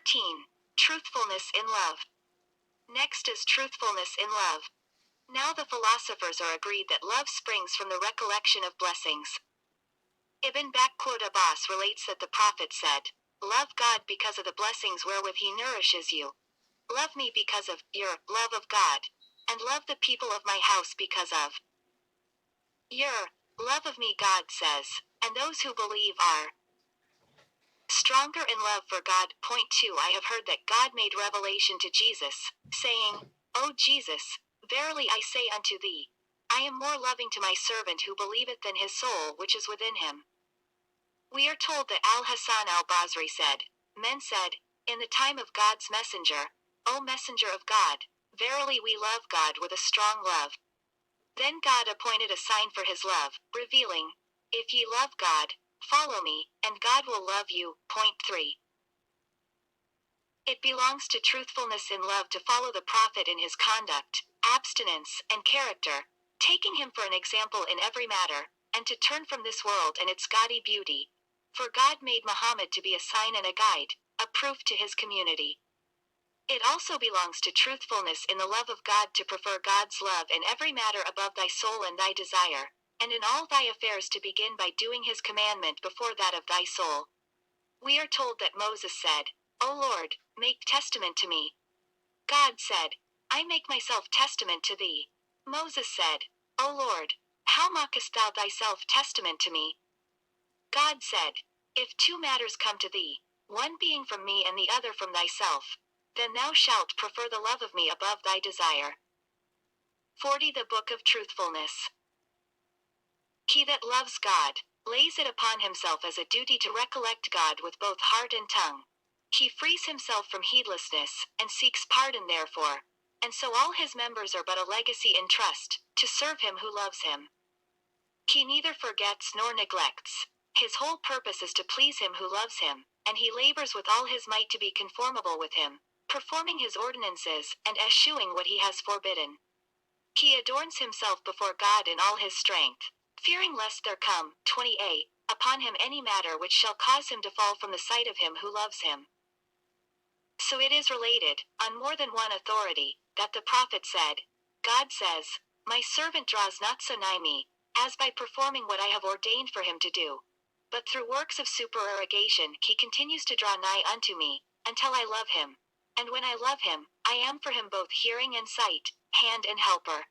14. Truthfulness in love. Next is truthfulness in love. Now the philosophers are agreed that love springs from the recollection of blessings. Ibn Abbas relates that the Prophet said, "Love God because of the blessings wherewith he nourishes you. Love me because of your love of God, and love the people of my house because of your love of me," God says, and those who believe are stronger in love for God. Point 2. I have heard that God made revelation to Jesus, saying, "O Jesus, verily I say unto thee, I am more loving to my servant who believeth than his soul which is within him." We are told that Al-Hasan al-Basri said, "Men said, in the time of God's messenger, O messenger of God, verily we love God with a strong love. Then God appointed a sign for his love, revealing, If ye love God, follow me, and God will love you." Point 3. It belongs to truthfulness in love to follow the Prophet in his conduct, abstinence, and character, taking him for an example in every matter, and to turn from this world and its gaudy beauty. For God made Muhammad to be a sign and a guide, a proof to his community. It also belongs to truthfulness in the love of God to prefer God's love in every matter above thy soul and thy desire, and in all thy affairs to begin by doing his commandment before that of thy soul. We are told that Moses said, "O Lord, make testament to me." God said, "I make myself testament to thee." Moses said, "O Lord, how mockest thou thyself testament to me?" God said, "If two matters come to thee, one being from me and the other from thyself, then thou shalt prefer the love of me above thy desire." 40. The Book of Truthfulness. He that loves God, lays it upon himself as a duty to recollect God with both heart and tongue. He frees himself from heedlessness, and seeks pardon therefore, and so all his members are but a legacy in trust, to serve him who loves him. He neither forgets nor neglects. His whole purpose is to please him who loves him, and he labors with all his might to be conformable with him, performing his ordinances, and eschewing what he has forbidden. He adorns himself before God in all his strength, fearing lest there come, 20a, upon him any matter which shall cause him to fall from the sight of him who loves him. So it is related, on more than one authority, that the Prophet said, God says, "My servant draws not so nigh me, as by performing what I have ordained for him to do. But through works of supererogation he continues to draw nigh unto me, until I love him. And when I love him, I am for him both hearing and sight, hand and helper.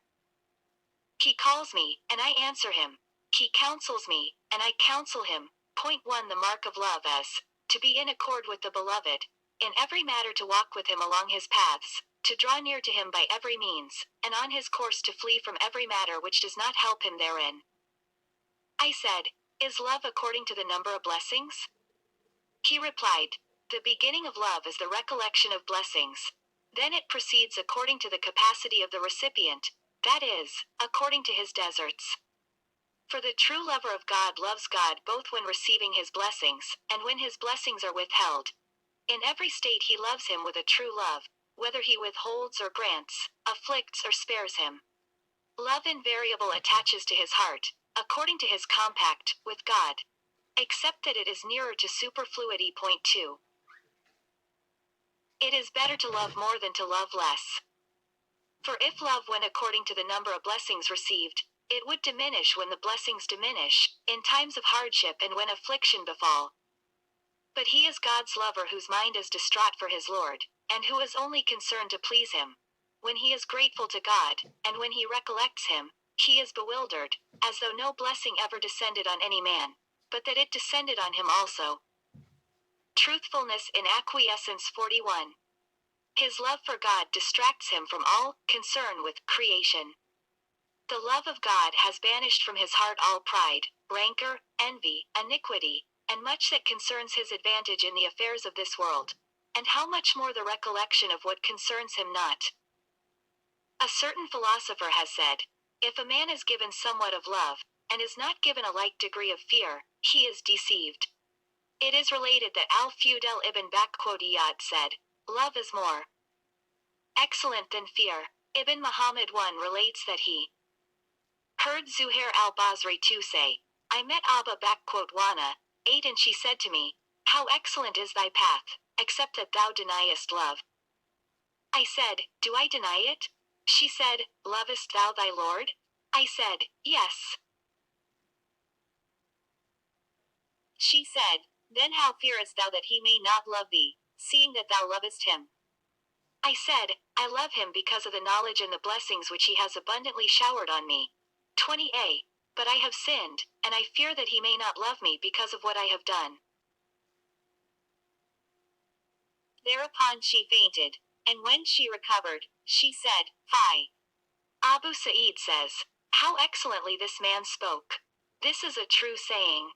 He calls me, and I answer him. He counsels me, and I counsel him." Point 1. The mark of love is to be in accord with the beloved, in every matter to walk with him along his paths, to draw near to him by every means, and on his course to flee from every matter which does not help him therein. I said, "Is love according to the number of blessings?" He replied, "The beginning of love is the recollection of blessings. Then it proceeds according to the capacity of the recipient, that is, according to his deserts. For the true lover of God loves God both when receiving his blessings, and when his blessings are withheld. In every state he loves him with a true love, whether he withholds or grants, afflicts or spares him. Love invariable attaches to his heart, according to his compact with God, except that it is nearer to superfluity. Point 2. It is better to love more than to love less. For if love went according to the number of blessings received, it would diminish when the blessings diminish, in times of hardship and when affliction befall. But he is God's lover whose mind is distraught for his Lord, and who is only concerned to please him. When he is grateful to God, and when he recollects him, he is bewildered, as though no blessing ever descended on any man, but that it descended on him also. Truthfulness in acquiescence. 41. His love for God distracts him from all concern with creation. The love of God has banished from his heart all pride, rancor, envy, iniquity, and much that concerns his advantage in the affairs of this world, and how much more the recollection of what concerns him not. A certain philosopher has said, "If a man is given somewhat of love, and is not given a like degree of fear, he is deceived." It is related that Al-Fudel ibn Iyad said, "Love is more excellent than fear." Ibn Muhammad 1 relates that he heard Zuhair al-Basri 2 say, "I met Abba Wana 8 and she said to me, 'How excellent is thy path, except that thou deniest love. I said, Do I deny it? She said, Lovest thou thy Lord? I said, Yes. She said, Then how fearest thou that he may not love thee, seeing that thou lovest him? I said, I love him because of the knowledge and the blessings which he has abundantly showered on me. 20a. But I have sinned, and I fear that he may not love me because of what I have done. Thereupon she fainted, and when she recovered, she said, Fie. Abu Sa'id says, How excellently this man spoke. This is a true saying.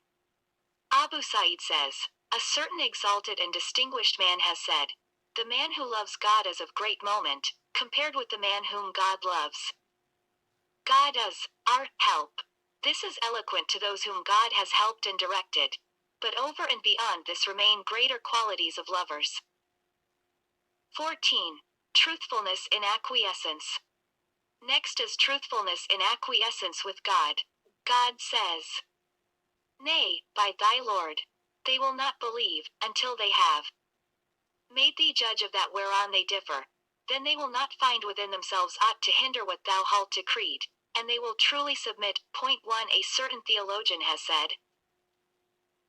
Abu Sa'id says, A certain exalted and distinguished man has said, The man who loves God is of great moment, compared with the man whom God loves. God is our help. This is eloquent to those whom God has helped and directed. But over and beyond this remain greater qualities of lovers. 14. Truthfulness in acquiescence. Next is truthfulness in acquiescence with God. God says, Nay, by thy Lord, they will not believe, until they have made thee judge of that whereon they differ. Then they will not find within themselves aught to hinder what thou halt decreed, and they will truly submit. 1. A certain theologian has said,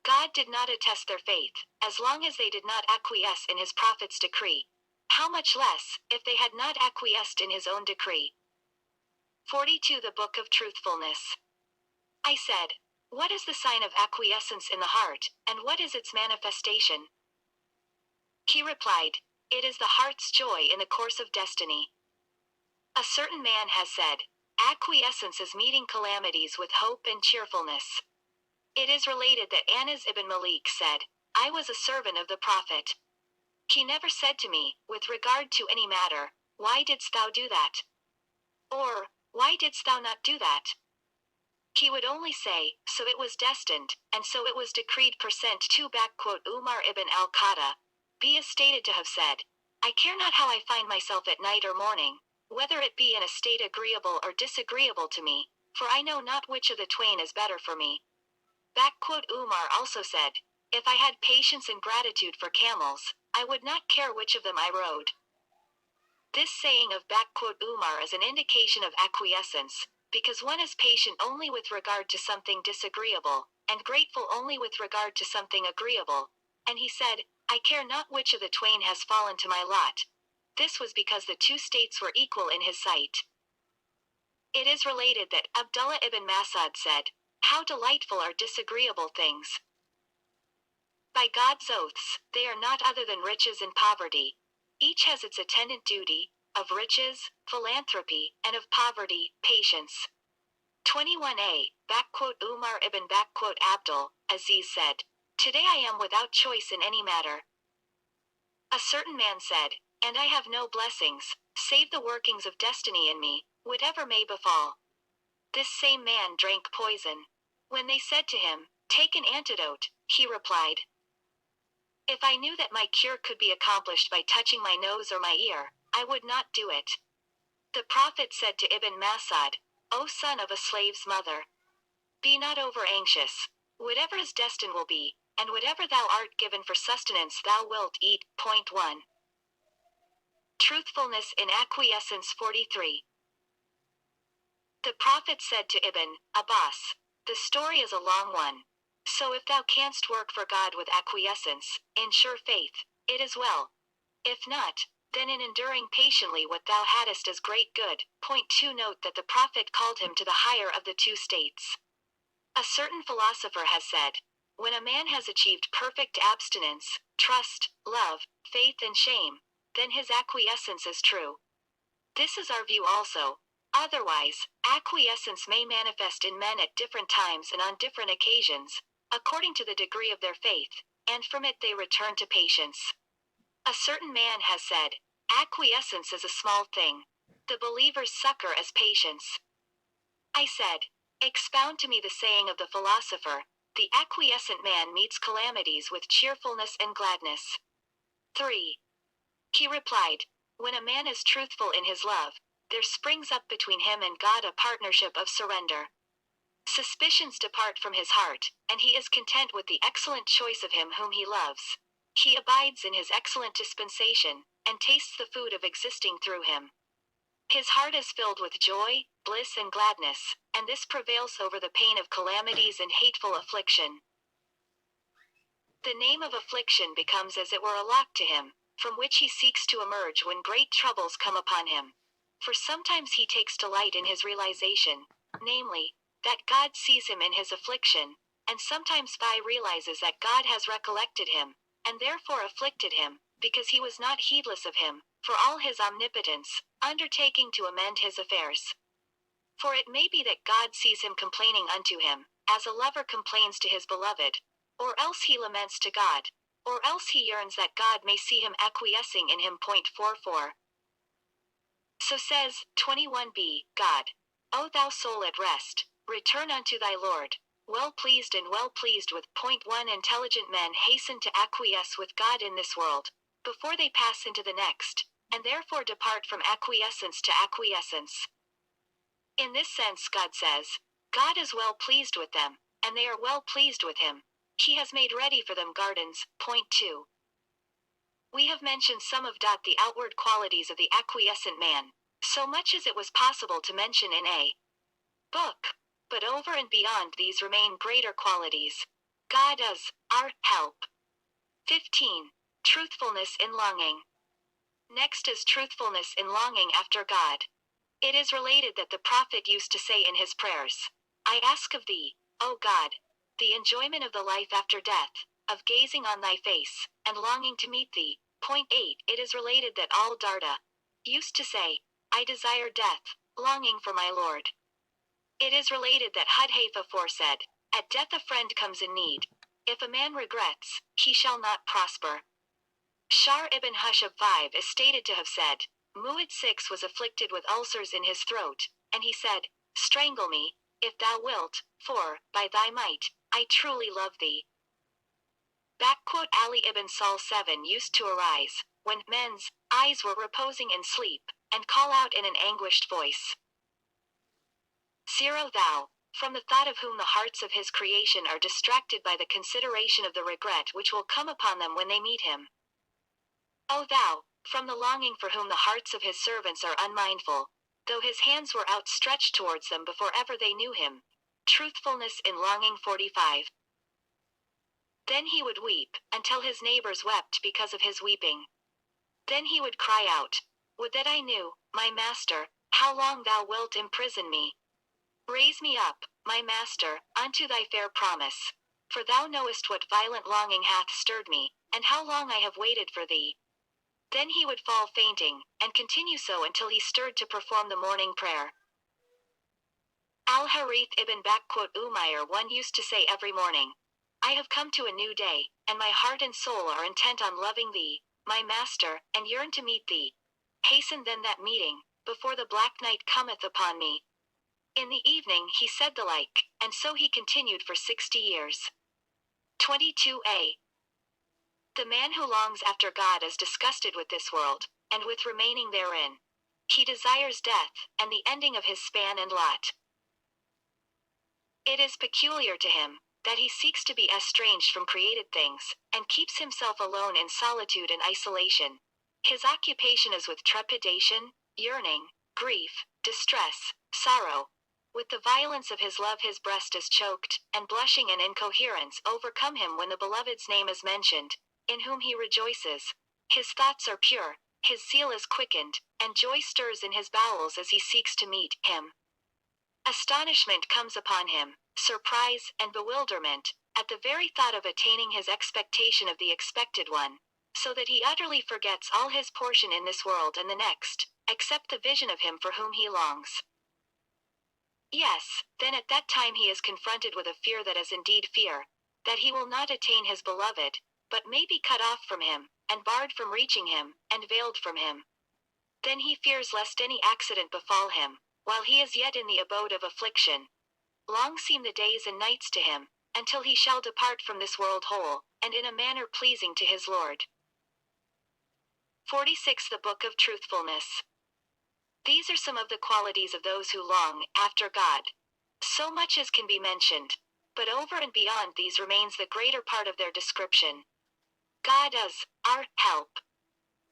God did not attest their faith, as long as they did not acquiesce in his prophet's decree. How much less, if they had not acquiesced in his own decree. 42. The Book of Truthfulness. I said, What is the sign of acquiescence in the heart, and what is its manifestation? He replied, It is the heart's joy in the course of destiny. A certain man has said, Acquiescence is meeting calamities with hope and cheerfulness. It is related that Anas ibn Malik said, I was a servant of the Prophet. He never said to me, with regard to any matter, Why didst thou do that? Or, Why didst thou not do that? He would only say, So it was destined, and so it was decreed. 2. Umar ibn al-Qadha be is stated to have said, I care not how I find myself at night or morning, whether it be in a state agreeable or disagreeable to me, for I know not which of the twain is better for me. Umar also said, If I had patience and gratitude for camels, I would not care which of them I rode. This saying of Umar is an indication of acquiescence, because one is patient only with regard to something disagreeable, and grateful only with regard to something agreeable. And he said, I care not which of the twain has fallen to my lot. This was because the two states were equal in his sight. It is related that Abdullah ibn Mas'ud said, How delightful are disagreeable things. By God's oaths, they are not other than riches and poverty. Each has its attendant duty, of riches, philanthropy, and of poverty, patience. 21a, Umar ibn Abdul Aziz said, Today I am without choice in any matter. A certain man said, And I have no blessings, save the workings of destiny in me, whatever may befall. This same man drank poison. When they said to him, Take an antidote, he replied, If I knew that my cure could be accomplished by touching my nose or my ear, I would not do it. The Prophet said to Ibn Mas'ud, O son of a slave's mother, be not over anxious. Whatever is destined will be, and whatever thou art given for sustenance thou wilt eat. 1. Truthfulness in acquiescence. 43. The Prophet said to Ibn Abbas, The story is a long one. So if thou canst work for God with acquiescence, in sure faith, it is well. If not, then in enduring patiently what thou hadst is great good. 2. Note that the Prophet called him to the higher of the two states. A certain philosopher has said, When a man has achieved perfect abstinence, trust, love, faith and shame, then his acquiescence is true. This is our view also. Otherwise, acquiescence may manifest in men at different times and on different occasions, according to the degree of their faith, and from it they return to patience. A certain man has said, Acquiescence is a small thing. The believer's succor is patience. I said, Expound to me the saying of the philosopher, The acquiescent man meets calamities with cheerfulness and gladness. 3. He replied, When a man is truthful in his love, there springs up between him and God a partnership of surrender. Suspicions depart from his heart, and he is content with the excellent choice of him whom he loves. He abides in his excellent dispensation, and tastes the food of existing through him. His heart is filled with joy, bliss and gladness, and this prevails over the pain of calamities and hateful affliction. The name of affliction becomes as it were a lock to him, from which he seeks to emerge when great troubles come upon him. For sometimes he takes delight in his realization, namely, that God sees him in his affliction, and sometimes Vi realizes that God has recollected him, and therefore afflicted him, because he was not heedless of him, for all his omnipotence, undertaking to amend his affairs. For it may be that God sees him complaining unto him, as a lover complains to his beloved, or else he laments to God, or else he yearns that God may see him acquiescing in him. 44. So says 21b, God. O thou soul at rest, return unto thy Lord, well pleased with. 1 Intelligent men hasten to acquiesce with God in this world, before they pass into the next, and therefore depart from acquiescence to acquiescence. In this sense God says, God is well pleased with them, and they are well pleased with him. He has made ready for them gardens. 2. We have mentioned some of the outward qualities of the acquiescent man, so much as it was possible to mention in a book. But over and beyond these remain greater qualities. God as our help. 15. Truthfulness in longing. Next is truthfulness in longing after God. It is related that the prophet used to say in his prayers, I ask of thee, O God, the enjoyment of the life after death, of gazing on thy face, and longing to meet thee. 8. It is related that Al Darda used to say, I desire death, longing for my Lord. It is related that Hudhaifa said, at death a friend comes in need. If a man regrets, he shall not prosper. Shar ibn Hushab 5 is stated to have said, Mu'ad 6 was afflicted with ulcers in his throat, and he said, strangle me, if thou wilt, for, by thy might, I truly love thee. Ali ibn Saul 7 used to arise, when men's eyes were reposing in sleep, and call out in an anguished voice, 0 thou, from the thought of whom the hearts of his creation are distracted by the consideration of the regret which will come upon them when they meet him. O thou, from the longing for whom the hearts of his servants are unmindful, though his hands were outstretched towards them before ever they knew him. Truthfulness in longing. 45. Then he would weep, until his neighbors wept because of his weeping. Then he would cry out, would that I knew, my master, how long thou wilt imprison me. Raise me up, my master, unto thy fair promise. For thou knowest what violent longing hath stirred me, and how long I have waited for thee. Then he would fall fainting, and continue so until he stirred to perform the morning prayer. Al-Harith ibn Umayr 1 used to say every morning, I have come to a new day, and my heart and soul are intent on loving thee, my master, and yearn to meet thee. Hasten then that meeting, before the black night cometh upon me. In the evening he said the like, and so he continued for 60 years. 22a. The man who longs after God is disgusted with this world, and with remaining therein. He desires death, and the ending of his span and lot. It is peculiar to him, that he seeks to be estranged from created things, and keeps himself alone in solitude and isolation. His occupation is with trepidation, yearning, grief, distress, sorrow. With the violence of his love his breast is choked, and blushing and incoherence overcome him when the beloved's name is mentioned, in whom he rejoices. His thoughts are pure, his zeal is quickened, and joy stirs in his bowels as he seeks to meet him. Astonishment comes upon him, surprise and bewilderment, at the very thought of attaining his expectation of the expected one, so that he utterly forgets all his portion in this world and the next, except the vision of him for whom he longs. Yes, then at that time he is confronted with a fear that is indeed fear, that he will not attain his beloved, but may be cut off from him, and barred from reaching him, and veiled from him. Then he fears lest any accident befall him, while he is yet in the abode of affliction. Long seem the days and nights to him, until he shall depart from this world whole, and in a manner pleasing to his Lord. 46. The Book of Truthfulness. These are some of the qualities of those who long after God. So much as can be mentioned, but over and beyond these remains the greater part of their description. God as our help.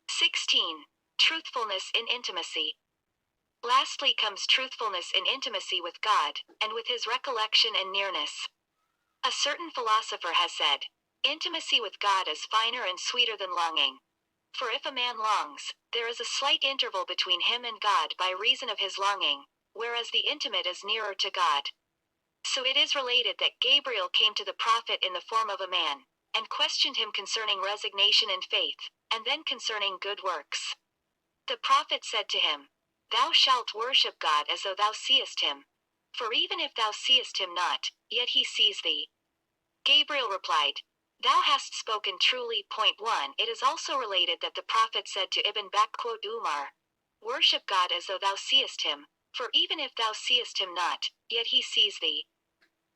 16. Truthfulness in intimacy. Lastly comes truthfulness in intimacy with God, and with his recollection and nearness. A certain philosopher has said, intimacy with God is finer and sweeter than longing. For if a man longs, there is a slight interval between him and God by reason of his longing, whereas the intimate is nearer to God. So it is related that Gabriel came to the prophet in the form of a man, and questioned him concerning resignation and faith, and then concerning good works. The prophet said to him, Thou shalt worship God as though thou seest him. For even if thou seest him not, yet he sees thee. Gabriel replied, Thou hast spoken truly. 1. It is also related that the prophet said to Ibn Umar, Worship God as though thou seest him, for even if thou seest him not, yet he sees thee.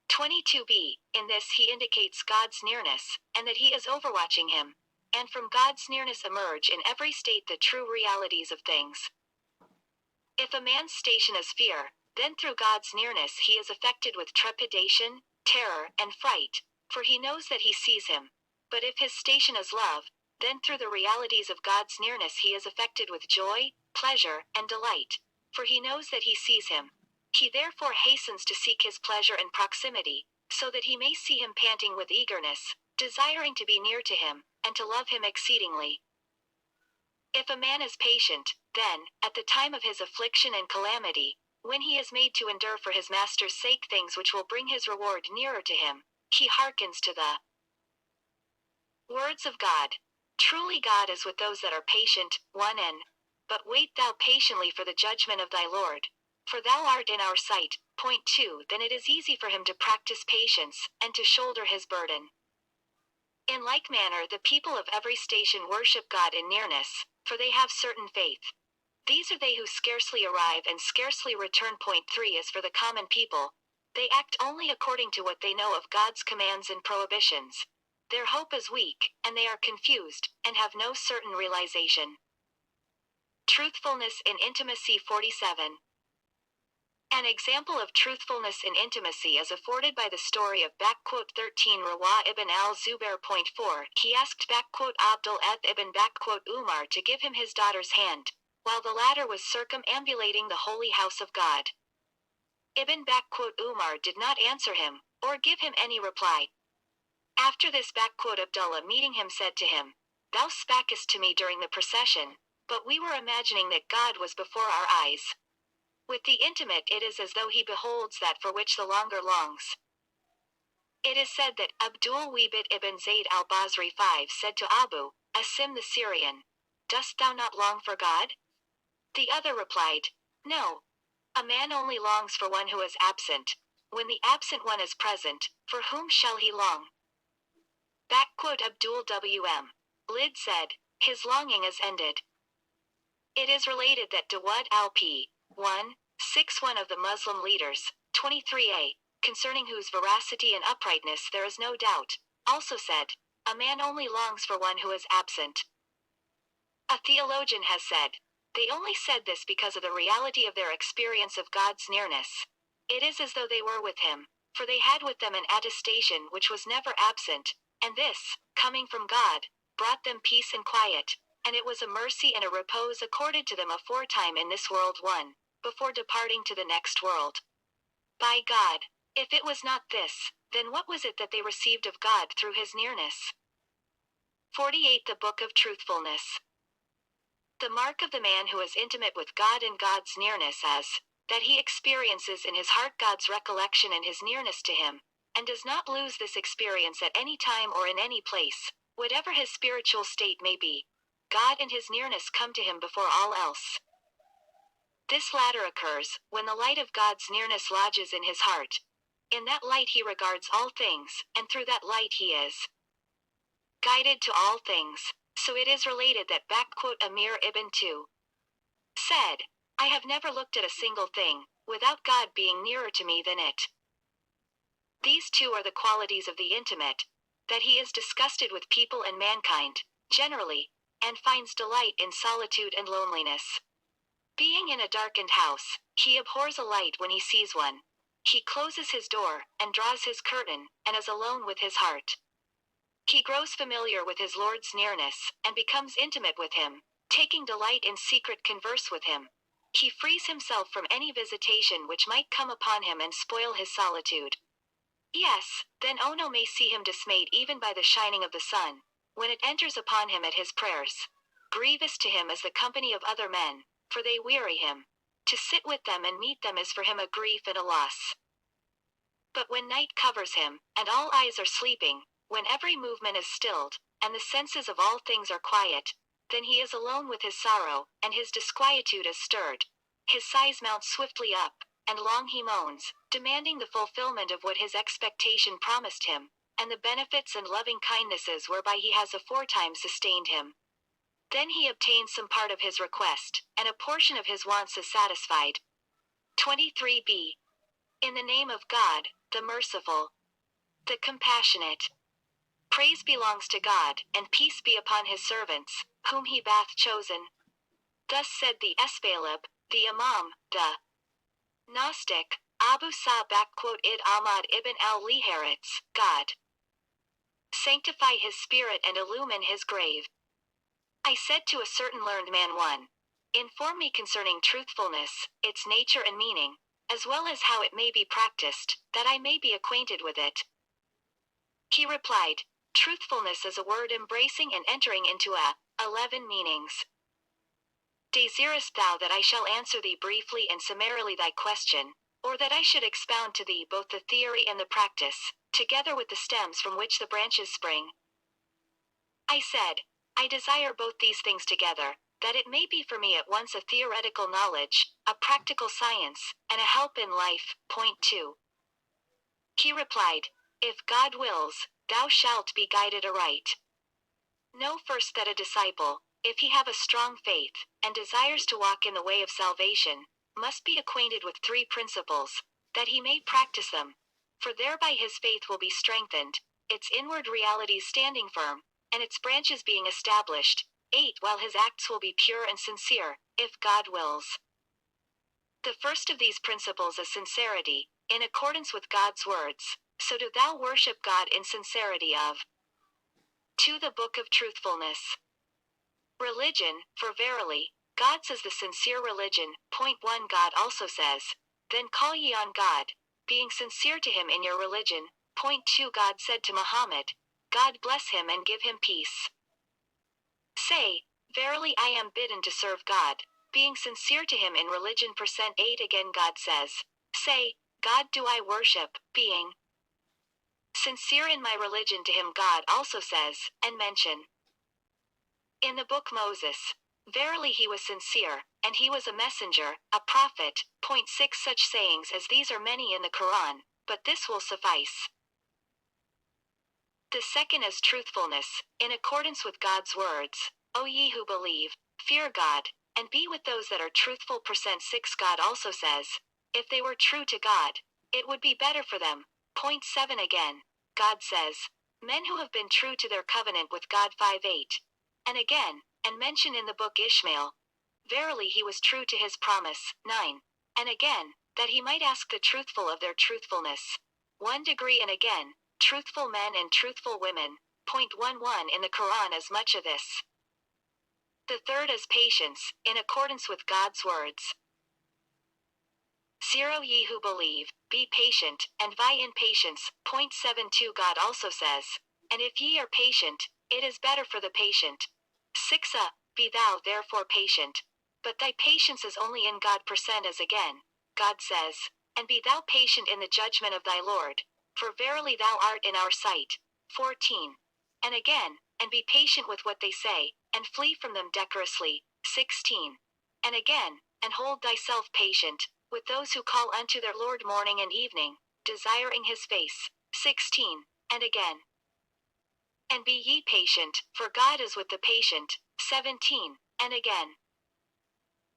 22b. In this he indicates God's nearness, and that he is overwatching him, and from God's nearness emerge in every state the true realities of things. If a man's station is fear, then through God's nearness he is affected with trepidation, terror, and fright, for he knows that he sees him. But if his station is love, then through the realities of God's nearness he is affected with joy, pleasure, and delight, for he knows that he sees him. He therefore hastens to seek his pleasure and proximity, so that he may see him panting with eagerness, desiring to be near to him, and to love him exceedingly. If a man is patient, then, at the time of his affliction and calamity, when he is made to endure for his master's sake things which will bring his reward nearer to him, he hearkens to the words of God. Truly God is with those that are patient. 1n. But wait thou patiently for the judgment of thy Lord. For thou art in our sight. 2. Then it is easy for him to practice patience, and to shoulder his burden. In like manner the people of every station worship God in nearness, for they have certain faith. These are they who scarcely arrive and scarcely return. 3 As for the common people, they act only according to what they know of God's commands and prohibitions. Their hope is weak, and they are confused, and have no certain realization. Truthfulness in intimacy. 47. An example of truthfulness in intimacy is afforded by the story of 13 Rawah ibn al-Zubair. 4 He asked Abdul ibn Umar to give him his daughter's hand, while the latter was circumambulating the holy house of God. Ibn Umar did not answer him, or give him any reply. After this Abdullah meeting him said to him, Thou spakest to me during the procession, but we were imagining that God was before our eyes. With the intimate it is as though he beholds that for which the longer longs. It is said that Abdul Wabit ibn Zayd al-Basri 5 said to Abu Asim the Syrian, Dost thou not long for God? The other replied, No. A man only longs for one who is absent. When the absent one is present, for whom shall he long? Abdul W.M. Lid said, His longing is ended. It is related that Dawud al-P. 161 of the Muslim leaders, 23a, concerning whose veracity and uprightness there is no doubt, also said, A man only longs for one who is absent. A theologian has said, They only said this because of the reality of their experience of God's nearness. It is as though they were with him, for they had with them an attestation which was never absent, and this, coming from God, brought them peace and quiet, and it was a mercy and a repose accorded to them aforetime in this world before departing to the next world. By God, if it was not this, then what was it that they received of God through his nearness? 48 The Book of Truthfulness. The mark of the man who is intimate with God and God's nearness is that he experiences in his heart God's recollection and his nearness to him, and does not lose this experience at any time or in any place, whatever his spiritual state may be. God and his nearness come to him before all else. This latter occurs when the light of God's nearness lodges in his heart. In that light he regards all things, and through that light he is guided to all things. So it is related that Amir ibn Tu said, I have never looked at a single thing, without God being nearer to me than it. These two are the qualities of the intimate, that he is disgusted with people and mankind, generally, and finds delight in solitude and loneliness. Being in a darkened house, he abhors a light when he sees one. He closes his door, and draws his curtain, and is alone with his heart. He grows familiar with his Lord's nearness, and becomes intimate with him, taking delight in secret converse with him. He frees himself from any visitation which might come upon him and spoil his solitude. Yes, then Ono may see him dismayed even by the shining of the sun, when it enters upon him at his prayers. Grievous to him is the company of other men, for they weary him. To sit with them and meet them is for him a grief and a loss. But when night covers him, and all eyes are sleeping, when every movement is stilled, and the senses of all things are quiet, then he is alone with his sorrow, and his disquietude is stirred. His sighs mount swiftly up, and long he moans, demanding the fulfillment of what his expectation promised him, and the benefits and loving kindnesses whereby he has aforetime sustained him. Then he obtains some part of his request, and a portion of his wants is satisfied. 23b. In the name of God, the merciful, the compassionate. Praise belongs to God, and peace be upon his servants, whom he hath chosen. Thus said the Esbalib, the Imam, the Gnostic, Abu Sa'(id Ahmad ibn al-Liharitz, God. Sanctify his spirit and illumine his grave. I said to a certain learned man one, inform me concerning truthfulness, its nature and meaning, as well as how it may be practiced, that I may be acquainted with it. He replied, truthfulness is a word embracing and entering into 11 meanings. Desirest thou that I shall answer thee briefly and summarily thy question, or that I should expound to thee both the theory and the practice, together with the stems from which the branches spring? I said, I desire both these things together, that it may be for me at once a theoretical knowledge, a practical science, and a help in life. Point 2. He replied, if God wills, thou shalt be guided aright. Know first that a disciple, if he have a strong faith, and desires to walk in the way of salvation, must be acquainted with three principles, that he may practice them. For thereby his faith will be strengthened, its inward realities standing firm, and its branches being established. 8. While his acts will be pure and sincere, if God wills. The first of these principles is sincerity, in accordance with God's words. So do thou worship God in sincerity of. 2. The Book of Truthfulness. Religion, for verily, God says the sincere religion. Point 1. God also says, then call ye on God, being sincere to him in your religion. Point 2. God said to Muhammad, God bless him and give him peace. Say, verily I am bidden to serve God, being sincere to him in religion. Percent 8. Again God says, say, God do I worship, being sincere in my religion to him. God also says, and mention in the book Moses, verily he was sincere, and he was a messenger, a prophet. Point 6. Such sayings as these are many in the Quran, but this will suffice. The second is truthfulness, in accordance with God's words. O ye who believe, fear God, and be with those that are truthful. Percent 6. God also says, if they were true to God, it would be better for them. Point 7. Again, God says, men who have been true to their covenant with God. 5:8. And again, and mention in the book Ishmael, verily he was true to his promise. 9. And again, that he might ask the truthful of their truthfulness. 1 degree. And again, truthful men and truthful women. Point 1:1 in the Quran as much of this. The third is patience, in accordance with God's words. 0. Ye who believe, be patient, and vie in patience. Point 7:2. God also says, and if ye are patient, it is better for the patient. 6. Be thou therefore patient, but thy patience is only in God. Percent as again, God says, and be thou patient in the judgment of thy Lord, for verily thou art in our sight. 14. And again, and be patient with what they say, and flee from them decorously. 16. And again, and hold thyself patient with those who call unto their Lord morning and evening, desiring his face. 16. And again, and be ye patient, for God is with the patient. 17. And again,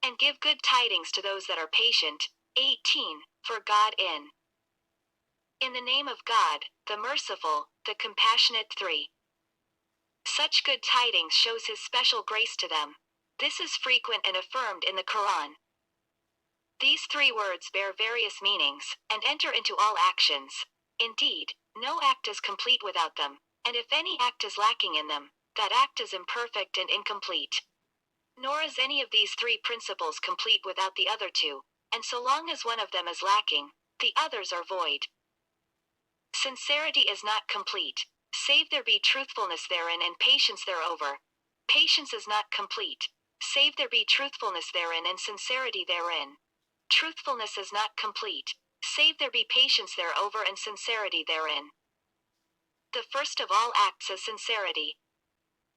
and give good tidings to those that are patient. 18. For God in the name of God, the merciful, the compassionate. 3. Such good tidings shows his special grace to them. This is frequent and affirmed in the Quran. These three words bear various meanings, and enter into all actions. Indeed, no act is complete without them. And if any act is lacking in them, that act is imperfect and incomplete. Nor is any of these three principles complete without the other two, and so long as one of them is lacking, the others are void. Sincerity is not complete, save there be truthfulness therein and patience thereover. Patience is not complete, save there be truthfulness therein and sincerity therein. Truthfulness is not complete, save there be patience thereover and sincerity therein. The first of all acts is sincerity.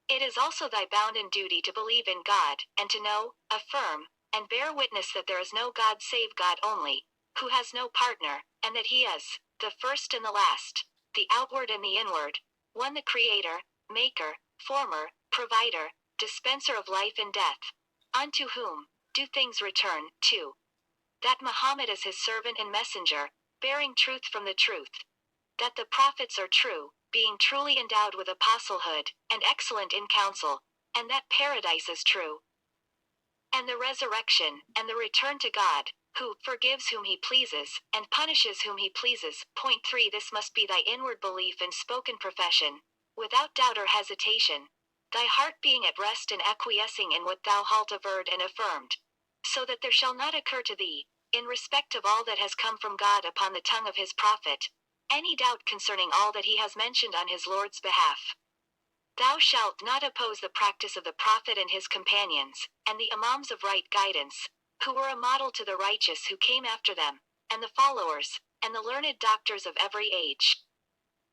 It is also thy bounden duty to believe in God, and to know, affirm, and bear witness that there is no God save God only, who has no partner, and that he is the first and the last, the outward and the inward, one the creator, maker, former, provider, dispenser of life and death, unto whom do things return, 2. That Muhammad is his servant and messenger, bearing truth from the truth. That the prophets are true, being truly endowed with apostlehood, and excellent in counsel, and that paradise is true. And the resurrection, and the return to God, who forgives whom he pleases, and punishes whom he pleases. Point 3. This must be thy inward belief and spoken profession, without doubt or hesitation, thy heart being at rest and acquiescing in what thou halt averred and affirmed, so that there shall not occur to thee, in respect of all that has come from God upon the tongue of his prophet, any doubt concerning all that he has mentioned on his Lord's behalf. Thou shalt not oppose the practice of the prophet and his companions, and the imams of right guidance, who were a model to the righteous who came after them, and the followers, and the learned doctors of every age.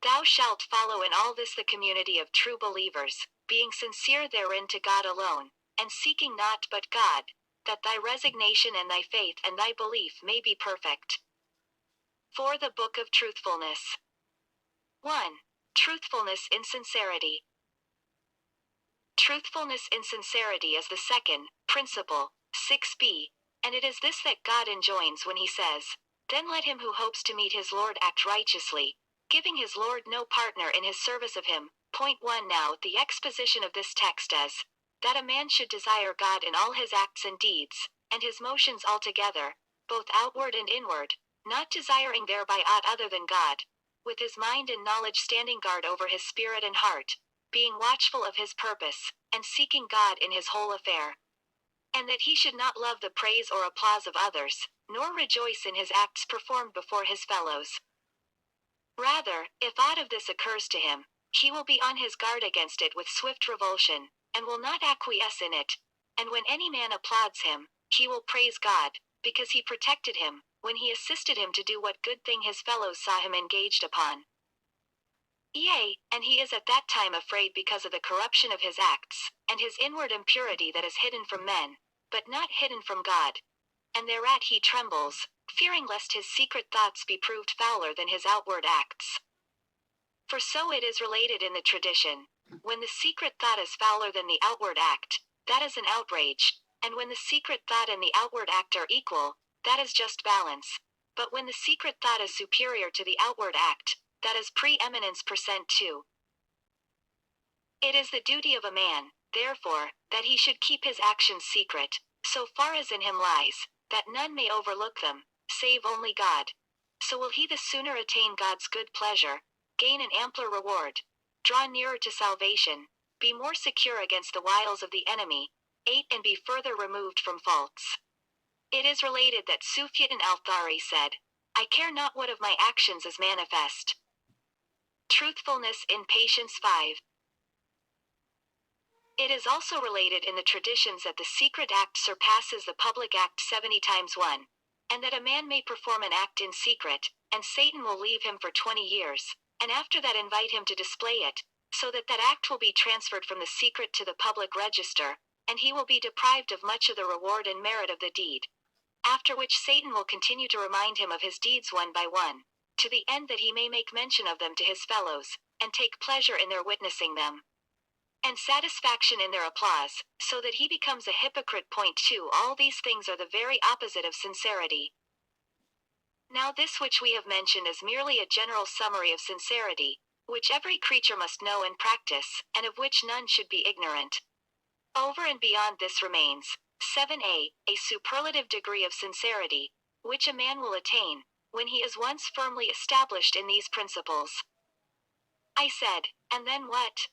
Thou shalt follow in all this the community of true believers, being sincere therein to God alone, and seeking not but God, that thy resignation and thy faith and thy belief may be perfect. For the Book of Truthfulness. 1. Truthfulness in sincerity. Truthfulness in sincerity is the second principle, 6b, and it is this that God enjoins when he says, Then let him who hopes to meet his Lord act righteously, giving his Lord no partner in his service of him. Point 1. Now, the exposition of this text is, that a man should desire God in all his acts and deeds, and his motions altogether, both outward and inward, not desiring thereby aught other than God, with his mind and knowledge standing guard over his spirit and heart, being watchful of his purpose, and seeking God in his whole affair. And that he should not love the praise or applause of others, nor rejoice in his acts performed before his fellows. Rather, if aught of this occurs to him, he will be on his guard against it with swift revulsion, and will not acquiesce in it. And when any man applauds him, he will praise God, because he protected him, when he assisted him to do what good thing his fellows saw him engaged upon. Yea, and he is at that time afraid because of the corruption of his acts, and his inward impurity that is hidden from men, but not hidden from God. And thereat he trembles, fearing lest his secret thoughts be proved fouler than his outward acts. For so it is related in the tradition, when the secret thought is fouler than the outward act, that is an outrage, and when the secret thought and the outward act are equal, that is just balance. But when the secret thought is superior to the outward act, that is preeminence percent 2. It is the duty of a man, therefore, that he should keep his actions secret, so far as in him lies, that none may overlook them, save only God. So will he the sooner attain God's good pleasure, gain an ampler reward, draw nearer to salvation, be more secure against the wiles of the enemy, 8. And be further removed from faults. It is related that Sufyan al-Thawri said, I care not what of my actions is manifest. Truthfulness in patience 5. It is also related in the traditions that the secret act surpasses the public act 70 times 1, and that a man may perform an act in secret, and Satan will leave him for 20 years, and after that invite him to display it, so that that act will be transferred from the secret to the public register, and he will be deprived of much of the reward and merit of the deed. After which Satan will continue to remind him of his deeds one by one, to the end that he may make mention of them to his fellows, and take pleasure in their witnessing them, and satisfaction in their applause, so that he becomes a hypocrite. Point 2. All these things are the very opposite of sincerity. Now this which we have mentioned is merely a general summary of sincerity, which every creature must know and practice, and of which none should be ignorant. Over and beyond this remains, 7a, a superlative degree of sincerity, which a man will attain, when he is once firmly established in these principles. I said, And then what?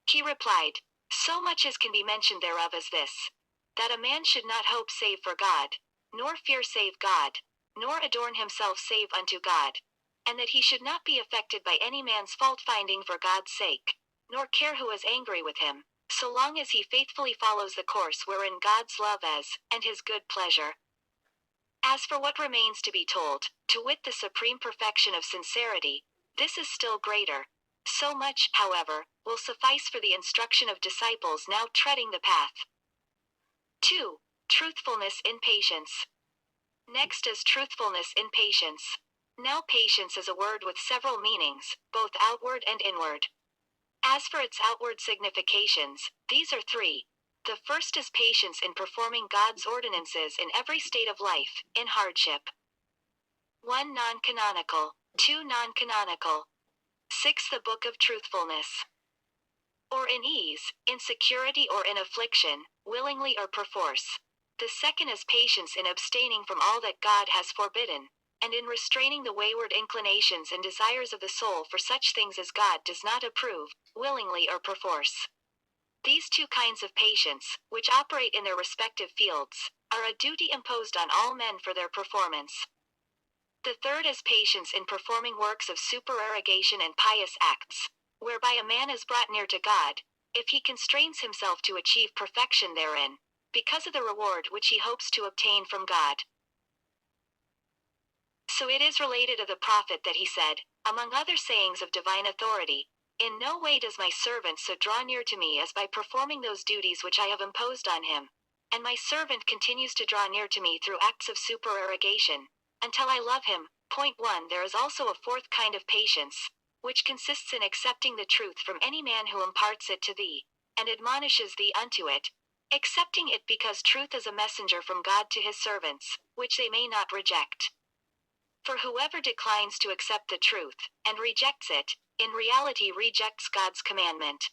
He replied, so much as can be mentioned thereof as this, that a man should not hope save for God, nor fear save God, nor adorn himself save unto God, and that he should not be affected by any man's fault-finding for God's sake, nor care who is angry with him, so long as he faithfully follows the course wherein God's love is, and his good pleasure. As for what remains to be told, to wit the supreme perfection of sincerity, this is still greater. So much, however, will suffice for the instruction of disciples now treading the path. 2. Truthfulness in patience. Next is truthfulness in patience. Now patience is a word with several meanings, both outward and inward. As for its outward significations, these are three. The first is patience in performing God's ordinances in every state of life, in hardship. 1. Non-canonical. 2. Non-canonical. 6. The Book of Truthfulness. Or in ease, in security or in affliction, willingly or perforce. The second is patience in abstaining from all that God has forbidden, and in restraining the wayward inclinations and desires of the soul for such things as God does not approve, willingly or perforce. These two kinds of patience, which operate in their respective fields, are a duty imposed on all men for their performance. The third is patience in performing works of supererogation and pious acts, whereby a man is brought near to God, if he constrains himself to achieve perfection therein, because of the reward which he hopes to obtain from God. So it is related of the prophet that he said, among other sayings of divine authority, in no way does my servant so draw near to me as by performing those duties which I have imposed on him, and my servant continues to draw near to me through acts of supererogation, until I love him. 1. There is also a fourth kind of patience, which consists in accepting the truth from any man who imparts it to thee, and admonishes thee unto it, accepting it because truth is a messenger from God to his servants, which they may not reject. For whoever declines to accept the truth, and rejects it, in reality rejects God's commandment.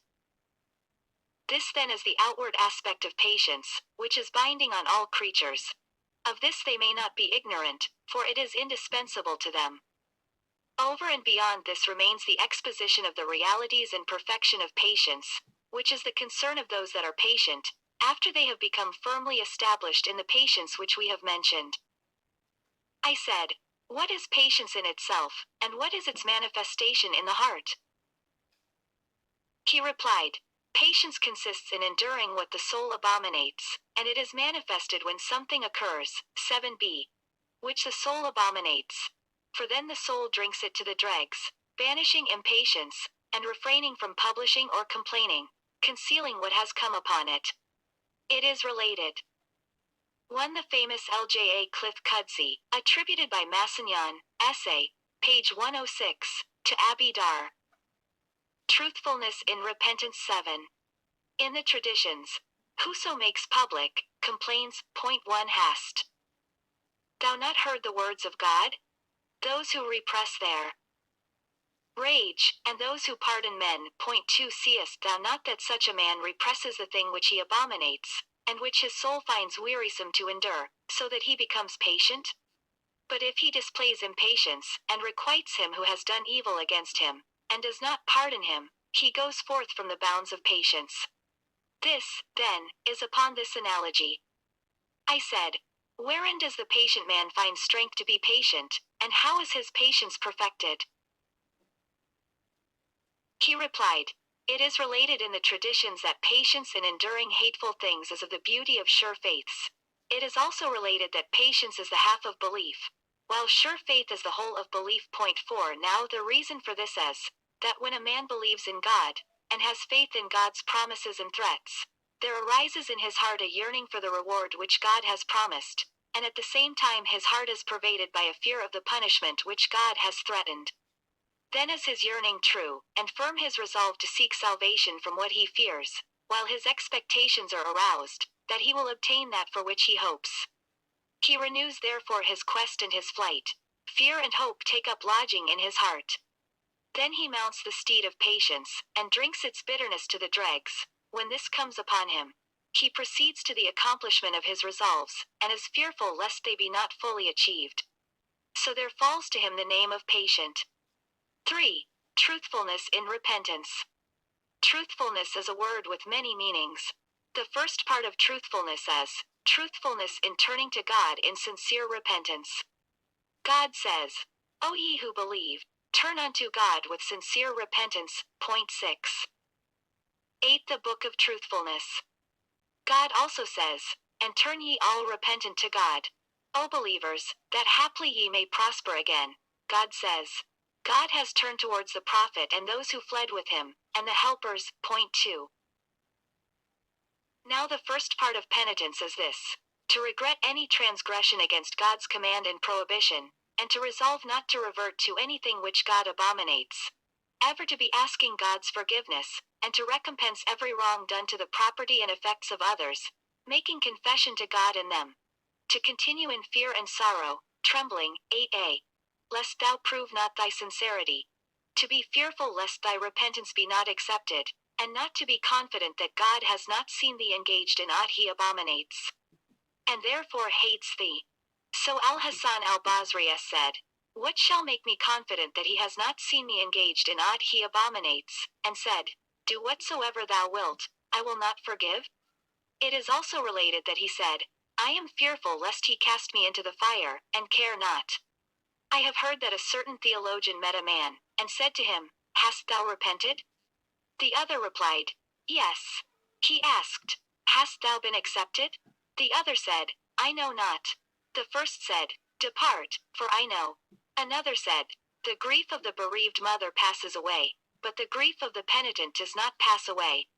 This then is the outward aspect of patience, which is binding on all creatures. Of this they may not be ignorant, for it is indispensable to them. Over and beyond this remains the exposition of the realities and perfection of patience, which is the concern of those that are patient, after they have become firmly established in the patience which we have mentioned. I said, what is patience in itself, and what is its manifestation in the heart? He replied, patience consists in enduring what the soul abominates, and it is manifested when something occurs, 7b, which the soul abominates. For then the soul drinks it to the dregs, banishing impatience, and refraining from publishing or complaining, concealing what has come upon it. It is related. 1. The famous Lja Cliff Cudsey, attributed by Massignon, essay, page 106, to Abi Dar. Truthfulness in Repentance 7. In the traditions, whoso makes public, complains. 1. Hast thou not heard the words of God? Those who repress their rage, and those who pardon men. 2. Seest thou not that such a man represses the thing which he abominates, and which his soul finds wearisome to endure, so that he becomes patient? But if he displays impatience, and requites him who has done evil against him, and does not pardon him, he goes forth from the bounds of patience. This, then, is upon this analogy. I said, wherein does the patient man find strength to be patient, and how is his patience perfected? He replied, it is related in the traditions that patience in enduring hateful things is of the beauty of sure faiths. It is also related that patience is the half of belief, while sure faith is the whole of belief. 4. Now the reason for this is, that when a man believes in God, and has faith in God's promises and threats, there arises in his heart a yearning for the reward which God has promised, and at the same time his heart is pervaded by a fear of the punishment which God has threatened. Then is his yearning true, and firm his resolve to seek salvation from what he fears, while his expectations are aroused, that he will obtain that for which he hopes. He renews therefore his quest and his flight. Fear and hope take up lodging in his heart. Then he mounts the steed of patience, and drinks its bitterness to the dregs. When this comes upon him, he proceeds to the accomplishment of his resolves, and is fearful lest they be not fully achieved. So there falls to him the name of patient. 3. Truthfulness in repentance. Truthfulness is a word with many meanings. The first part of truthfulness is truthfulness in turning to God in sincere repentance. God says, O ye who believe, turn unto God with sincere repentance. Point 6. 8. The Book of Truthfulness. God also says, and turn ye all repentant to God. O believers, that haply ye may prosper again. God says, God has turned towards the prophet and those who fled with him, and the helpers. Point 2. Now the first part of penitence is this: to regret any transgression against God's command and prohibition, and to resolve not to revert to anything which God abominates. Ever to be asking God's forgiveness, and to recompense every wrong done to the property and effects of others, making confession to God in them. To continue in fear and sorrow, trembling. 8a. Lest thou prove not thy sincerity. To be fearful lest thy repentance be not accepted, and not to be confident that God has not seen thee engaged in aught he abominates, and therefore hates thee. So Al-Hasan al-Basri has said, what shall make me confident that he has not seen me engaged in aught he abominates, and said, do whatsoever thou wilt, I will not forgive? It is also related that he said, I am fearful lest he cast me into the fire, and care not. I have heard that a certain theologian met a man, and said to him, hast thou repented? The other replied, yes. He asked, hast thou been accepted? The other said, I know not. The first said, depart, for I know. Another said, the grief of the bereaved mother passes away, but the grief of the penitent does not pass away.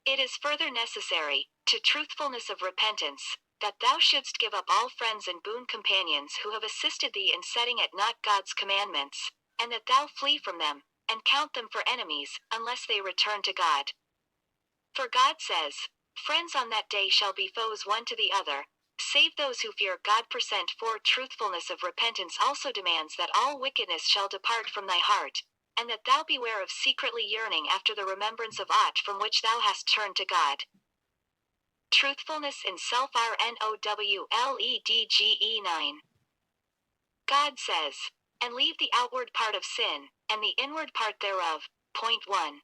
It is further necessary, to truthfulness of repentance, that thou shouldst give up all friends and boon companions who have assisted thee in setting at naught God's commandments, and that thou flee from them, and count them for enemies, unless they return to God. For God says, friends on that day shall be foes one to the other, save those who fear God. Percent 4. Truthfulness of repentance also demands that all wickedness shall depart from thy heart, and that thou beware of secretly yearning after the remembrance of aught from which thou hast turned to God. Truthfulness in self. Knowledge 9. God says, and leave the outward part of sin, and the inward part thereof. Point 1.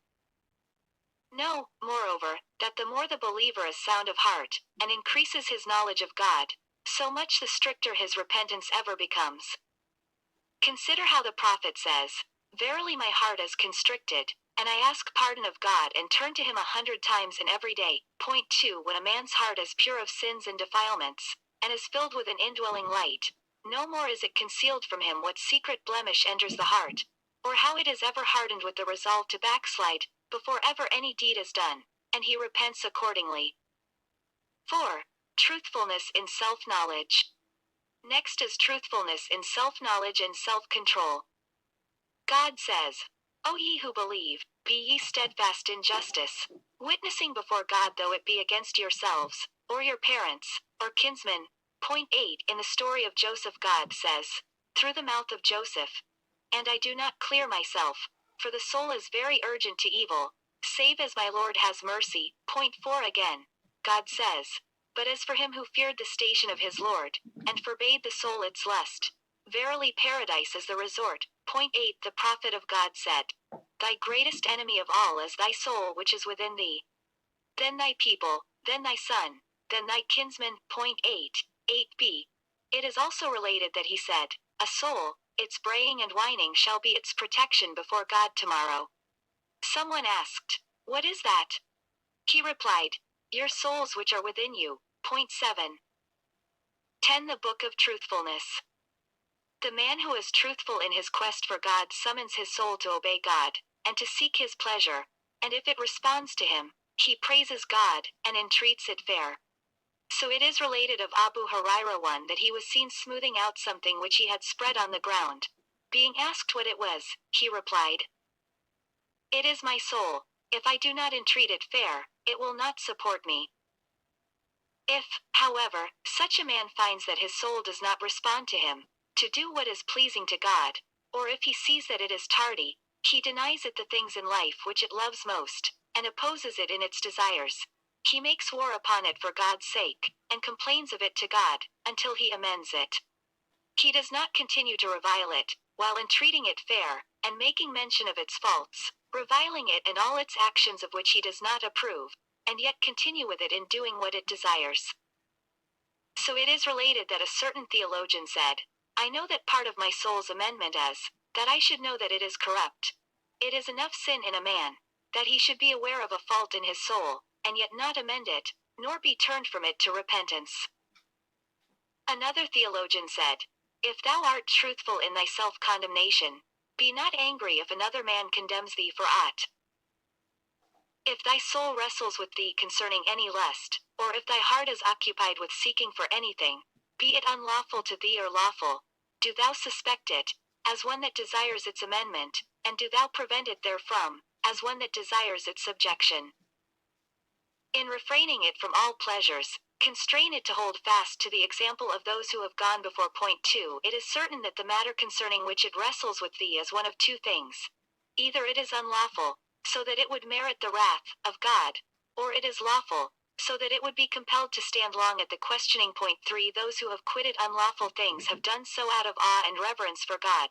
Know, moreover, that the more the believer is sound of heart, and increases his knowledge of God, so much the stricter his repentance ever becomes. Consider how the prophet says, verily my heart is constricted, and I ask pardon of God and turn to him 100 times in every day. Point 2. When a man's heart is pure of sins and defilements, and is filled with an indwelling light, no more is it concealed from him what secret blemish enters the heart, or how it is ever hardened with the resolve to backslide, before ever any deed is done, and he repents accordingly. 4. Truthfulness in self-knowledge. Next is truthfulness in self-knowledge and self-control. God says, O ye who believe, be ye steadfast in justice, witnessing before God though it be against yourselves, or your parents, or kinsmen. Point 8. In the story of Joseph, God says, through the mouth of Joseph, and I do not clear myself, for the soul is very urgent to evil, save as my Lord has mercy. Point 4. Again, God says, but as for him who feared the station of his Lord, and forbade the soul its lust, verily paradise is the resort. Point 8. The prophet of God said, thy greatest enemy of all is thy soul which is within thee. Then thy people, then thy son, then thy kinsmen. Point 8. 8b. It is also related that he said, a soul, its braying and whining shall be its protection before God tomorrow. Someone asked, what is that? He replied, your souls which are within you. Point 7. 10. The Book of Truthfulness. The man who is truthful in his quest for God summons his soul to obey God, and to seek his pleasure, and if it responds to him, he praises God, and entreats it fair. So it is related of Abu Hurairah one that he was seen smoothing out something which he had spread on the ground. Being asked what it was, he replied, it is my soul. If I do not entreat it fair, it will not support me. If, however, such a man finds that his soul does not respond to him, to do what is pleasing to God, or if he sees that it is tardy, he denies it the things in life which it loves most, and opposes it in its desires. He makes war upon it for God's sake, and complains of it to God, until he amends it. He does not continue to revile it, while entreating it fair, and making mention of its faults, reviling it and all its actions of which he does not approve, and yet continue with it in doing what it desires. So it is related that a certain theologian said, I know that part of my soul's amendment is, that I should know that it is corrupt. It is enough sin in a man, that he should be aware of a fault in his soul, and yet not amend it, nor be turned from it to repentance. Another theologian said, If thou art truthful in thy self-condemnation, be not angry if another man condemns thee for aught. If thy soul wrestles with thee concerning any lust, or if thy heart is occupied with seeking for anything, be it unlawful to thee or lawful, do thou suspect it, as one that desires its amendment, and do thou prevent it therefrom, as one that desires its subjection. In refraining it from all pleasures, constrain it to hold fast to the example of those who have gone before. Point 2. It is certain that the matter concerning which it wrestles with thee is one of two things. Either it is unlawful, so that it would merit the wrath of God, or it is lawful, so that it would be compelled to stand long at the questioning. Point 3. Those who have quitted unlawful things have done so out of awe and reverence for God,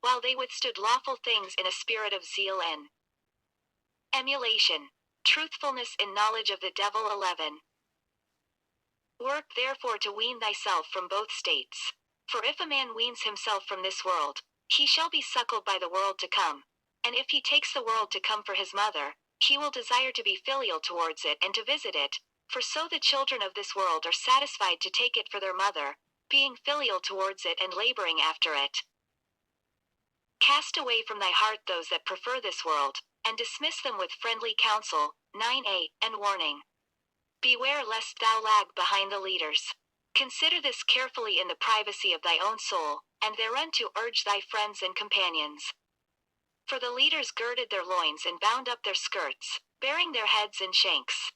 while they withstood lawful things in a spirit of zeal and emulation. Truthfulness in knowledge of the devil. 11. Work therefore to wean thyself from both states. For if a man weans himself from this world, he shall be suckled by the world to come. And if he takes the world to come for his mother, he will desire to be filial towards it and to visit it, for so the children of this world are satisfied to take it for their mother, being filial towards it and laboring after it. Cast away from thy heart those that prefer this world, and dismiss them with friendly counsel. 9a, and warning. Beware lest thou lag behind the leaders. Consider this carefully in the privacy of thy own soul, and thereunto urge thy friends and companions. For the leaders girded their loins and bound up their skirts, bearing their heads in shanks.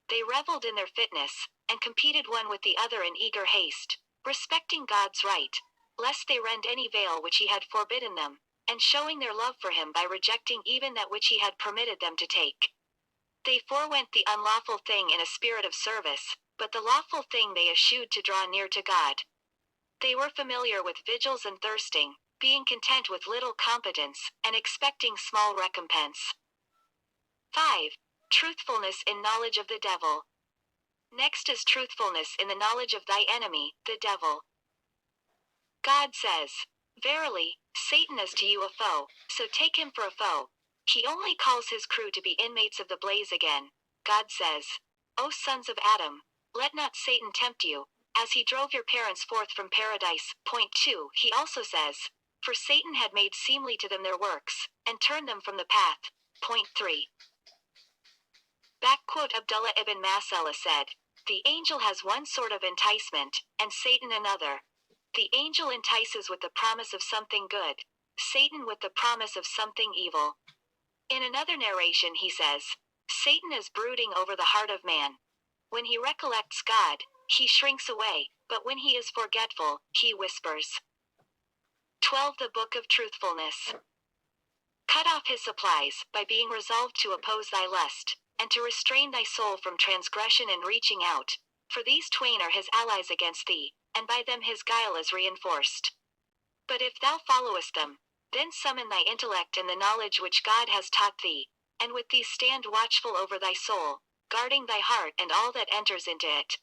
They reveled in their fitness, and competed one with the other in eager haste, respecting God's right, lest they rend any veil which he had forbidden them, and showing their love for him by rejecting even that which he had permitted them to take. They forewent the unlawful thing in a spirit of service, but the lawful thing they eschewed to draw near to God. They were familiar with vigils and thirsting, being content with little competence, and expecting small recompense. 5. Truthfulness in knowledge of the devil. Next is truthfulness in the knowledge of thy enemy, the devil. God says, Verily, Satan is to you a foe, so take him for a foe. He only calls his crew to be inmates of the blaze again. God says, O sons of Adam, let not Satan tempt you, as he drove your parents forth from paradise. Point 2. He also says, For Satan had made seemly to them their works, and turned them from the path. Point 3. Abdullah ibn Masala said, The angel has one sort of enticement, and Satan another. The angel entices with the promise of something good, Satan with the promise of something evil. In another narration he says, Satan is brooding over the heart of man. When he recollects God, he shrinks away, but when he is forgetful, he whispers. 12. The Book of Truthfulness. Cut off his supplies, by being resolved to oppose thy lust, and to restrain thy soul from transgression and reaching out, for these twain are his allies against thee, and by them his guile is reinforced. But if thou followest them, then summon thy intellect and the knowledge which God has taught thee, and with these stand watchful over thy soul, guarding thy heart and all that enters into it.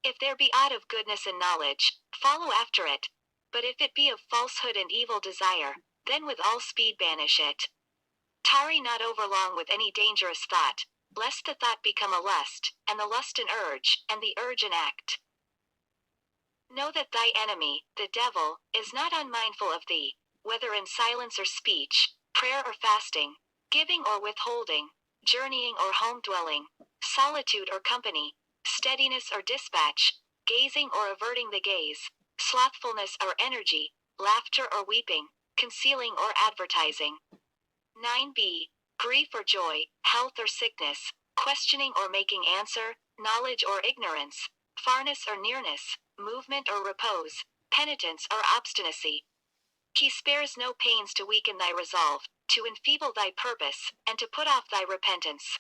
If there be aught of goodness and knowledge, follow after it, but if it be of falsehood and evil desire, then with all speed banish it. Tarry not overlong with any dangerous thought, lest the thought become a lust, and the lust an urge, and the urge an act. Know that thy enemy, the devil, is not unmindful of thee, whether in silence or speech, prayer or fasting, giving or withholding, journeying or home dwelling, solitude or company, steadiness or dispatch, gazing or averting the gaze, slothfulness or energy, laughter or weeping, concealing or advertising. 9b. Grief or joy, health or sickness, questioning or making answer, knowledge or ignorance, farness or nearness, movement or repose, penitence or obstinacy. He spares no pains to weaken thy resolve, to enfeeble thy purpose, and to put off thy repentance.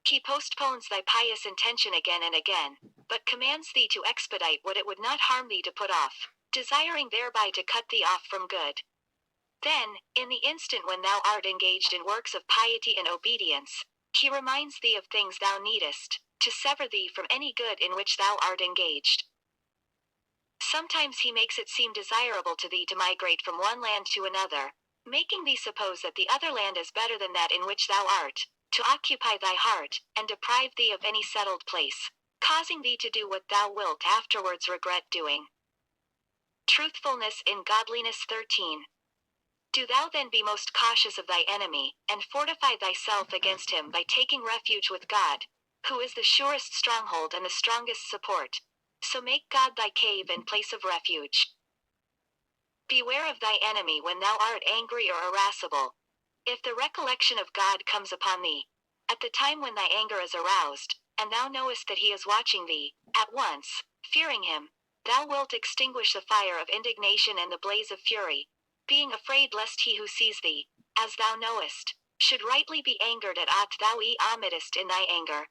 He postpones thy pious intention again and again, but commands thee to expedite what it would not harm thee to put off, desiring thereby to cut thee off from good. Then, in the instant when thou art engaged in works of piety and obedience, he reminds thee of things thou needest, to sever thee from any good in which thou art engaged. Sometimes he makes it seem desirable to thee to migrate from one land to another, making thee suppose that the other land is better than that in which thou art, to occupy thy heart, and deprive thee of any settled place, causing thee to do what thou wilt afterwards regret doing. Truthfulness in Godliness 13. Do thou then be most cautious of thy enemy, and fortify thyself against him by taking refuge with God, who is the surest stronghold and the strongest support. So make God thy cave and place of refuge. Beware of thy enemy when thou art angry or irascible. If the recollection of God comes upon thee, at the time when thy anger is aroused, and thou knowest that he is watching thee, at once, fearing him, thou wilt extinguish the fire of indignation and the blaze of fury, being afraid lest he who sees thee, as thou knowest, should rightly be angered at aught thou omittest in thy anger.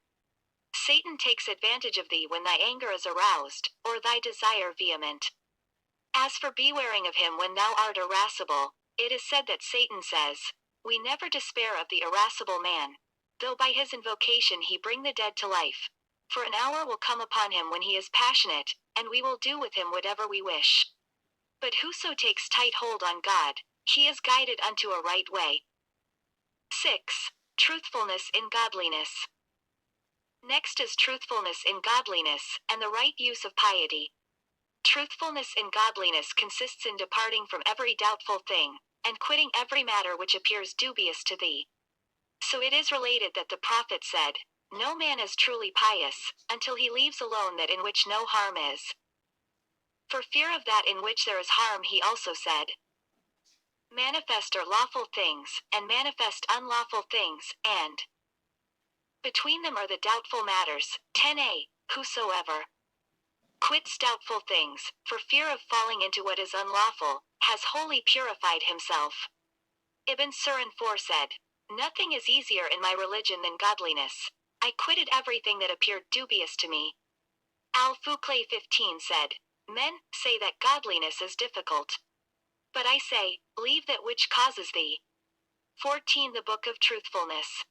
Satan takes advantage of thee when thy anger is aroused, or thy desire vehement. As for bewaring of him when thou art irascible, it is said that Satan says, We never despair of the irascible man, though by his invocation he bring the dead to life. For an hour will come upon him when he is passionate, and we will do with him whatever we wish. But whoso takes tight hold on God, he is guided unto a right way. 6. Truthfulness in Godliness. Next is truthfulness in godliness, and the right use of piety. Truthfulness in godliness consists in departing from every doubtful thing, and quitting every matter which appears dubious to thee. So it is related that the prophet said, No man is truly pious, until he leaves alone that in which no harm is. For fear of that in which there is harm he also said, Manifest are lawful things, and manifest unlawful things, and between them are the doubtful matters. 10a. Whosoever quits doubtful things, for fear of falling into what is unlawful, has wholly purified himself. Ibn Surin 4 said, Nothing is easier in my religion than godliness. I quitted everything that appeared dubious to me. Al-Fuqlay 15 said, Men say that godliness is difficult. But I say, leave that which causes thee. 14. The Book of Truthfulness.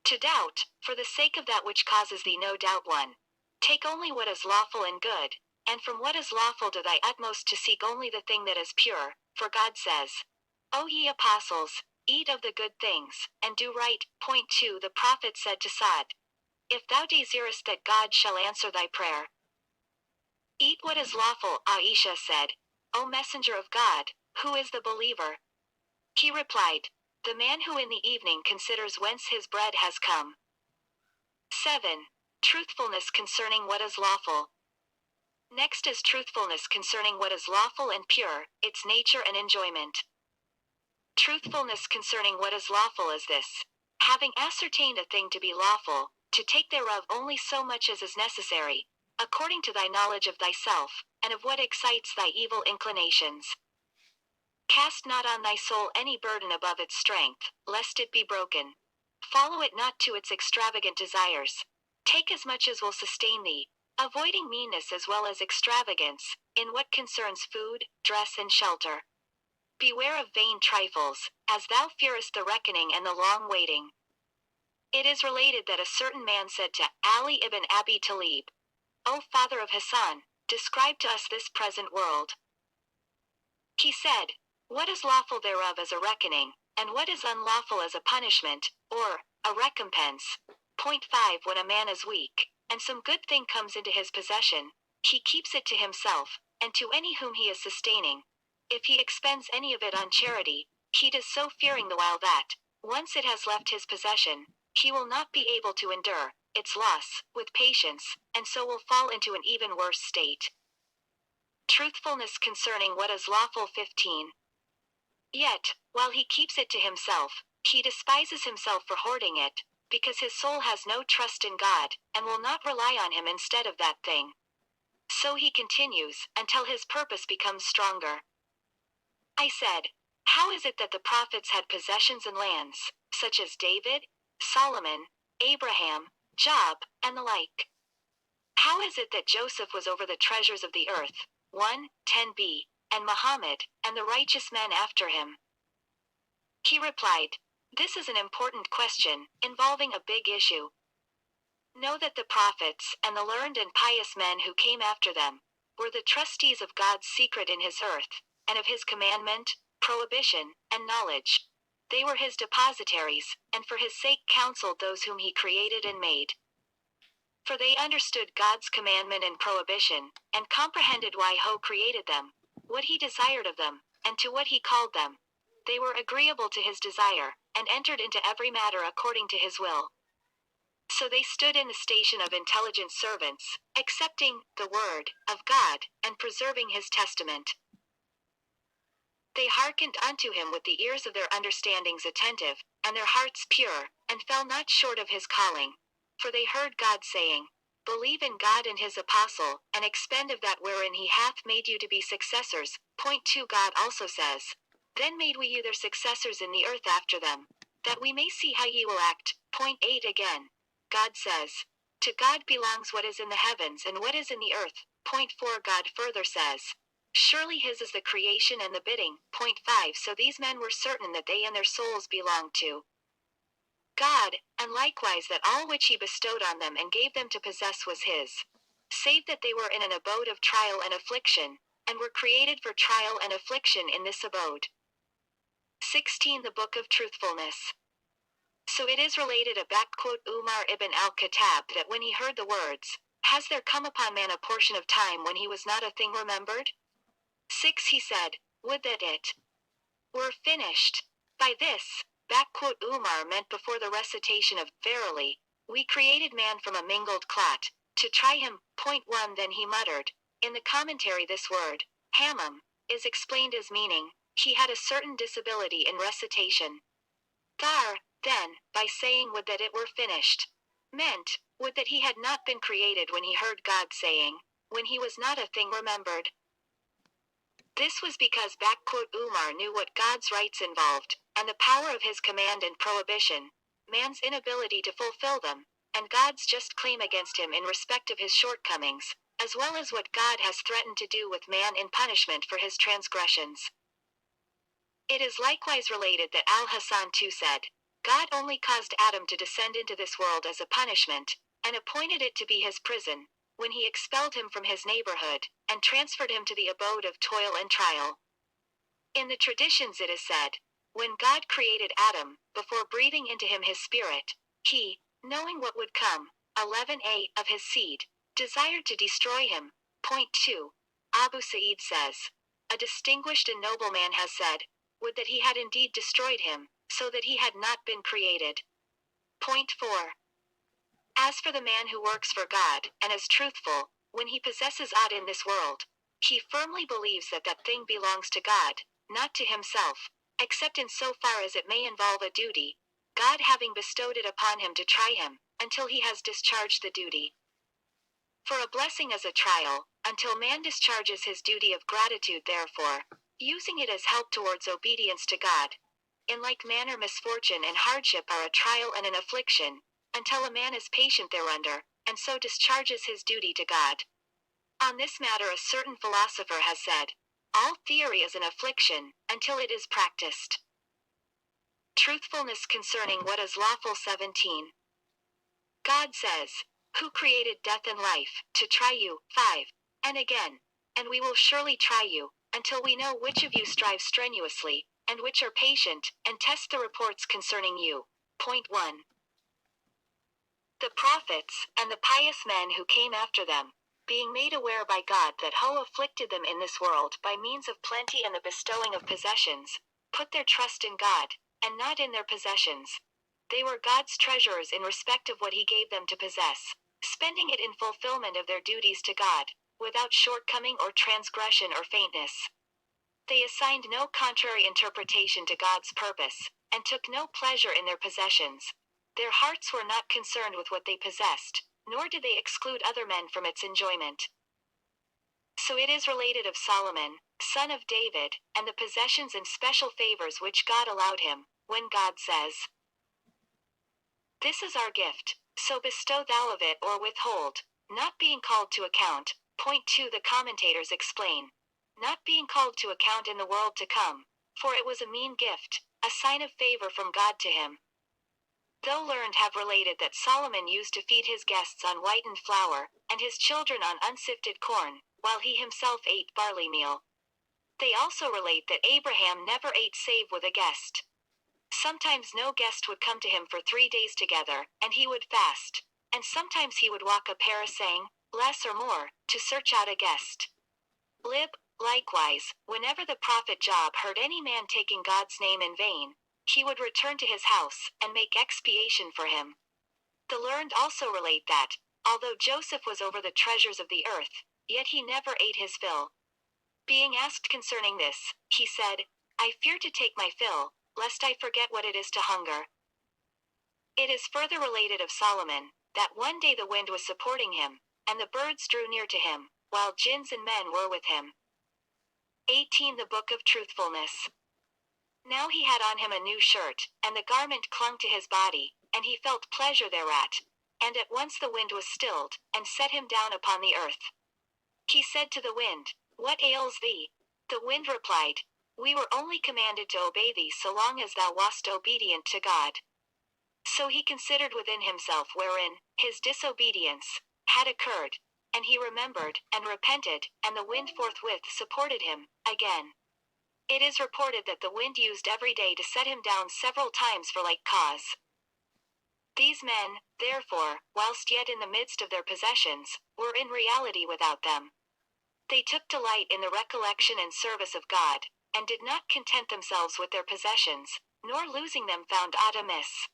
To doubt, for the sake of that which causes thee no doubt. 1. Take only what is lawful and good, and from what is lawful do thy utmost to seek only the thing that is pure, for God says, O ye apostles, eat of the good things, and do right. 2. The prophet said to Sa'd, If thou desirest that God shall answer thy prayer, eat what is lawful. Aisha said, O Messenger of God, who is the believer? He replied, The man who in the evening considers whence his bread has come. 7. Truthfulness concerning what is lawful. Next is truthfulness concerning what is lawful and pure, its nature and enjoyment. Truthfulness concerning what is lawful is this: having ascertained a thing to be lawful, to take thereof only so much as is necessary, according to thy knowledge of thyself, and of what excites thy evil inclinations. Cast not on thy soul any burden above its strength, lest it be broken. Follow it not to its extravagant desires. Take as much as will sustain thee, avoiding meanness as well as extravagance, in what concerns food, dress and shelter. Beware of vain trifles, as thou fearest the reckoning and the long waiting. It is related that a certain man said to Ali ibn Abi Talib, O father of Hassan, describe to us this present world. He said, What is lawful thereof as a reckoning, and what is unlawful as a punishment, or a recompense. 5. When a man is weak, and some good thing comes into his possession, he keeps it to himself, and to any whom he is sustaining. If he expends any of it on charity, he does so fearing the while that, once it has left his possession, he will not be able to endure its loss with patience, and so will fall into an even worse state. Truthfulness concerning what is lawful. 15. Yet, while he keeps it to himself, he despises himself for hoarding it, because his soul has no trust in God, and will not rely on him instead of that thing. So he continues, until his purpose becomes stronger. I said, How is it that the prophets had possessions and lands, such as David, Solomon, Abraham, Job, and the like? How is it that Joseph was over the treasures of the earth? 1:10b. and Muhammad, and the righteous men after him? He replied, "This is an important question, involving a big issue. Know that the prophets, and the learned and pious men who came after them, were the trustees of God's secret in his earth, and of his commandment, prohibition, and knowledge. They were his depositaries, and for his sake counseled those whom he created and made. For they understood God's commandment and prohibition, and comprehended why Ho created them, what he desired of them, and to what he called them. They were agreeable to his desire, and entered into every matter according to his will. So they stood in the station of intelligent servants, accepting the word of God, and preserving his testament. They hearkened unto him with the ears of their understandings attentive, and their hearts pure, and fell not short of his calling. For they heard God saying, Believe in God and his apostle, and expend of that wherein he hath made you to be successors. Point 2 God also says, Then made we you their successors in the earth after them, that we may see how ye will act. Point 8 again. God says, To God belongs what is in the heavens and what is in the earth. Point 4 God further says, Surely his is the creation and the bidding. Point 5 So these men were certain that they and their souls belonged to God, and likewise that all which he bestowed on them and gave them to possess was his, save that they were in an abode of trial and affliction, and were created for trial and affliction in this abode. 16 The Book of Truthfulness. So it is related of Umar ibn al-Khattab that when he heard the words, Has there come upon man a portion of time when he was not a thing remembered? 6 He said, Would that it were finished. By this, Umar meant before the recitation of, Verily, we created man from a mingled clot, to try him. Point 1 Then he muttered. In the commentary this word, Hammam, is explained as meaning, he had a certain disability in recitation. Gar, then, by saying would that it were finished, meant, would that he had not been created when he heard God saying, when he was not a thing remembered. This was because Umar knew what God's rights involved, and the power of his command and prohibition, man's inability to fulfill them, and God's just claim against him in respect of his shortcomings, as well as what God has threatened to do with man in punishment for his transgressions. It is likewise related that Al-Hasan too said, God only caused Adam to descend into this world as a punishment, and appointed it to be his prison, when he expelled him from his neighborhood, and transferred him to the abode of toil and trial. In the traditions it is said, when God created Adam, before breathing into him his spirit, he, knowing what would come, 11a, of his seed, desired to destroy him. Point 2. Abu Sa'id says, A distinguished and noble man has said, would that he had indeed destroyed him, so that he had not been created. Point 4. As for the man who works for God, and is truthful, when he possesses aught in this world, he firmly believes that that thing belongs to God, not to himself, except in so far as it may involve a duty, God having bestowed it upon him to try him, until he has discharged the duty. For a blessing is a trial, until man discharges his duty of gratitude therefore, using it as help towards obedience to God. In like manner misfortune and hardship are a trial and an affliction, until a man is patient thereunder, and so discharges his duty to God. On this matter a certain philosopher has said, all theory is an affliction, until it is practiced. Truthfulness concerning what is lawful 17. God says, Who created death and life, to try you, 5. And again, and we will surely try you, until we know which of you strive strenuously, and which are patient, and test the reports concerning you. Point 1. The prophets, and the pious men who came after them, being made aware by God that Ho afflicted them in this world by means of plenty and the bestowing of possessions, put their trust in God, and not in their possessions. They were God's treasurers in respect of what he gave them to possess, spending it in fulfillment of their duties to God, without shortcoming or transgression or faintness. They assigned no contrary interpretation to God's purpose, and took no pleasure in their possessions. Their hearts were not concerned with what they possessed, nor did they exclude other men from its enjoyment. So it is related of Solomon, son of David, and the possessions and special favors which God allowed him, when God says, This is our gift, so bestow thou of it or withhold, not being called to account. Point 2 The commentators explain, not being called to account in the world to come, for it was a mean gift, a sign of favor from God to him. Though learned have related that Solomon used to feed his guests on whitened flour, and his children on unsifted corn, while he himself ate barley meal. They also relate that Abraham never ate save with a guest. Sometimes no guest would come to him for 3 days together, and he would fast. And sometimes he would walk a parasang, less or more, to search out a guest. Likewise, whenever the prophet Job heard any man taking God's name in vain, he would return to his house, and make expiation for him. The learned also relate that, although Joseph was over the treasures of the earth, yet he never ate his fill. Being asked concerning this, he said, I fear to take my fill, lest I forget what it is to hunger. It is further related of Solomon, that one day the wind was supporting him, and the birds drew near to him, while jinns and men were with him. 18. The Book of Truthfulness. Now he had on him a new shirt, and the garment clung to his body, and he felt pleasure thereat. And at once the wind was stilled, and set him down upon the earth. He said to the wind, What ails thee? The wind replied, We were only commanded to obey thee so long as thou wast obedient to God. So he considered within himself wherein his disobedience had occurred, and he remembered, and repented, and the wind forthwith supported him again. It is reported that the wind used every day to set him down several times for like cause. These men, therefore, whilst yet in the midst of their possessions, were in reality without them. They took delight in the recollection and service of God, and did not content themselves with their possessions, nor losing them found aught amiss.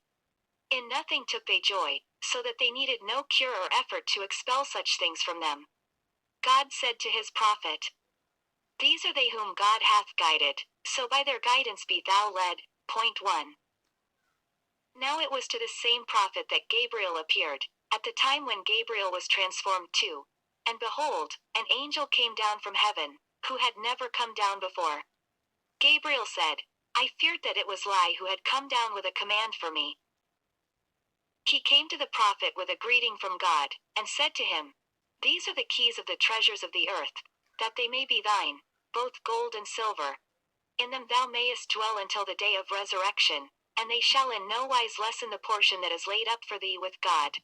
In nothing took they joy, so that they needed no cure or effort to expel such things from them. God said to his prophet, These are they whom God hath guided, so by their guidance be thou led. Point 1. Now it was to this same prophet that Gabriel appeared, at the time when Gabriel was transformed too. And behold, an angel came down from heaven, who had never come down before. Gabriel said, I feared that it was I who had come down with a command for me. He came to the prophet with a greeting from God, and said to him, These are the keys of the treasures of the earth, that they may be thine, both gold and silver. In them thou mayest dwell until the day of resurrection, and they shall in no wise lessen the portion that is laid up for thee with God.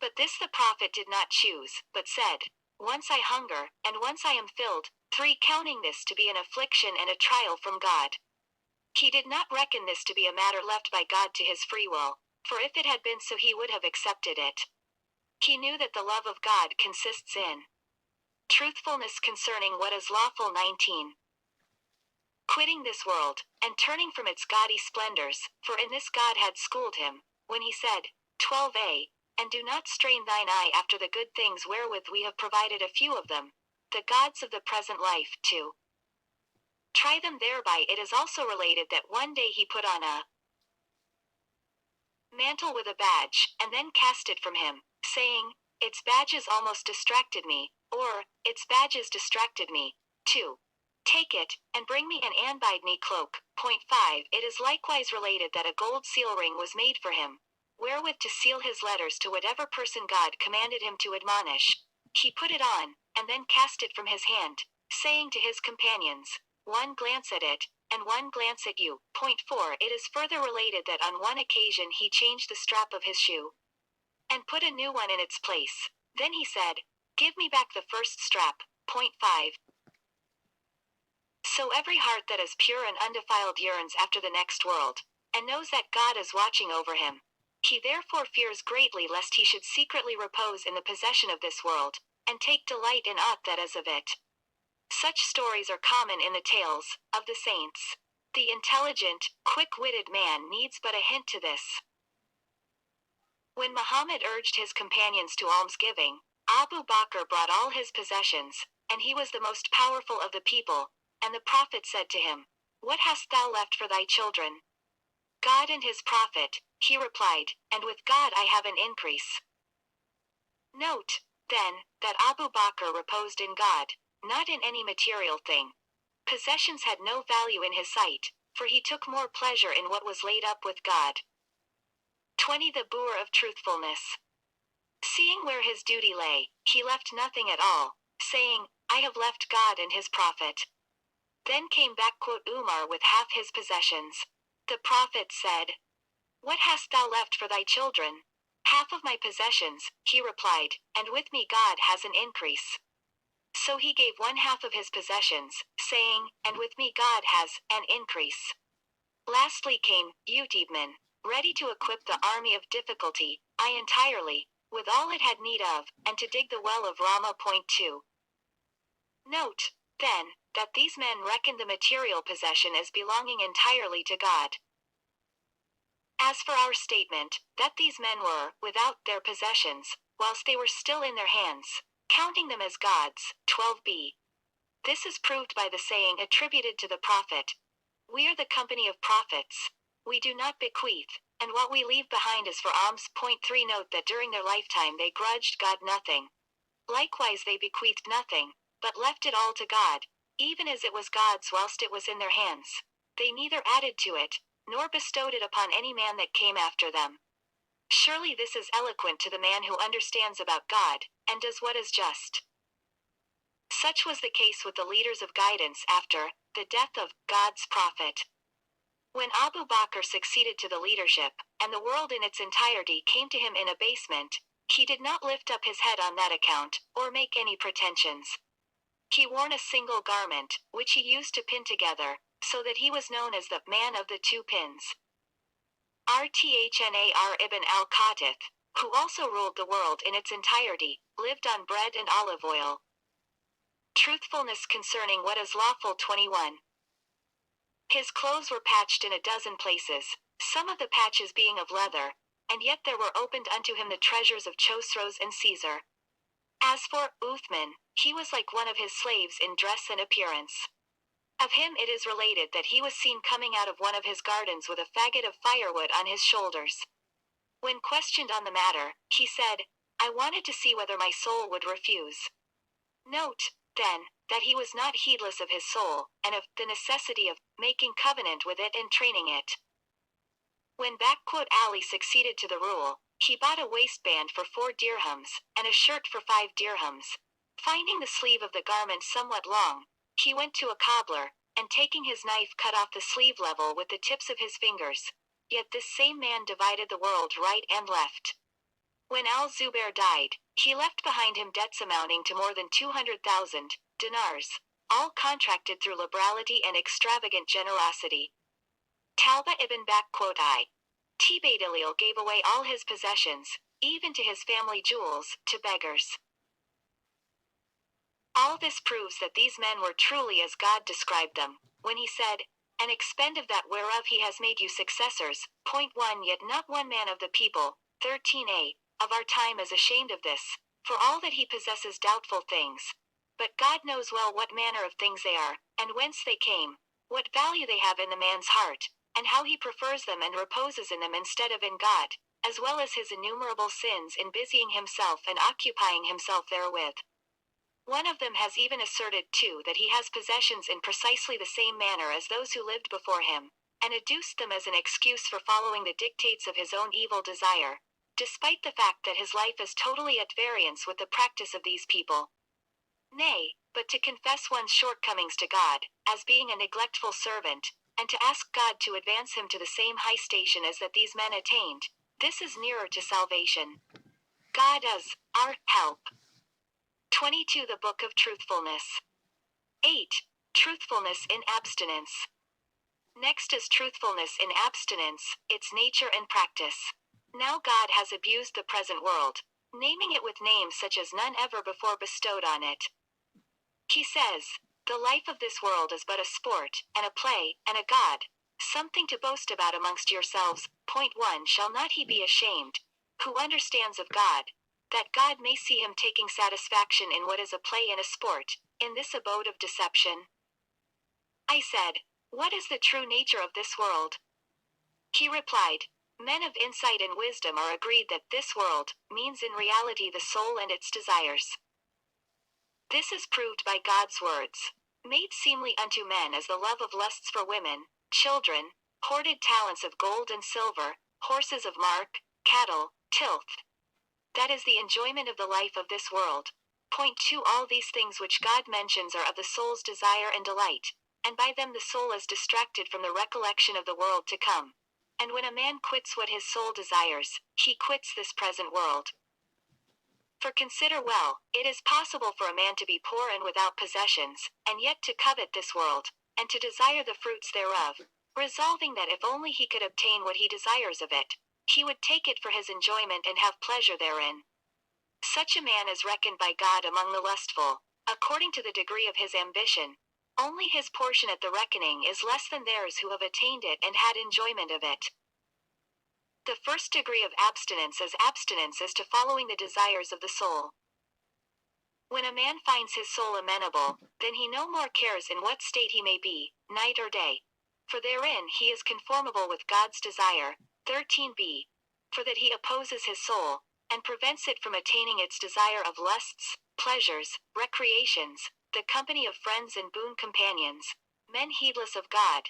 But this the prophet did not choose, but said, Once I hunger, and once I am filled, 3 counting this to be an affliction and a trial from God. He did not reckon this to be a matter left by God to his free will, for if it had been so he would have accepted it. He knew that the love of God consists in truthfulness concerning what is lawful. 19. Quitting this world, and turning from its gaudy splendors, for in this God had schooled him, when he said, 12a, And do not strain thine eye after the good things wherewith we have provided a few of them, the gods of the present life, to try them thereby. It is also related that one day he put on a mantle with a badge, and then cast it from him, saying, Its badges almost distracted me, or, Its badges distracted me. 2. Take it, and bring me an anbidne cloak. Point 5. It is likewise related that a gold seal ring was made for him, wherewith to seal his letters to whatever person God commanded him to admonish. He put it on, and then cast it from his hand, saying to his companions, One glance at it, and one glance at you. Point 4. It is further related that on one occasion he changed the strap of his shoe, and put a new one in its place. Then he said, Give me back the first strap. Point 5. So every heart that is pure and undefiled yearns after the next world, and knows that God is watching over him. He therefore fears greatly lest he should secretly repose in the possession of this world, and take delight in aught that is of it. Such stories are common in the tales of the saints. The intelligent, quick-witted man needs but a hint to this. When Muhammad urged his companions to almsgiving, Abu Bakr brought all his possessions, and he was the most powerful of the people, and the prophet said to him, What hast thou left for thy children? God and his prophet, he replied, and with God I have an increase. Note, then, that Abu Bakr reposed in God, not in any material thing. Possessions had no value in his sight, for he took more pleasure in what was laid up with God. 20. The Book of Truthfulness. Seeing where his duty lay, he left nothing at all, saying, I have left God and his prophet. Then came Umar with half his possessions. The prophet said, What hast thou left for thy children? Half of my possessions, he replied, and with me God has an increase. So he gave one half of his possessions, saying, And with me God has an increase. Lastly came Utibman, ready to equip the army of difficulty, I entirely, with all it had need of, and to dig the well of Rama. Point 2. Note, then, that these men reckoned the material possession as belonging entirely to God. As for our statement, that these men were, without their possessions, whilst they were still in their hands, counting them as God's, 12b. This is proved by the saying attributed to the prophet, We are the company of prophets. We do not bequeath, and what we leave behind is for alms. Point 3. Note that during their lifetime they grudged God nothing. Likewise they bequeathed nothing, but left it all to God, even as it was God's whilst it was in their hands. They neither added to it, nor bestowed it upon any man that came after them. Surely this is eloquent to the man who understands about God, and does what is just. Such was the case with the leaders of guidance after the death of God's prophet. When Abu Bakr succeeded to the leadership, and the world in its entirety came to him in abasement, he did not lift up his head on that account, or make any pretensions. He worn a single garment, which he used to pin together, so that he was known as the man of the two pins. Rthanar ibn al-Khatith, who also ruled the world in its entirety, lived on bread and olive oil. Truthfulness concerning what is lawful. 21. His clothes were patched in a dozen places, some of the patches being of leather, and yet there were opened unto him the treasures of Chosroes and Caesar. As for Uthman, he was like one of his slaves in dress and appearance. Of him it is related that he was seen coming out of one of his gardens with a faggot of firewood on his shoulders. When questioned on the matter, he said, I wanted to see whether my soul would refuse. Note, then, that he was not heedless of his soul, and of the necessity of making covenant with it and training it. When Ali succeeded to the rule, he bought a waistband for 4 dirhams, and a shirt for 5 dirhams. Finding the sleeve of the garment somewhat long, he went to a cobbler, and taking his knife cut off the sleeve level with the tips of his fingers. Yet this same man divided the world right and left. When al-Zubair died, he left behind him debts amounting to more than 200,000 dinars, all contracted through liberality and extravagant generosity. Talba ibn Tibaidilil gave away all his possessions, even to his family jewels, to beggars. All this proves that these men were truly as God described them, when he said, And expend of that whereof he has made you successors. Point 1. Yet not one man of the people, 13a, of our time is ashamed of this, for all that he possesses doubtful things. But God knows well what manner of things they are, and whence they came, what value they have in the man's heart, and how he prefers them and reposes in them instead of in God, as well as his innumerable sins in busying himself and occupying himself therewith. One of them has even asserted, too, that he has possessions in precisely the same manner as those who lived before him, and adduced them as an excuse for following the dictates of his own evil desire, despite the fact that his life is totally at variance with the practice of these people. Nay, but to confess one's shortcomings to God, as being a neglectful servant, and to ask God to advance him to the same high station as that these men attained, this is nearer to salvation. God is our help. 22. The Book of Truthfulness. 8. Truthfulness in abstinence. Next is truthfulness in abstinence, its nature and practice. Now God has abused the present world, naming it with names such as none ever before bestowed on it. He says, The life of this world is but a sport, and a play, and a god, something to boast about amongst yourselves. Point 1. Shall not he be ashamed, who understands of God, that God may see him taking satisfaction in what is a play and a sport, in this abode of deception? I said, What is the true nature of this world? He replied, Men of insight and wisdom are agreed that this world means in reality the soul and its desires. This is proved by God's words, Made seemly unto men as the love of lusts for women, children, hoarded talents of gold and silver, horses of mark, cattle, tilth. That is the enjoyment of the life of this world. Point 2. All these things which God mentions are of the soul's desire and delight, and by them the soul is distracted from the recollection of the world to come. And when a man quits what his soul desires, he quits this present world. For consider well, it is possible for a man to be poor and without possessions, and yet to covet this world, and to desire the fruits thereof, resolving that if only he could obtain what he desires of it, he would take it for his enjoyment and have pleasure therein. Such a man is reckoned by God among the lustful, according to the degree of his ambition. Only his portion at the reckoning is less than theirs who have attained it and had enjoyment of it. The first degree of abstinence is to following the desires of the soul. When a man finds his soul amenable, then he no more cares in what state he may be, night or day. For therein he is conformable with God's desire. 13b. For that he opposes his soul, and prevents it from attaining its desire of lusts, pleasures, recreations, the company of friends and boon companions, men heedless of God,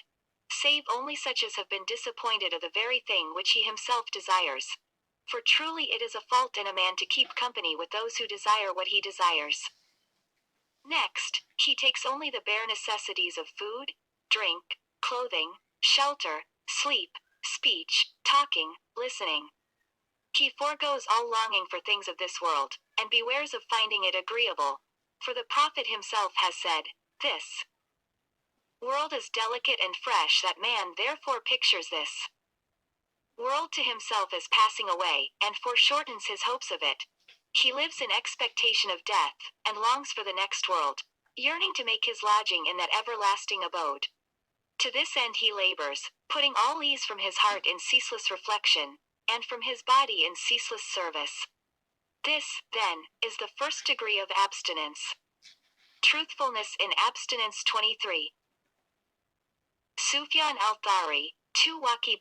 save only such as have been disappointed of the very thing which he himself desires. For truly it is a fault in a man to keep company with those who desire what he desires. Next, he takes only the bare necessities of food, drink, clothing, shelter, sleep, speech, talking, listening. He foregoes all longing for things of this world, and bewares of finding it agreeable. For the prophet himself has said, "This world is delicate and fresh, that man therefore pictures this world to himself as passing away, and foreshortens his hopes of it. He lives in expectation of death, and longs for the next world, yearning to make his lodging in that everlasting abode. To this end he labors, putting all ease from his heart in ceaseless reflection, and from his body in ceaseless service." This, then, is the first degree of abstinence. Truthfulness in abstinence. 23. Sufyan al-Thawri, 2 Waqi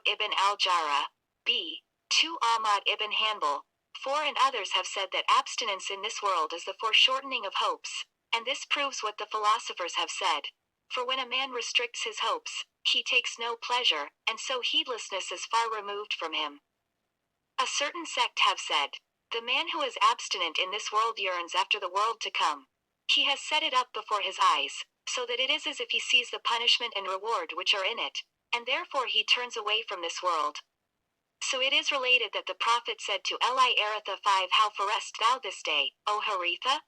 Ibn al-Jarrah, b. 2 Ahmad ibn Hanbal, 4 and others have said that abstinence in this world is the foreshortening of hopes, and this proves what the philosophers have said. For when a man restricts his hopes, he takes no pleasure, and so heedlessness is far removed from him. A certain sect have said, "The man who is abstinent in this world yearns after the world to come. He has set it up before his eyes, so that it is as if he sees the punishment and reward which are in it, and therefore he turns away from this world." So it is related that the prophet said to Eli Aratha 5, "How farest thou this day, O Haritha?"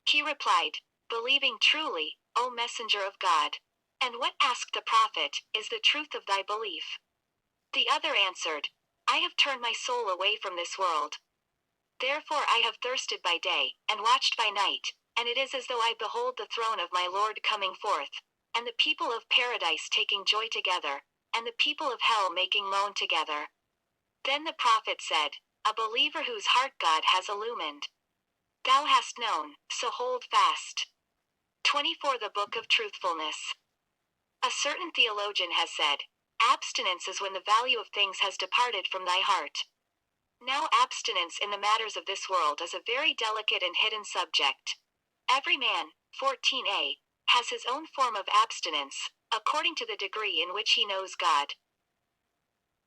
He replied, "Believing truly, O Messenger of God." "And what," asked the prophet, "is the truth of thy belief?" The other answered, "I have turned my soul away from this world. Therefore I have thirsted by day, and watched by night, and it is as though I behold the throne of my Lord coming forth, and the people of paradise taking joy together, and the people of hell making moan together." Then the prophet said, "A believer whose heart God has illumined. Thou hast known, so hold fast." 24. The Book of Truthfulness. A certain theologian has said, "Abstinence is when the value of things has departed from thy heart." Now abstinence in the matters of this world is a very delicate and hidden subject. Every man, 14a, has his own form of abstinence, according to the degree in which he knows God.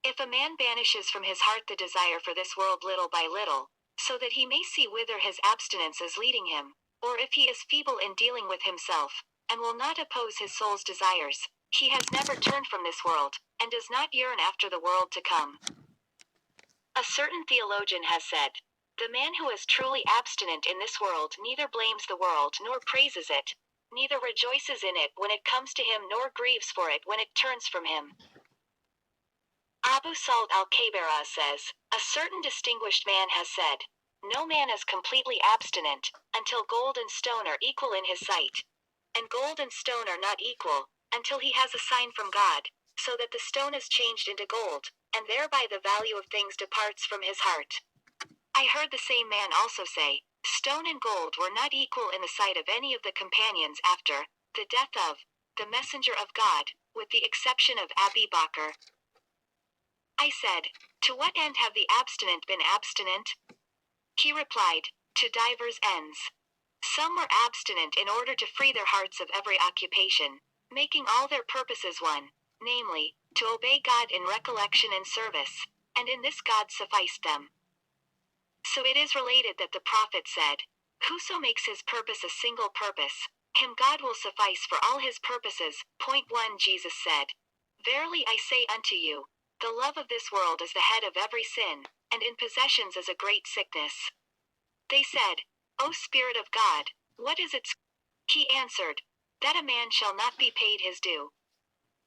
If a man banishes from his heart the desire for this world little by little, so that he may see whither his abstinence is leading him, or if he is feeble in dealing with himself, and will not oppose his soul's desires, he has never turned from this world, and does not yearn after the world to come. A certain theologian has said, "The man who is truly abstinent in this world neither blames the world nor praises it, neither rejoices in it when it comes to him nor grieves for it when it turns from him." Abu Sa'd al-Kabiraz says, "A certain distinguished man has said, no man is completely abstinent, until gold and stone are equal in his sight. And gold and stone are not equal, until he has a sign from God, so that the stone is changed into gold, and thereby the value of things departs from his heart." I heard the same man also say, "Stone and gold were not equal in the sight of any of the companions after the death of the Messenger of God, with the exception of Abi Bakr." I said, "To what end have the abstinent been abstinent?" He replied, "To divers ends. Some were abstinent in order to free their hearts of every occupation, making all their purposes one, namely, to obey God in recollection and service, and in this God sufficed them." So it is related that the prophet said, Whoso makes his purpose a single purpose, him God will suffice for all his purposes. Point 1 Jesus said, Verily I say unto you, the love of this world is the head of every sin, and in possessions is a great sickness. They said, O Spirit of God, what is its? He answered, that a man shall not be paid his due.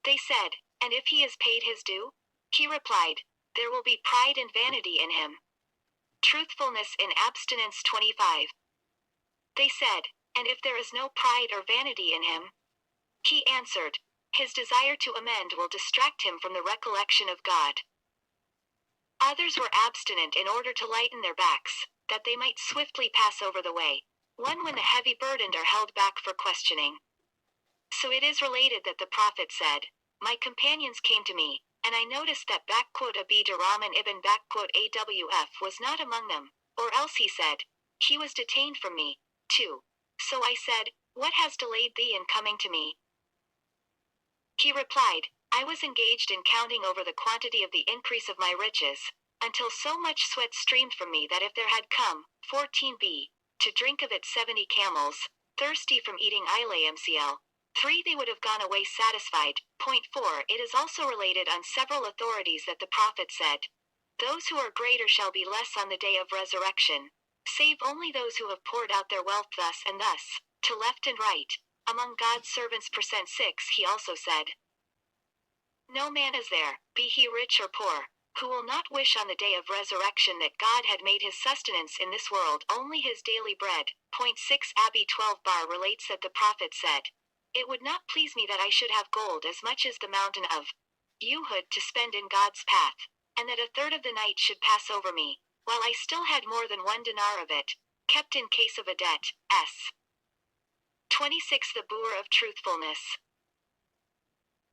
They said, and if he is paid his due? He replied, there will be pride and vanity in him. Truthfulness in abstinence 25. They said, and if there is no pride or vanity in him? He answered, his desire to amend will distract him from the recollection of God. Others were abstinent in order to lighten their backs, that they might swiftly pass over the way. One when the heavy burdened are held back for questioning. So it is related that the prophet said, my companions came to me, and I noticed that Abd Rahman ibn Awf was not among them, or else he said, he was detained from me, too. So I said, what has delayed thee in coming to me? He replied, I was engaged in counting over the quantity of the increase of my riches, until so much sweat streamed from me that if there had come, 14b, to drink of it 70 camels, thirsty from eating Ilamcl, 3 they would have gone away satisfied. Point 4 It is also related on several authorities that the prophet said, those who are greater shall be less on the day of resurrection, save only those who have poured out their wealth thus and thus, to left and right. Among God's servants. Percent 6 He also said, no man is there, be he rich or poor, who will not wish on the day of resurrection that God had made his sustenance in this world only his daily bread. Point 6 Abby 12 bar relates that the prophet said, it would not please me that I should have gold as much as the mountain of Uhud to spend in God's path, and that a third of the night should pass over me, while I still had more than 1 dinar of it, kept in case of a debt. 26 The Book of Truthfulness.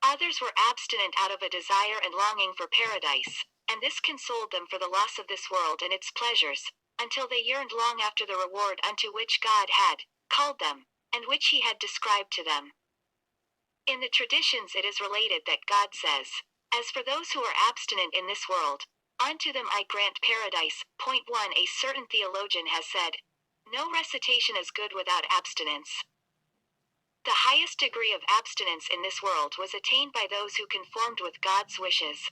Others were abstinent out of a desire and longing for paradise, and this consoled them for the loss of this world and its pleasures, until they yearned long after the reward unto which God had called them, and which he had described to them. In the traditions it is related that God says, as for those who are abstinent in this world, unto them I grant paradise. Point 1 A certain theologian has said, no recitation is good without abstinence. The highest degree of abstinence in this world was attained by those who conformed with God's wishes.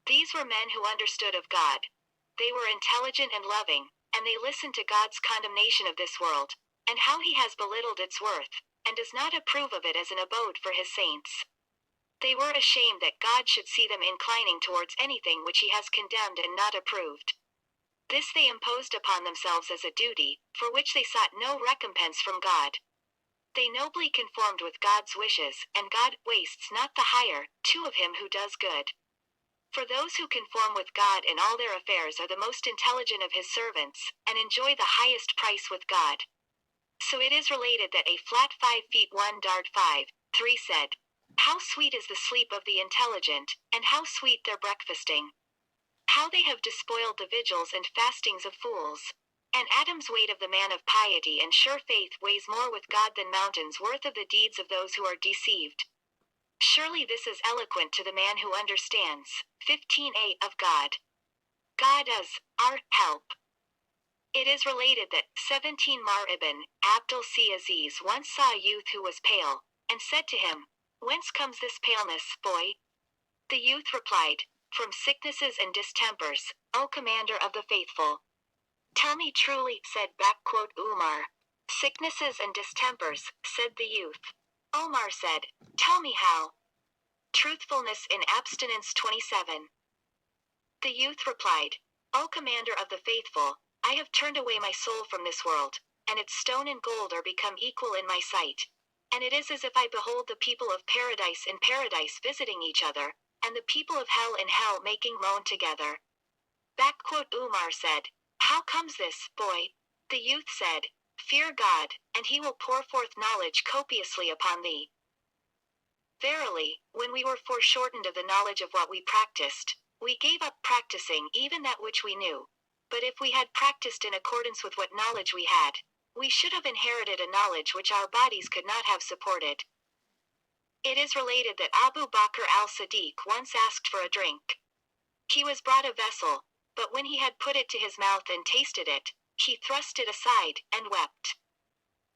These were men who understood of God. They were intelligent and loving, and they listened to God's condemnation of this world, and how he has belittled its worth, and does not approve of it as an abode for his saints. They were ashamed that God should see them inclining towards anything which he has condemned and not approved. This they imposed upon themselves as a duty, for which they sought no recompense from God. They nobly conformed with God's wishes, and God wastes not the hire, of him who does good. For those who conform with God in all their affairs are the most intelligent of his servants, and enjoy the highest price with God. So it is related that a flat 5 feet 1 dart 5, 3 said, how sweet is the sleep of the intelligent, and how sweet their breakfasting. How they have despoiled the vigils and fastings of fools. And Adam's weight of the man of piety and sure faith weighs more with God than mountains worth of the deeds of those who are deceived. Surely this is eloquent to the man who understands. 15a Of God. God is our help. It is related that 17 Mar ibn Abdul Aziz once saw a youth who was pale, and said to him, whence comes this paleness, boy? The youth replied, from sicknesses and distempers, O commander of the faithful. Tell me truly, said Umar. Sicknesses and distempers, said the youth. Omar said, tell me how. Truthfulness in abstinence 27. The youth replied, O commander of the faithful, I have turned away my soul from this world, and its stone and gold are become equal in my sight. And it is as if I behold the people of paradise in paradise visiting each other, and the people of hell in hell making moan together. Umar said, how comes this, boy? The youth said, fear God, and he will pour forth knowledge copiously upon thee. Verily, when we were foreshortened of the knowledge of what we practiced, we gave up practicing even that which we knew. But if we had practiced in accordance with what knowledge we had, we should have inherited a knowledge which our bodies could not have supported. It is related that Abu Bakr al-Siddiq once asked for a drink. He was brought a vessel, but when he had put it to his mouth and tasted it, he thrust it aside and wept.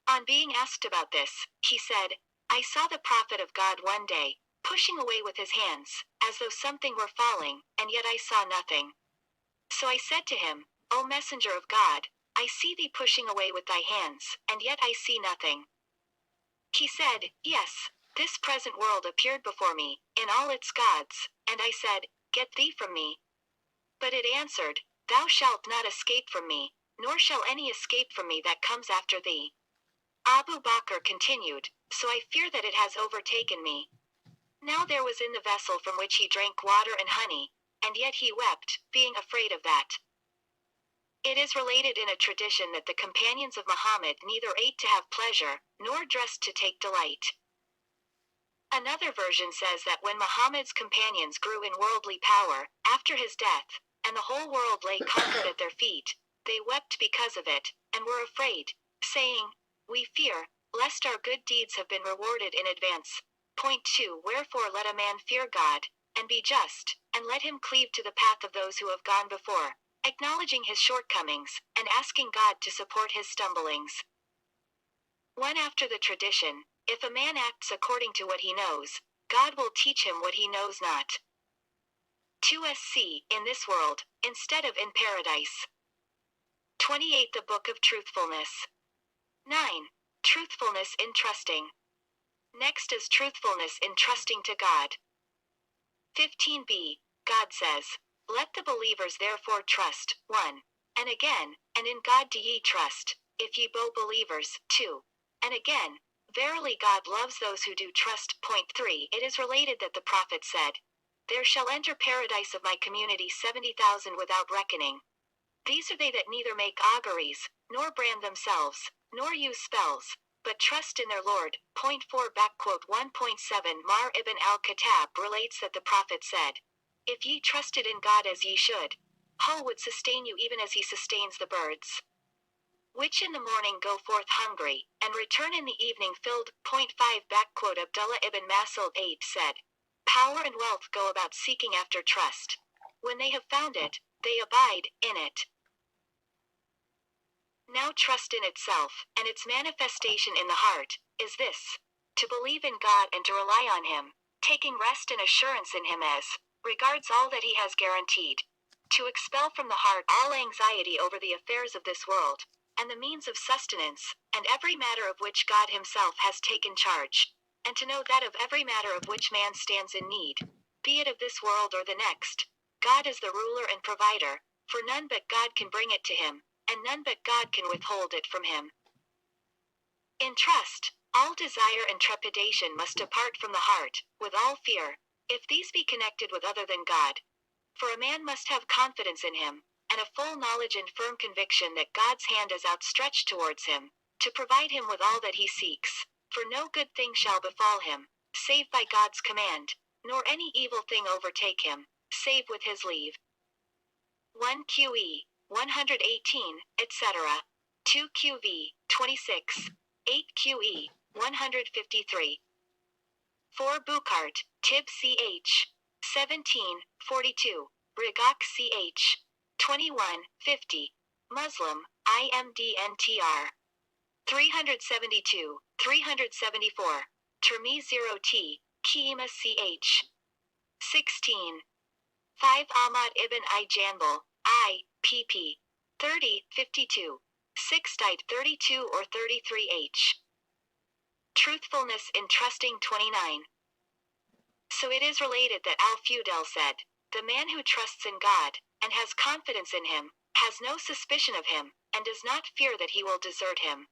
On being asked about this, he said, I saw the prophet of God one day, pushing away with his hands, as though something were falling, and yet I saw nothing. So I said to him, O messenger of God, I see thee pushing away with thy hands, and yet I see nothing. He said, Yes, this present world appeared before me, in all its gods, and I said, Get thee from me. But it answered, Thou shalt not escape from me, nor shall any escape from me that comes after thee. Abu Bakr continued, So I fear that it has overtaken me. Now there was in the vessel from which he drank water and honey, and yet he wept, being afraid of that. It is related in a tradition that the companions of Muhammad neither ate to have pleasure, nor dressed to take delight. Another version says that when Muhammad's companions grew in worldly power, after his death, and the whole world lay conquered at their feet, they wept because of it, and were afraid, saying, We fear, lest our good deeds have been rewarded in advance. Point 2 Wherefore let a man fear God, and be just, and let him cleave to the path of those who have gone before, acknowledging his shortcomings, and asking God to support his stumblings. One after the tradition, if a man acts according to what he knows, God will teach him what he knows not. 2sc in this world, instead of in paradise. 28 The Book of Truthfulness. 9. Truthfulness in trusting. Next is truthfulness in trusting to God. 15b, God says, Let the believers therefore trust, 1. And again, and in God do ye trust, if ye be believers, 2. And again, verily God loves those who do trust. Point 3 It is related that the prophet said, There shall enter paradise of my community 70,000 without reckoning. These are they that neither make auguries, nor brand themselves, nor use spells, but trust in their Lord. Point 4 1.7 Mar ibn al-Khattab relates that the prophet said, If ye trusted in God as ye should, Ho would sustain you even as he sustains the birds, which in the morning go forth hungry, and return in the evening filled. Point 5 Abdullah ibn Mas'ud 8 said, Power and wealth go about seeking after trust. When they have found it, they abide in it. Now trust in itself, and its manifestation in the heart, is this: to believe in God and to rely on Him, taking rest and assurance in Him as regards all that He has guaranteed. To expel from the heart all anxiety over the affairs of this world, and the means of sustenance, and every matter of which God Himself has taken charge, and to know that of every matter of which man stands in need, be it of this world or the next, God is the ruler and provider, for none but God can bring it to him, and none but God can withhold it from him. In trust, all desire and trepidation must depart from the heart, with all fear, if these be connected with other than God. For a man must have confidence in him, and a full knowledge and firm conviction that God's hand is outstretched towards him, to provide him with all that he seeks. For no good thing shall befall him, save by God's command, nor any evil thing overtake him, save with his leave. 1 QE 118, etc. 2 QV 26, 8 QE 153. 4 Bukhart, Tib Ch. 17, 42, Rigak Ch. 21, 50. Muslim, IMDNTR. 372, 374. Termi 0T, Kima Ch. 16. 5 Ahmad ibn Janbal, I, pp. 30, 52. 6 Dite 32 or 33h. Truthfulness in trusting 29. So it is related that Al-Fudel said, The man who trusts in God, and has confidence in him, has no suspicion of him, and does not fear that he will desert him.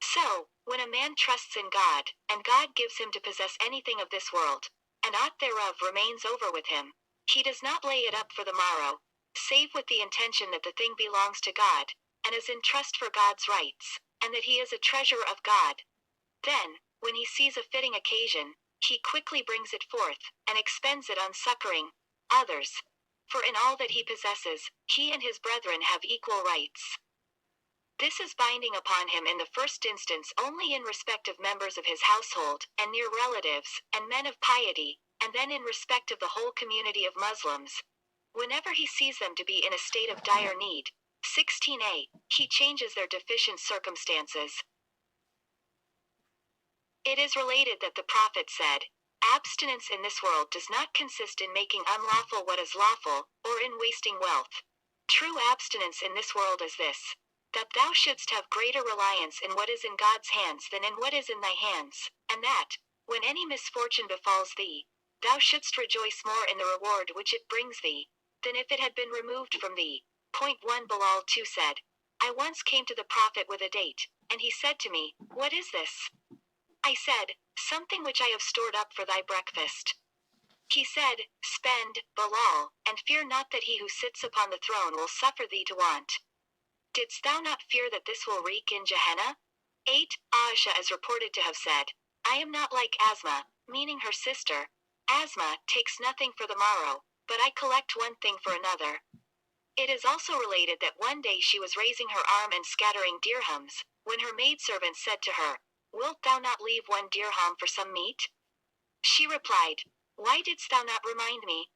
So, when a man trusts in God, and God gives him to possess anything of this world, and aught thereof remains over with him, he does not lay it up for the morrow, save with the intention that the thing belongs to God, and is in trust for God's rights, and that he is a treasurer of God. Then, when he sees a fitting occasion, he quickly brings it forth, and expends it on succoring others. For in all that he possesses, he and his brethren have equal rights. This is binding upon him in the first instance only in respect of members of his household, and near relatives, and men of piety, and then in respect of the whole community of Muslims, whenever he sees them to be in a state of dire need. 16a. He changes their deficient circumstances. It is related that the prophet said, "Abstinence in this world does not consist in making unlawful what is lawful, or in wasting wealth. True abstinence in this world is this, that thou shouldst have greater reliance in what is in God's hands than in what is in thy hands, and that, when any misfortune befalls thee, thou shouldst rejoice more in the reward which it brings thee, than if it had been removed from thee." Point 1. Bilal 2 said, "I once came to the prophet with a date, and he said to me, 'What is this?' I said, 'Something which I have stored up for thy breakfast.' He said, 'Spend, Bilal, and fear not that he who sits upon the throne will suffer thee to want. Didst thou not fear that this will wreak in Gehenna?' 8. Aisha is reported to have said, 'I am not like Asma,' meaning her sister. 'Asma takes nothing for the morrow, but I collect one thing for another.' It is also related that one day she was raising her arm and scattering dirhams, when her maidservant said to her, 'Wilt thou not leave 1 dirham for some meat?' She replied, 'Why didst thou not remind me?'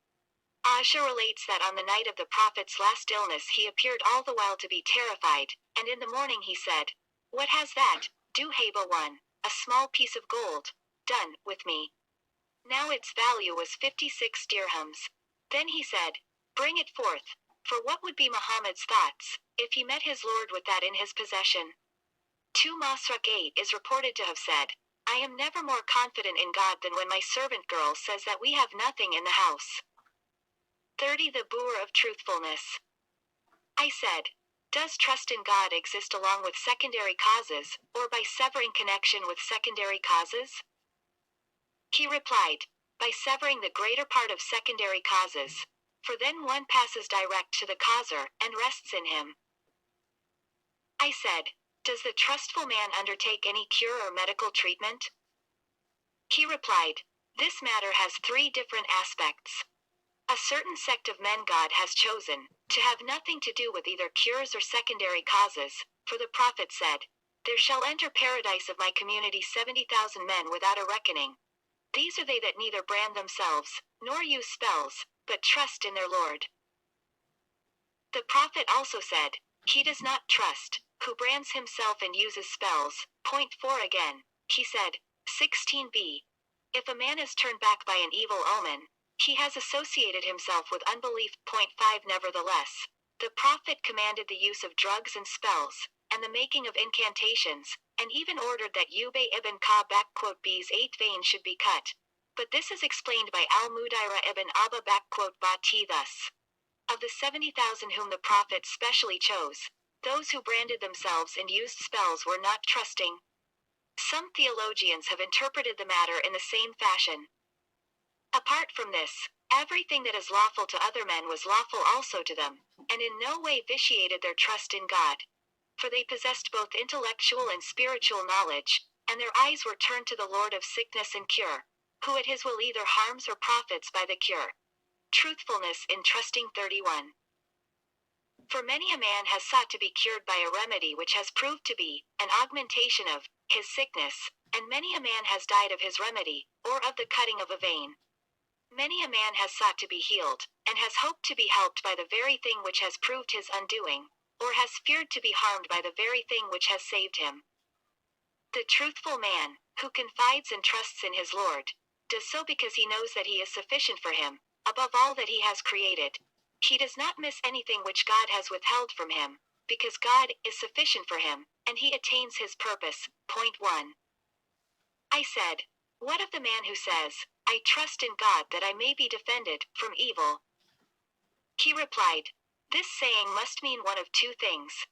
Aisha relates that on the night of the Prophet's last illness he appeared all the while to be terrified, and in the morning he said, 'What has that, Duhayba 1, a small piece of gold, done with me?' Now its value was 56 dirhams. Then he said, 'Bring it forth, for what would be Muhammad's thoughts, if he met his Lord with that in his possession?' 2. Masruq 8 is reported to have said, 'I am never more confident in God than when my servant girl says that we have nothing in the house.' 30. The Book of Truthfulness. I said, 'Does trust in God exist along with secondary causes, or by severing connection with secondary causes?' He replied, 'By severing the greater part of secondary causes, for then one passes direct to the causer, and rests in him.' I said, 'Does the trustful man undertake any cure or medical treatment?' He replied, 'This matter has 3 different aspects. A certain sect of men God has chosen, to have nothing to do with either cures or secondary causes, for the Prophet said, "There shall enter paradise of my community 70,000 men without a reckoning. These are they that neither brand themselves, nor use spells, but trust in their Lord." The Prophet also said, "He does not trust, who brands himself and uses spells." Point 4 again, he said, 16b. If a man is turned back by an evil omen, he has associated himself with unbelief. Point 5 Nevertheless, the Prophet commanded the use of drugs and spells, and the making of incantations, and even ordered that Ubay ibn Ka'b(b's 8 veins should be cut. But this is explained by al-Mudaira ibn Abba (Bati thus. Of the 70,000 whom the Prophet specially chose, those who branded themselves and used spells were not trusting. Some theologians have interpreted the matter in the same fashion. Apart from this, everything that is lawful to other men was lawful also to them, and in no way vitiated their trust in God. For they possessed both intellectual and spiritual knowledge, and their eyes were turned to the Lord of sickness and cure, who at his will either harms or profits by the cure. Truthfulness in trusting 31. For many a man has sought to be cured by a remedy which has proved to be an augmentation of his sickness, and many a man has died of his remedy, or of the cutting of a vein. Many a man has sought to be healed, and has hoped to be helped by the very thing which has proved his undoing, or has feared to be harmed by the very thing which has saved him. The truthful man, who confides and trusts in his Lord, does so because he knows that he is sufficient for him, above all that he has created. He does not miss anything which God has withheld from him, because God is sufficient for him, and he attains his purpose. Point 1. I said, "What of the man who says, 'I trust in God that I may be defended from evil'?" He replied, "This saying must mean one of 2 things.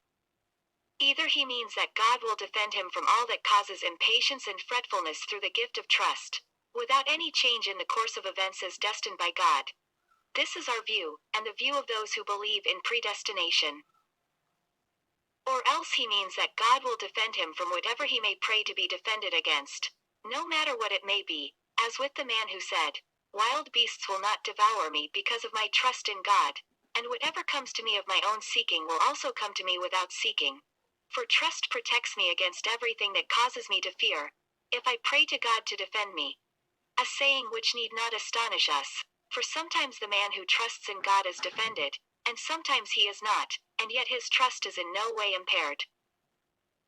Either he means that God will defend him from all that causes impatience and fretfulness through the gift of trust, without any change in the course of events as destined by God. This is our view, and the view of those who believe in predestination. Or else he means that God will defend him from whatever he may pray to be defended against, no matter what it may be, as with the man who said, 'Wild beasts will not devour me because of my trust in God, and whatever comes to me of my own seeking will also come to me without seeking. For trust protects me against everything that causes me to fear, if I pray to God to defend me.' A saying which need not astonish us, for sometimes the man who trusts in God is defended, and sometimes he is not, and yet his trust is in no way impaired.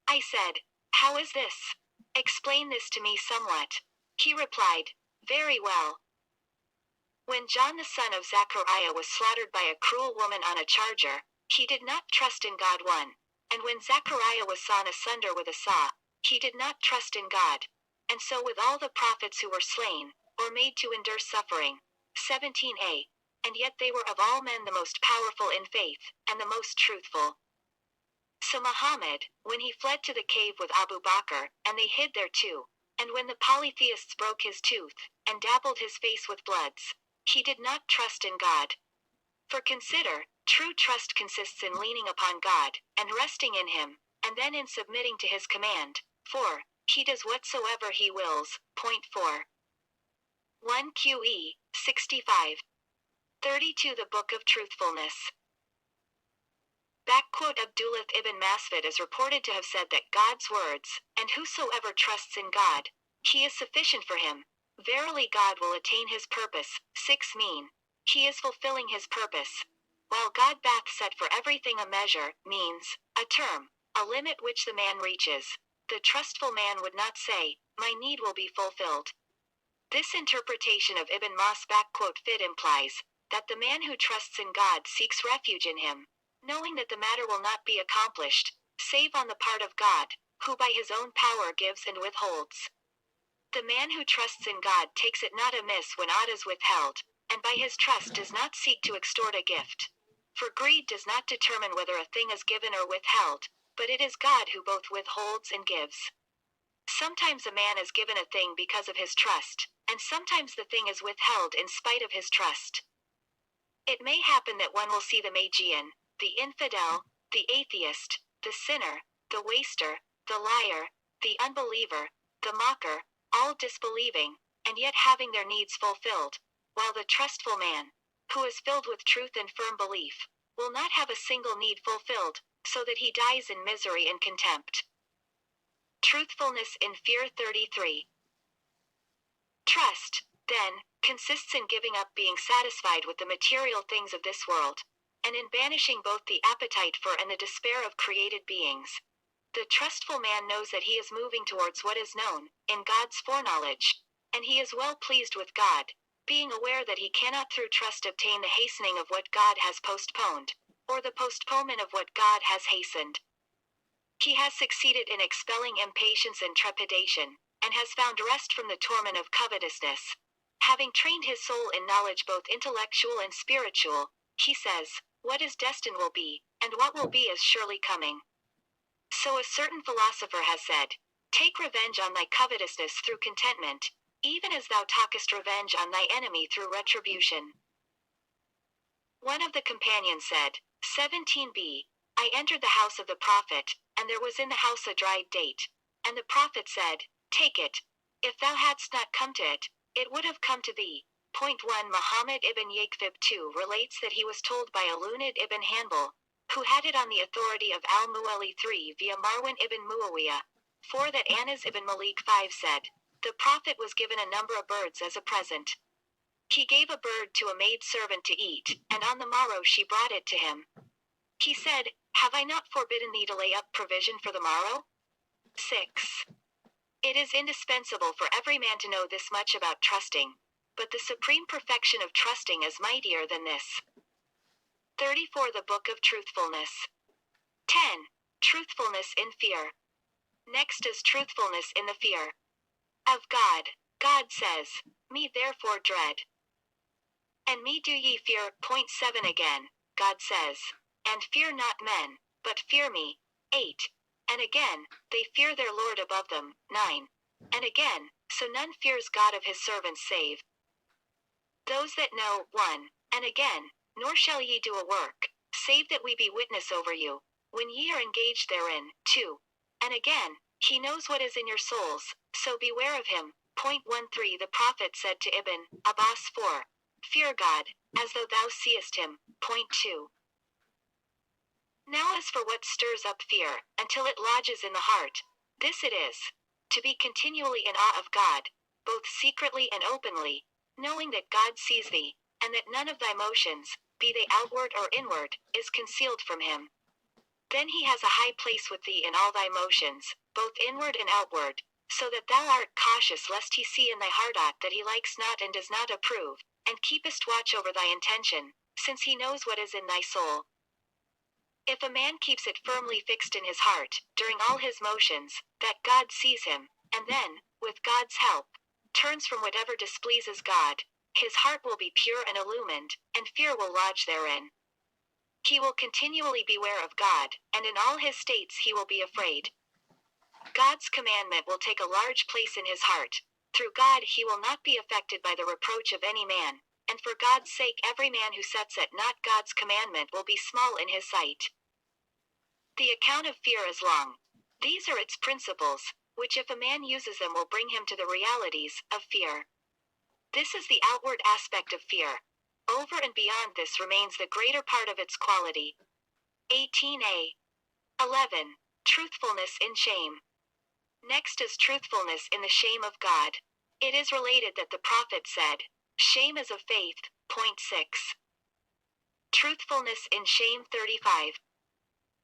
I said, "How is this? Explain this to me somewhat." He replied, "Very well. When John the son of Zechariah was slaughtered by a cruel woman on a charger, he did not trust in God one. And when Zechariah was sawn asunder with a saw, he did not trust in God. And so with all the prophets who were slain, or made to endure suffering. 17a. And yet they were of all men the most powerful in faith, and the most truthful. So Muhammad, when he fled to the cave with Abu Bakr, and they hid there too, and when the polytheists broke his tooth, and dabbled his face with bloods, he did not trust in God. For consider, true trust consists in leaning upon God, and resting in him, and then in submitting to his command. For, he does whatsoever he wills. Point 4. 1 QE, 65. 32 The Book of Truthfulness. Abdullah ibn Mas'ud is reported to have said that God's words, "And whosoever trusts in God, he is sufficient for him. Verily God will attain his purpose." 6 mean, he is fulfilling his purpose. While God bath set for everything a measure, means, a term, a limit which the man reaches. The trustful man would not say, "My need will be fulfilled." This interpretation of Ibn Mas' "fit" implies that the man who trusts in God seeks refuge in him, knowing that the matter will not be accomplished, save on the part of God, who by his own power gives and withholds. The man who trusts in God takes it not amiss when aught is withheld, and by his trust does not seek to extort a gift. For greed does not determine whether a thing is given or withheld, but it is God who both withholds and gives. Sometimes a man is given a thing because of his trust, and sometimes the thing is withheld in spite of his trust. It may happen that one will see the Magian, the infidel, the atheist, the sinner, the waster, the liar, the unbeliever, the mocker, all disbelieving, and yet having their needs fulfilled, while the trustful man, who is filled with truth and firm belief, will not have a single need fulfilled, so that he dies in misery and contempt. Truthfulness in fear. 33. Trust, then, consists in giving up being satisfied with the material things of this world, and in banishing both the appetite for and the despair of created beings. The trustful man knows that he is moving towards what is known, in God's foreknowledge, and he is well pleased with God, being aware that he cannot through trust obtain the hastening of what God has postponed, or the postponement of what God has hastened. He has succeeded in expelling impatience and trepidation, and has found rest from the torment of covetousness. Having trained his soul in knowledge both intellectual and spiritual, he says, "What is destined will be, and what will be is surely coming." So a certain philosopher has said, "Take revenge on thy covetousness through contentment, even as thou talkest revenge on thy enemy through retribution." One of the companions said, 17b, I entered the house of the prophet, and there was in the house a dried date. And the prophet said, "Take it. If thou hadst not come to it, it would have come to thee." Point 1 Muhammad ibn Yaqub 2 relates that he was told by Alunid ibn Hanbal, who had it on the authority of al-Muwalli 3 via Marwan ibn Muawiyah, 4 that Anas ibn Malik 5 said, the prophet was given a number of birds as a present. He gave a bird to a maid servant to eat, and on the morrow she brought it to him. He said, "Have I not forbidden thee to lay up provision for the morrow?" 6. It is indispensable for every man to know this much about trusting, but the supreme perfection of trusting is mightier than this. 34 The Book of Truthfulness. 10. Truthfulness in fear. Next is truthfulness in the fear of God. God says, "Me therefore dread, and me do ye fear." Point 7 Again, God says, "And fear not men, but fear me." 8. And again, they fear their Lord above them. 9. And again, so none fears God of his servants save those that know. 1. And again, nor shall ye do a work, save that we be witness over you, when ye are engaged therein. 2. And again, he knows what is in your souls, so beware of him. Point 13 The prophet said to Ibn Abbas 4. Fear God, as though thou seest him. Point 2. Now as for what stirs up fear, until it lodges in the heart, this it is, to be continually in awe of God, both secretly and openly, knowing that God sees thee, and that none of thy motions, be they outward or inward, is concealed from him. Then he has a high place with thee in all thy motions, both inward and outward, so that thou art cautious lest he see in thy heart aught that he likes not and does not approve, and keepest watch over thy intention, since he knows what is in thy soul. If a man keeps it firmly fixed in his heart, during all his motions, that God sees him, and then, with God's help, turns from whatever displeases God, his heart will be pure and illumined, and fear will lodge therein. He will continually beware of God, and in all his states he will be afraid. God's commandment will take a large place in his heart. Through God he will not be affected by the reproach of any man, and for God's sake every man who sets at naught God's commandment will be small in his sight. The account of fear is long. These are its principles, which if a man uses them will bring him to the realities of fear. This is the outward aspect of fear. Over and beyond this remains the greater part of its quality. 18a. 11. Truthfulness in shame. Next is truthfulness in the shame of God. It is related that the prophet said, "Shame is of faith." Point 6. Truthfulness in shame 35.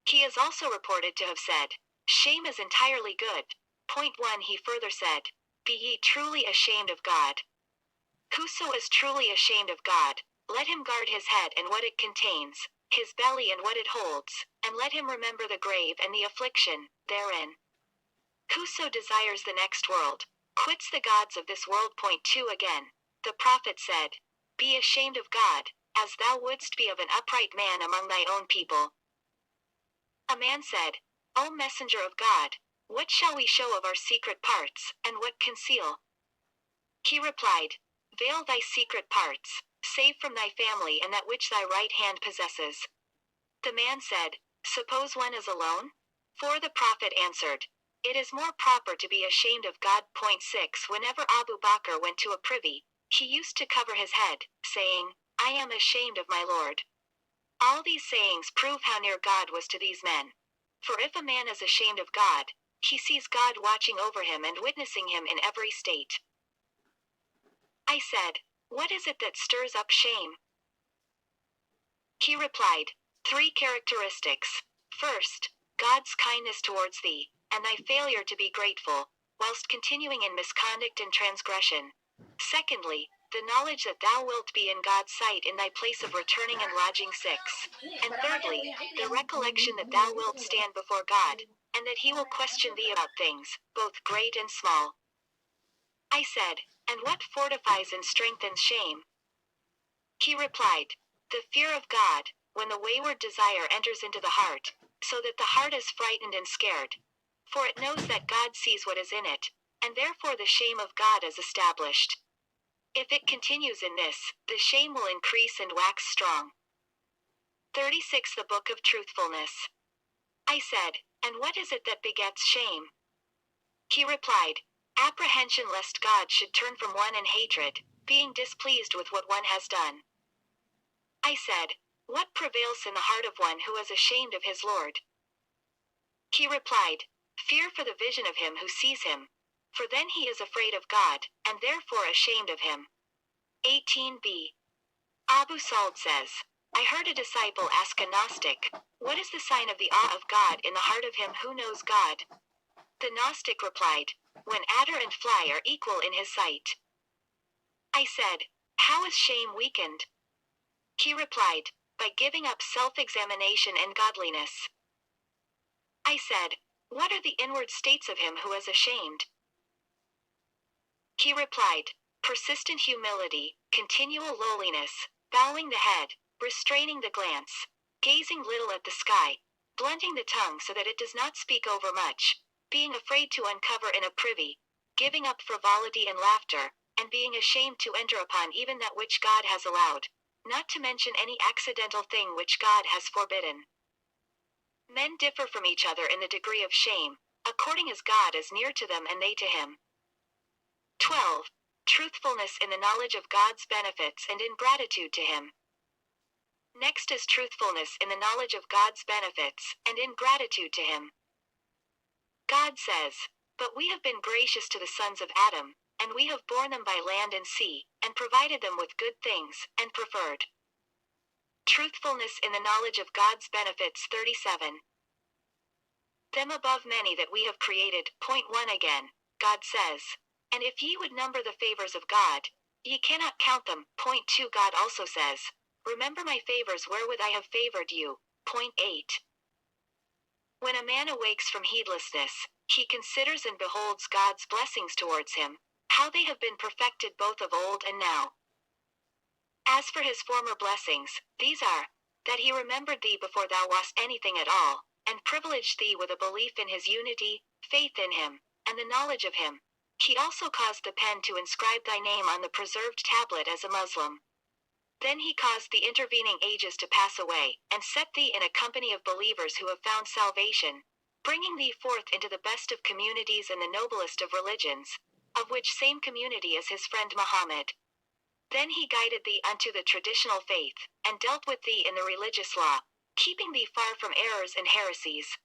He is also reported to have said, "Shame is entirely good." Point 1. He further said, "Be ye truly ashamed of God." Whoso is truly ashamed of God, let him guard his head and what it contains, his belly and what it holds, and let him remember the grave and the affliction therein. Whoso desires the next world, quits the gods of this world. Point 2. Again, the prophet said, "Be ashamed of God, as thou wouldst be of an upright man among thy own people." A man said, "O messenger of God, what shall we show of our secret parts, and what conceal?" He replied, "Veil thy secret parts, save from thy family and that which thy right hand possesses." The man said, "Suppose one is alone?" For the prophet answered, "It is more proper to be ashamed of God." Point 6. Whenever Abu Bakr went to a privy, he used to cover his head, saying, "I am ashamed of my Lord." All these sayings prove how near God was to these men. For if a man is ashamed of God, he sees God watching over him and witnessing him in every state. I said, "What is it that stirs up shame?" He replied, 3 characteristics. First, God's kindness towards thee, and thy failure to be grateful, whilst continuing in misconduct and transgression. Secondly, the knowledge that thou wilt be in God's sight in thy place of returning and lodging. 6. And thirdly, the recollection that thou wilt stand before God, and that he will question thee about things, both great and small. I said, "And what fortifies and strengthens shame?" He replied, "The fear of God, when the wayward desire enters into the heart, so that the heart is frightened and scared. For it knows that God sees what is in it, and therefore the shame of God is established. If it continues in this, the shame will increase and wax strong." 36. The Book of Truthfulness. I said, "And what is it that begets shame?" He replied, "Apprehension lest God should turn from one and hatred, being displeased with what one has done." I said, "What prevails in the heart of one who is ashamed of his Lord?" He replied, "Fear for the vision of him who sees him. For then he is afraid of God, and therefore ashamed of him." 18b. Abu Sa'd says, "I heard a disciple ask a Gnostic, 'What is the sign of the awe of God in the heart of him who knows God?' The Gnostic replied, 'When adder and fly are equal in his sight.' I said, 'How is shame weakened?' He replied, 'By giving up self-examination and godliness.' I said, 'What are the inward states of him who is ashamed?' He replied, 'Persistent humility, continual lowliness, bowing the head, restraining the glance, gazing little at the sky, blunting the tongue so that it does not speak overmuch, being afraid to uncover in a privy, giving up frivolity and laughter, and being ashamed to enter upon even that which God has allowed, not to mention any accidental thing which God has forbidden.' Men differ from each other in the degree of shame, according as God is near to them and they to him. 12. Truthfulness in the knowledge of God's benefits and in gratitude to him. Next is truthfulness in the knowledge of God's benefits, and in gratitude to him. God says, "But we have been gracious to the sons of Adam, and we have borne them by land and sea, and provided them with good things, and preferred Truthfulness in the knowledge of God's benefits 37. Them above many that we have created. Point 1 again. God says, and if ye would number the favors of God, ye cannot count them. Point 2 God also says, remember my favors wherewith I have favored you. Point 8. When a man awakes from heedlessness, he considers and beholds God's blessings towards him, how they have been perfected both of old and now. As for his former blessings, these are, that he remembered thee before thou wast anything at all, and privileged thee with a belief in his unity, faith in him, and the knowledge of him. He also caused the pen to inscribe thy name on the preserved tablet as a Muslim. Then he caused the intervening ages to pass away, and set thee in a company of believers who have found salvation, bringing thee forth into the best of communities and the noblest of religions, of which same community is his friend Muhammad. Then he guided thee unto the traditional faith, and dealt with thee in the religious law, keeping thee far from errors and heresies.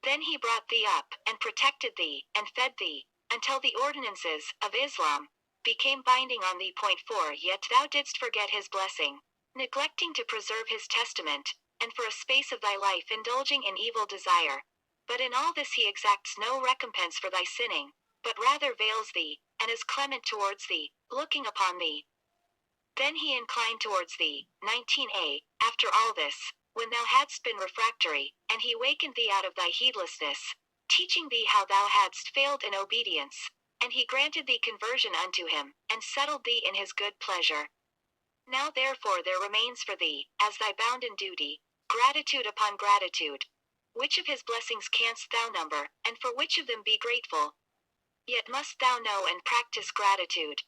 Then he brought thee up, and protected thee, and fed thee, until the ordinances of Islam became binding on thee. Point 4 Yet thou didst forget his blessing, neglecting to preserve his testament, and for a space of thy life indulging in evil desire. But in all this he exacts no recompense for thy sinning, but rather veils thee, and is clement towards thee, looking upon thee. Then he inclined towards thee. 19a. After all this, when thou hadst been refractory, and he wakened thee out of thy heedlessness, teaching thee how thou hadst failed in obedience, and he granted thee conversion unto him, and settled thee in his good pleasure. Now therefore there remains for thee, as thy bounden duty, gratitude upon gratitude. Which of his blessings canst thou number, and for which of them be grateful? Yet must thou know and practice gratitude.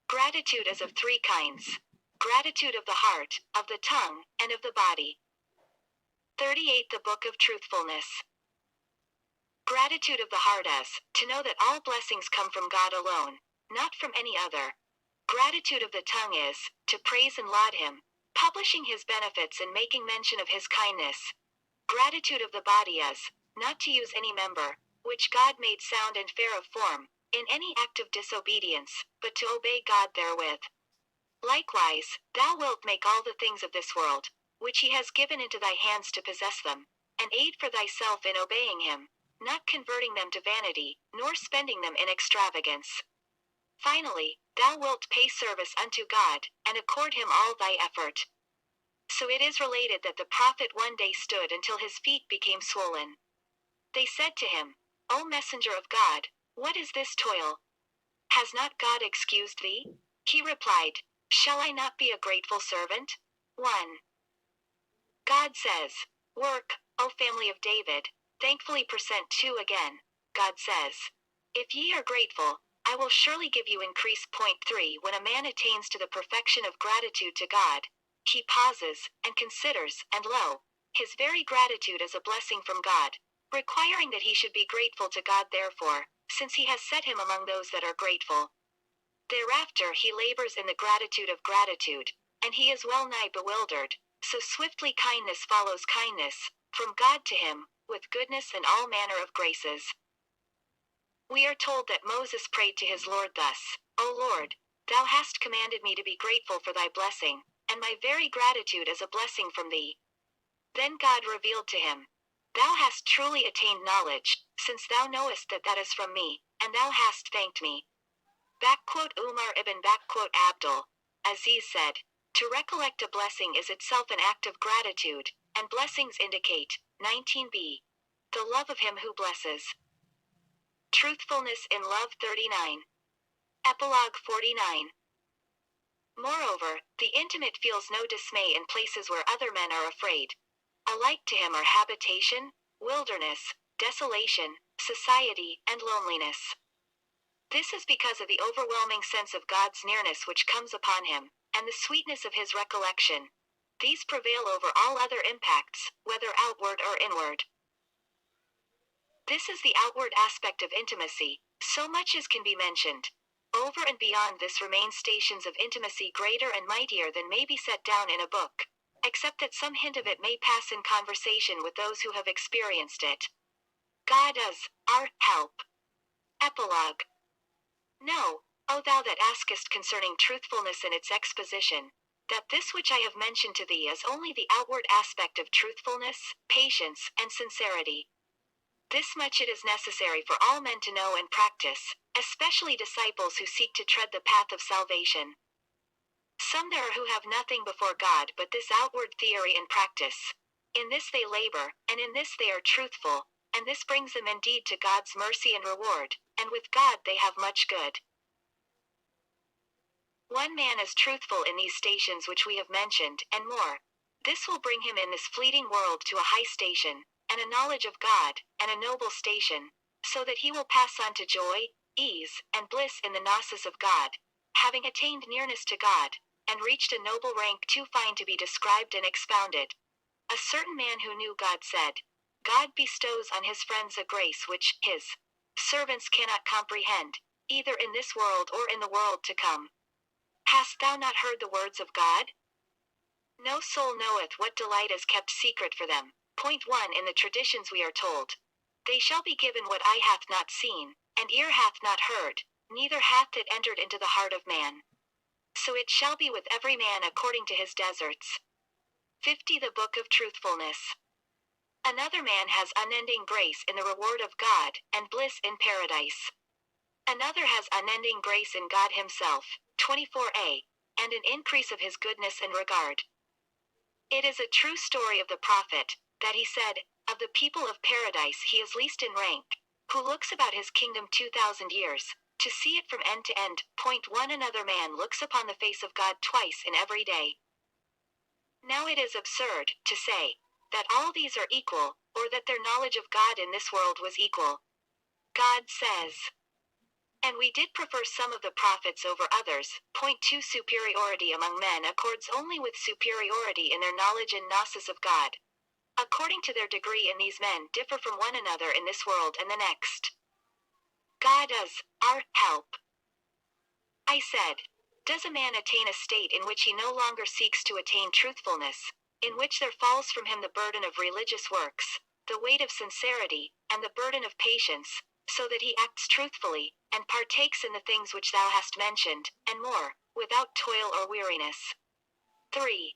Gratitude is of three kinds. Gratitude of the heart, of the tongue, and of the body. 38 The Book of Truthfulness. Gratitude of the heart is, to know that all blessings come from God alone, not from any other. Gratitude of the tongue is, to praise and laud him, publishing his benefits and making mention of his kindness. Gratitude of the body is, not to use any member, which God made sound and fair of form, in any act of disobedience, but to obey God therewith. Likewise, thou wilt make all the things of this world, which he has given into thy hands to possess them, and aid for thyself in obeying him, not converting them to vanity, nor spending them in extravagance. Finally, thou wilt pay service unto God, and accord him all thy effort. So it is related that the prophet one day stood until his feet became swollen. They said to him, O messenger of God, what is this toil? Has not God excused thee? He replied, Shall I not be a grateful servant? 1. God says, Work, O family of David, thankfully. Percent 2 again. God says, If ye are grateful, I will surely give you increase. Point 3 When a man attains to the perfection of gratitude to God, he pauses, and considers, and lo, his very gratitude is a blessing from God, requiring that he should be grateful to God therefore, since he has set him among those that are grateful. Thereafter he labors in the gratitude of gratitude, and he is well nigh bewildered, so swiftly kindness follows kindness, from God to him, with goodness and all manner of graces. We are told that Moses prayed to his Lord thus, O Lord, thou hast commanded me to be grateful for thy blessing, and my very gratitude is a blessing from thee. Then God revealed to him, Thou hast truly attained knowledge, since thou knowest that that is from me, and thou hast thanked me. Umar ibn Abdul Aziz said, To recollect a blessing is itself an act of gratitude, and blessings indicate, 19b, the love of him who blesses. Truthfulness in Love 39. Epilogue 49. Moreover, the intimate feels no dismay in places where other men are afraid. Alike to him are habitation, wilderness, desolation, society, and loneliness. This is because of the overwhelming sense of God's nearness which comes upon him, and the sweetness of his recollection. These prevail over all other impacts, whether outward or inward. This is the outward aspect of intimacy, so much as can be mentioned. Over and beyond this remain stations of intimacy greater and mightier than may be set down in a book, except that some hint of it may pass in conversation with those who have experienced it. God is our help. Epilogue. Know, O thou that askest concerning truthfulness in its exposition, that this which I have mentioned to thee is only the outward aspect of truthfulness, patience, and sincerity. This much it is necessary for all men to know and practice, especially disciples who seek to tread the path of salvation. Some there are who have nothing before God but this outward theory and practice. In this they labor, and in this they are truthful, and this brings them indeed to God's mercy and reward, and with God they have much good. One man is truthful in these stations which we have mentioned, and more. This will bring him in this fleeting world to a high station, and a knowledge of God, and a noble station, so that he will pass on to joy, ease, and bliss in the gnosis of God, having attained nearness to God, and reached a noble rank too fine to be described and expounded. A certain man who knew God said, God bestows on his friends a grace which his servants cannot comprehend, either in this world or in the world to come. Hast thou not heard the words of God? No soul knoweth what delight is kept secret for them. Point 1. In the traditions we are told, they shall be given what eye hath not seen, and ear hath not heard, neither hath it entered into the heart of man. So it shall be with every man according to his deserts. 50. The Book of Truthfulness. Another man has unending grace in the reward of God, and bliss in paradise. Another has unending grace in God himself, 24a, and an increase of his goodness and regard. It is a true story of the prophet, that he said, of the people of paradise he is least in rank, who looks about his kingdom 2,000 years, to see it from end to end. Point 1. Another man looks upon the face of God twice in every day. Now it is absurd to say that all these are equal, or that their knowledge of God in this world was equal. God says, and we did prefer some of the prophets over others. Point 2. Superiority among men accords only with superiority in their knowledge and gnosis of God. According to their degree in these men differ from one another in this world and the next. God is our help. I said, does a man attain a state in which he no longer seeks to attain truthfulness, in which there falls from him the burden of religious works, the weight of sincerity, and the burden of patience, so that he acts truthfully, and partakes in the things which thou hast mentioned, and more, without toil or weariness? 3.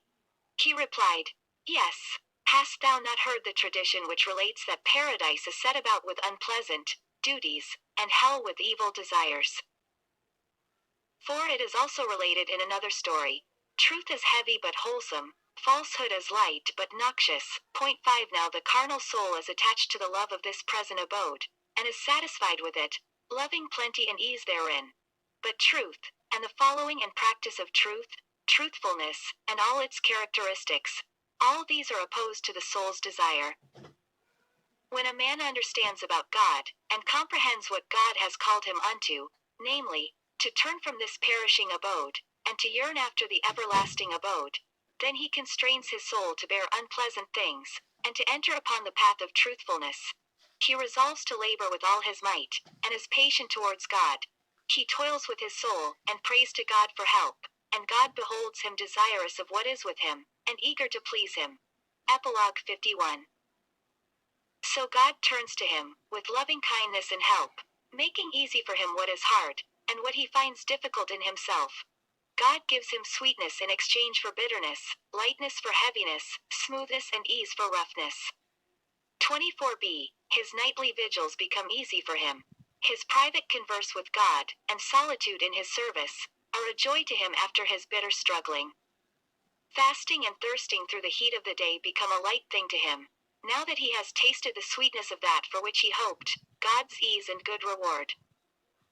He replied, yes. Hast thou not heard the tradition which relates that paradise is set about with unpleasant duties, and hell with evil desires? 4. It is also related in another story. Truth is heavy but wholesome, falsehood is light but noxious. Point 5. Now the carnal soul is attached to the love of this present abode, and is satisfied with it, loving plenty and ease therein. But truth, and the following and practice of truth, truthfulness, and all its characteristics, all these are opposed to the soul's desire. When a man understands about God, and comprehends what God has called him unto, namely, to turn from this perishing abode, and to yearn after the everlasting abode, then he constrains his soul to bear unpleasant things, and to enter upon the path of truthfulness. He resolves to labor with all his might, and is patient towards God. He toils with his soul, and prays to God for help, and God beholds him desirous of what is with him, and eager to please him. Epilogue 51. So God turns to him, with loving kindness and help, making easy for him what is hard, and what he finds difficult in himself. God gives him sweetness in exchange for bitterness, lightness for heaviness, smoothness and ease for roughness. 24b. His nightly vigils become easy for him. His private converse with God, and solitude in his service, are a joy to him after his bitter struggling. Fasting and thirsting through the heat of the day become a light thing to him, now that he has tasted the sweetness of that for which he hoped, God's ease and good reward.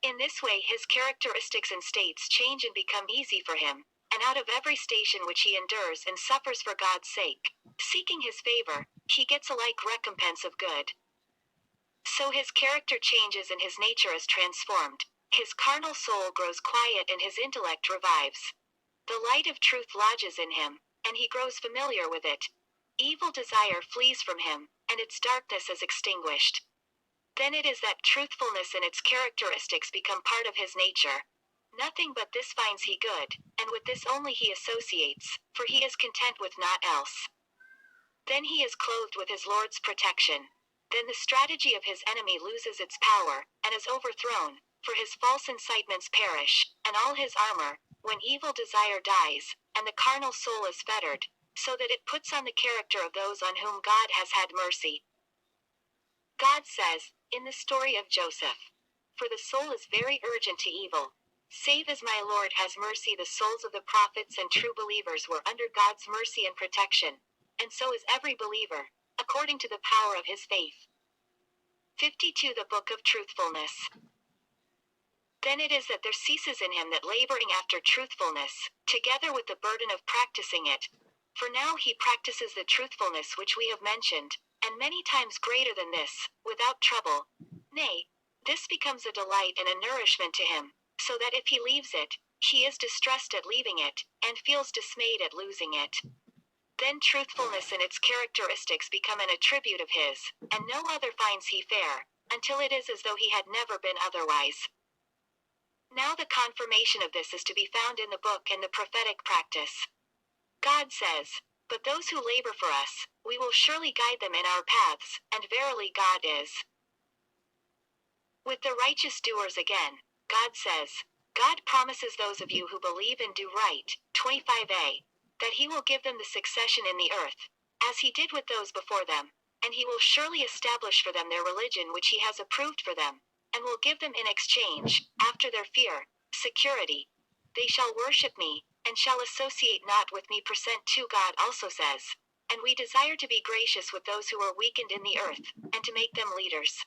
In this way his characteristics and states change and become easy for him, and out of every station which he endures and suffers for God's sake, seeking his favor, he gets a like recompense of good. So his character changes and his nature is transformed. His carnal soul grows quiet and his intellect revives. The light of truth lodges in him, and he grows familiar with it. Evil desire flees from him, and its darkness is extinguished. Then it is that truthfulness and its characteristics become part of his nature. Nothing but this finds he good, and with this only he associates, for he is content with naught else. Then he is clothed with his Lord's protection. Then the strategy of his enemy loses its power, and is overthrown, for his false incitements perish, and all his armor, when evil desire dies, and the carnal soul is fettered, so that it puts on the character of those on whom God has had mercy. God says, in the story of Joseph, "For the soul is very urgent to evil. Save as my Lord has mercy." The souls of the prophets and true believers were under God's mercy and protection, and so is every believer, according to the power of his faith. 52. The Book of Truthfulness. Then it is that there ceases in him that laboring after truthfulness, together with the burden of practicing it. For now he practices the truthfulness which we have mentioned, and many times greater than this, without trouble. Nay, this becomes a delight and a nourishment to him, so that if he leaves it, he is distressed at leaving it, and feels dismayed at losing it. Then truthfulness and its characteristics become an attribute of his, and no other finds he fair, until it is as though he had never been otherwise. Now the confirmation of this is to be found in the book and the prophetic practice. God says, "But those who labor for us, we will surely guide them in our paths, and verily God is with the righteous doers." Again, God says, God promises those of you who believe and do right, 25a, that he will give them the succession in the earth, as he did with those before them, and he will surely establish for them their religion which he has approved for them, and will give them in exchange, after their fear, security. They shall worship me, and shall associate not with me. Percent 2. God also says, "And we desire to be gracious with those who are weakened in the earth, and to make them leaders,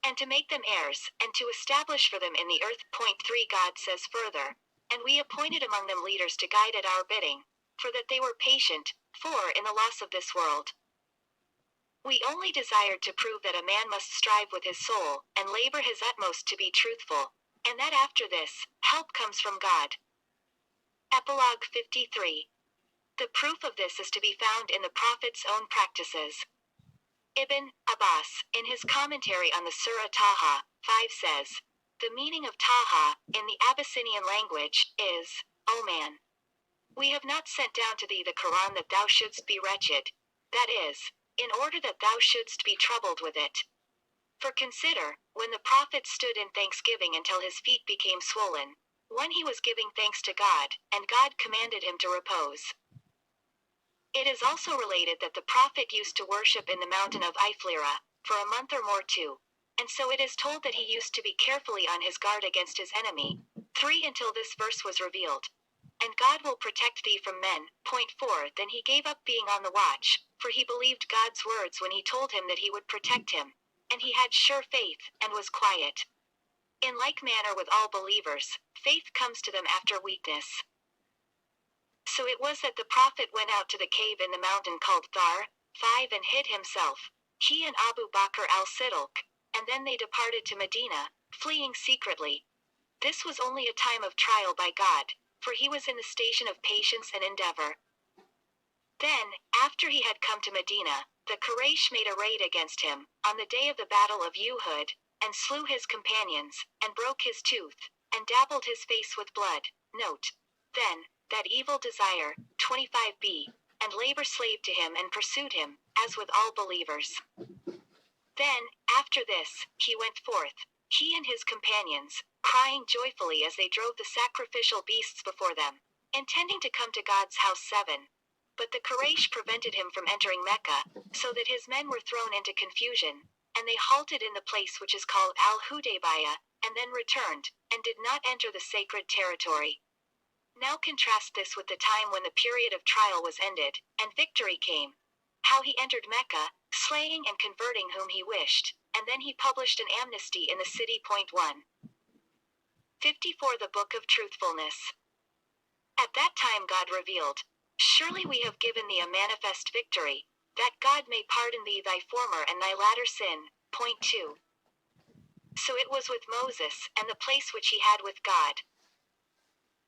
and to make them heirs, and to establish for them in the earth." Point 3. God says further, "And we appointed among them leaders to guide at our bidding, for that they were patient, 4. In the loss of this world. We only desired to prove that a man must strive with his soul, and labor his utmost to be truthful, and that after this, help comes from God." Epilogue 53. The proof of this is to be found in the prophet's own practices. Ibn Abbas, in his commentary on the Surah Taha, 5 says, "The meaning of Taha, in the Abyssinian language, is, O man, we have not sent down to thee the Quran that thou shouldst be wretched, that is, in order that thou shouldst be troubled with it. For consider, when the prophet stood in thanksgiving until his feet became swollen, when he was giving thanks to God, and God commanded him to repose." It is also related that the prophet used to worship in the mountain of Iflira, for a month or more too, and so it is told that he used to be carefully on his guard against his enemy. 3. Until this verse was revealed. "And God will protect thee from men." Point 4. Then he gave up being on the watch, for he believed God's words when he told him that he would protect him, and he had sure faith, and was quiet. In like manner with all believers, faith comes to them after weakness. So it was that the prophet went out to the cave in the mountain called Thar, 5, and hid himself, he and Abu Bakr al-Siddiq, and then they departed to Medina, fleeing secretly. This was only a time of trial by God, for he was in the station of patience and endeavor. Then, after he had come to Medina, the Quraysh made a raid against him, on the day of the battle of Uhud, and slew his companions, and broke his tooth, and dabbled his face with blood. Note. Then, that evil desire, 25b, and labor slaved to him and pursued him, as with all believers. Then, after this, he went forth, he and his companions, crying joyfully as they drove the sacrificial beasts before them, intending to come to God's house. 7. But the Quraysh prevented him from entering Mecca, so that his men were thrown into confusion, and they halted in the place which is called Al-Hudaybiyah, and then returned, and did not enter the sacred territory. Now contrast this with the time when the period of trial was ended, and victory came. How he entered Mecca, slaying and converting whom he wished, and then he published an amnesty in the city. Point 1. 54. The Book of Truthfulness. At that time God revealed, "Surely we have given thee a manifest victory, that God may pardon thee thy former and thy latter sin." Point 2. So it was with Moses, and the place which he had with God.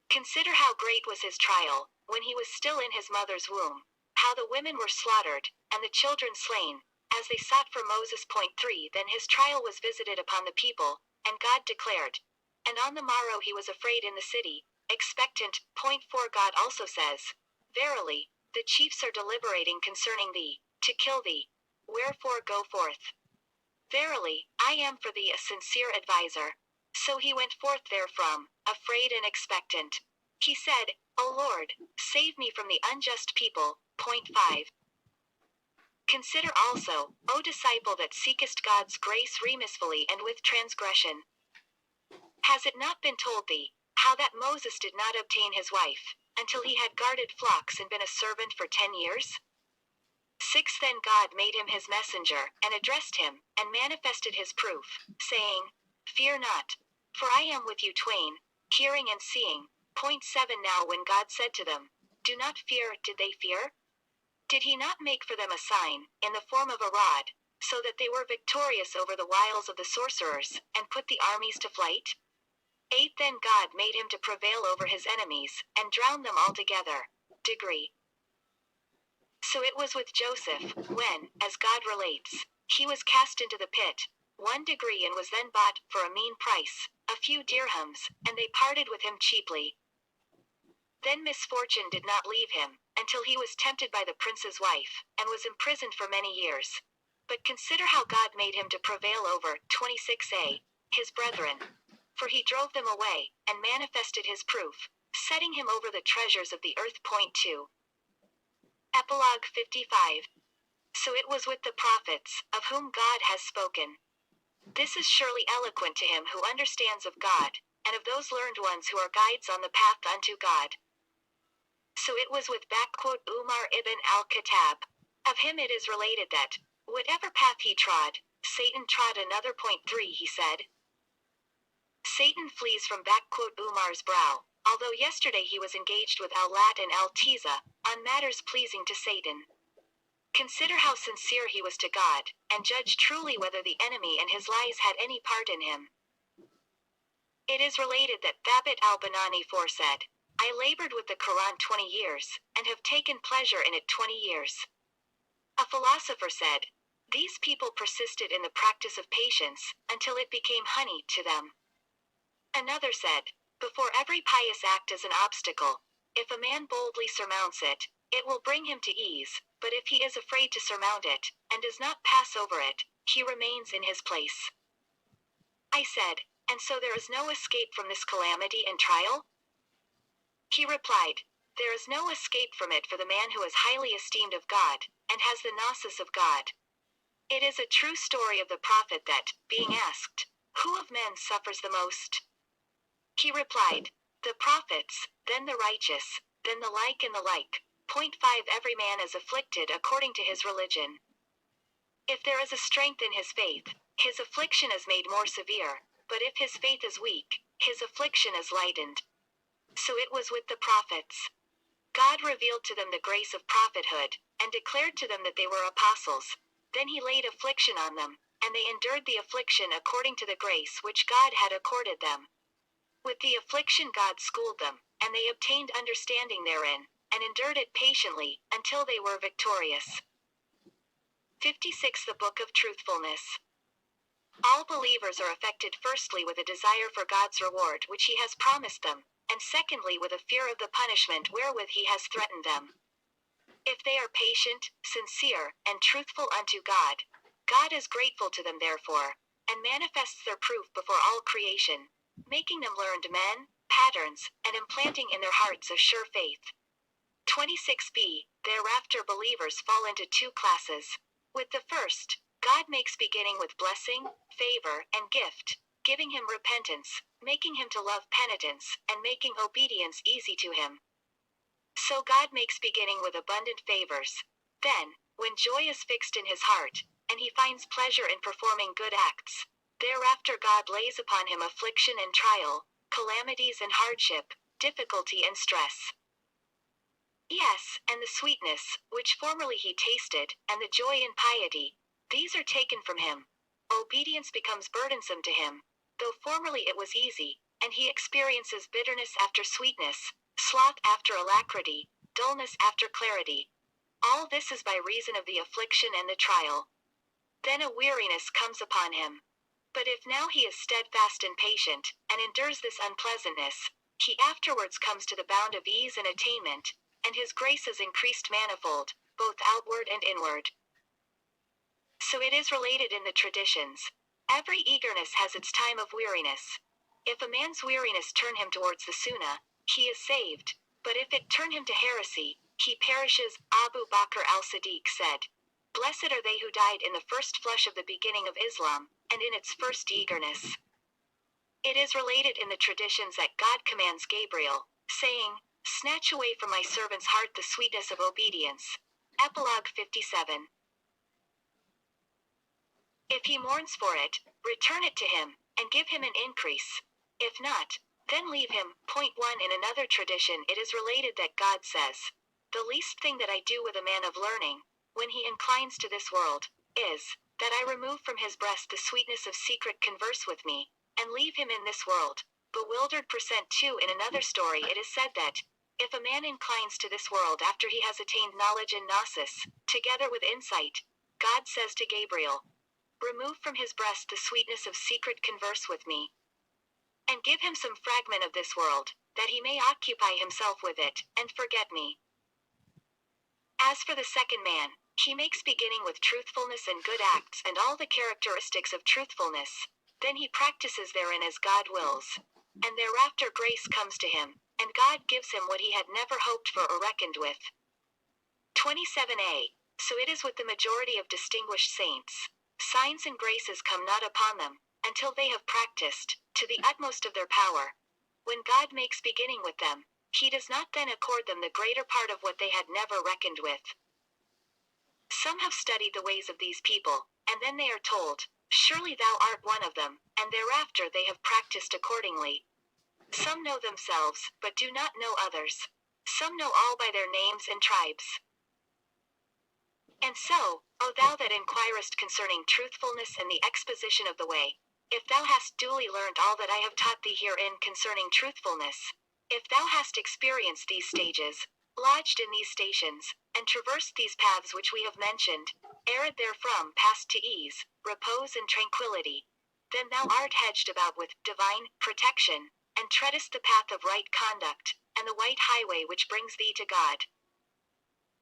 Consider how great was his trial, when he was still in his mother's womb, how the women were slaughtered, and the children slain, as they sought for Moses. Point 3. Then his trial was visited upon the people, and God declared, "And on the morrow he was afraid in the city, expectant." Point 4. God also says, "Verily, the chiefs are deliberating concerning thee, to kill thee. Wherefore go forth. Verily, I am for thee a sincere adviser." So he went forth therefrom, afraid and expectant. He said, O Lord, save me from the unjust people. Point 5. Consider also, O disciple that seekest God's grace remissfully and with transgression. Has it not been told thee, how that Moses did not obtain his wife, until he had guarded flocks and been a servant for 10 years? 6. Then God made him his messenger, and addressed him, and manifested his proof, saying, Fear not, for I am with you twain, hearing and seeing. Point 7. Now when God said to them, Do not fear, did they fear? Did he not make for them a sign, in the form of a rod, so that they were victorious over the wiles of the sorcerers, and put the armies to flight? 8. Then God made him to prevail over his enemies, and drown them altogether. Degree. So it was with Joseph, when, as God relates, he was cast into the pit, 1 degree, and was then bought, for a mean price, a few dirhams, and they parted with him cheaply. Then misfortune did not leave him, until he was tempted by the prince's wife, and was imprisoned for many years. But consider how God made him to prevail over, 26a, his brethren. For he drove them away, and manifested his proof, setting him over the treasures of the earth. Point 2. Epilogue 55. So it was with the prophets, of whom God has spoken. This is surely eloquent to him who understands of God, and of those learned ones who are guides on the path unto God. So it was with Umar ibn al-Khattab. Of him it is related that, whatever path he trod, Satan trod another. Point 3. He said, Satan flees from Umar's brow, although yesterday he was engaged with al-Lat and al-Tiza, on matters pleasing to Satan. Consider how sincere he was to God, and judge truly whether the enemy and his lies had any part in him. It is related that Thabit al-Banani foresaid, I labored with the Quran 20 years, and have taken pleasure in it 20 years. A philosopher said, These people persisted in the practice of patience, until it became honey to them. Another said, Before every pious act is an obstacle, if a man boldly surmounts it, it will bring him to ease, but if he is afraid to surmount it, and does not pass over it, he remains in his place. I said, And so there is no escape from this calamity and trial? He replied, There is no escape from it for the man who is highly esteemed of God, and has the gnosis of God. It is a true story of the prophet that, being asked, Who of men suffers the most? He replied, The prophets, then the righteous, then the like and the like. Point 5. Every man is afflicted according to his religion. If there is a strength in his faith, his affliction is made more severe, but if his faith is weak, his affliction is lightened. So it was with the prophets. God revealed to them the grace of prophethood, and declared to them that they were apostles. Then he laid affliction on them, and they endured the affliction according to the grace which God had accorded them. With the affliction God schooled them, and they obtained understanding therein, and endured it patiently, until they were victorious. 56. The Book of Truthfulness. All believers are affected firstly with a desire for God's reward which he has promised them, and secondly with a fear of the punishment wherewith he has threatened them. If they are patient, sincere, and truthful unto God, God is grateful to them therefore, and manifests their proof before all creation, making them learned men, patterns, and implanting in their hearts a sure faith. 26b. Thereafter believers fall into two classes. With the first, God makes beginning with blessing, favor, and gift, giving him repentance, making him to love penitence, and making obedience easy to him. So God makes beginning with abundant favors. Then, when joy is fixed in his heart, and he finds pleasure in performing good acts, thereafter God lays upon him affliction and trial, calamities and hardship, difficulty and stress. Yes, and the sweetness, which formerly he tasted, and the joy in piety, these are taken from him. Obedience becomes burdensome to him, though formerly it was easy, and he experiences bitterness after sweetness, sloth after alacrity, dullness after clarity. All this is by reason of the affliction and the trial. Then a weariness comes upon him. But if now he is steadfast and patient, and endures this unpleasantness, he afterwards comes to the bound of ease and attainment, and his grace is increased manifold, both outward and inward. So it is related in the traditions. Every eagerness has its time of weariness. If a man's weariness turn him towards the Sunnah, he is saved. But if it turn him to heresy, he perishes. Abu Bakr al-Siddiq said, "Blessed are they who died in the first flush of the beginning of Islam, and in its first eagerness." It is related in the traditions that God commands Gabriel, saying, "Snatch away from my servant's heart the sweetness of obedience." Epilogue 57. If he mourns for it, return it to him, and give him an increase. If not, then leave him. Point 1. In another tradition it is related that God says, "The least thing that I do with a man of learning, when he inclines to this world, is, that I remove from his breast the sweetness of secret converse with me, and leave him in this world, bewildered." Percent 2. In another story it is said that, if a man inclines to this world after he has attained knowledge and gnosis, together with insight, God says to Gabriel, "Remove from his breast the sweetness of secret converse with me, and give him some fragment of this world, that he may occupy himself with it, and forget me." As for the second man, he makes beginning with truthfulness and good acts and all the characteristics of truthfulness, then he practices therein as God wills, and thereafter grace comes to him, and God gives him what he had never hoped for or reckoned with. 27a. So it is with the majority of distinguished saints. Signs and graces come not upon them, until they have practiced, to the utmost of their power. When God makes beginning with them, he does not then accord them the greater part of what they had never reckoned with. Some have studied the ways of these people, and then they are told, "Surely thou art one of them," and thereafter they have practiced accordingly. Some know themselves, but do not know others. Some know all by their names and tribes. And so, O thou that inquirest concerning truthfulness and the exposition of the way, if thou hast duly learned all that I have taught thee herein concerning truthfulness, if thou hast experienced these stages, lodged in these stations, and traversed these paths which we have mentioned, arid therefrom passed to ease, repose and tranquility, then thou art hedged about with divine protection, and treadest the path of right conduct, and the white highway which brings thee to God.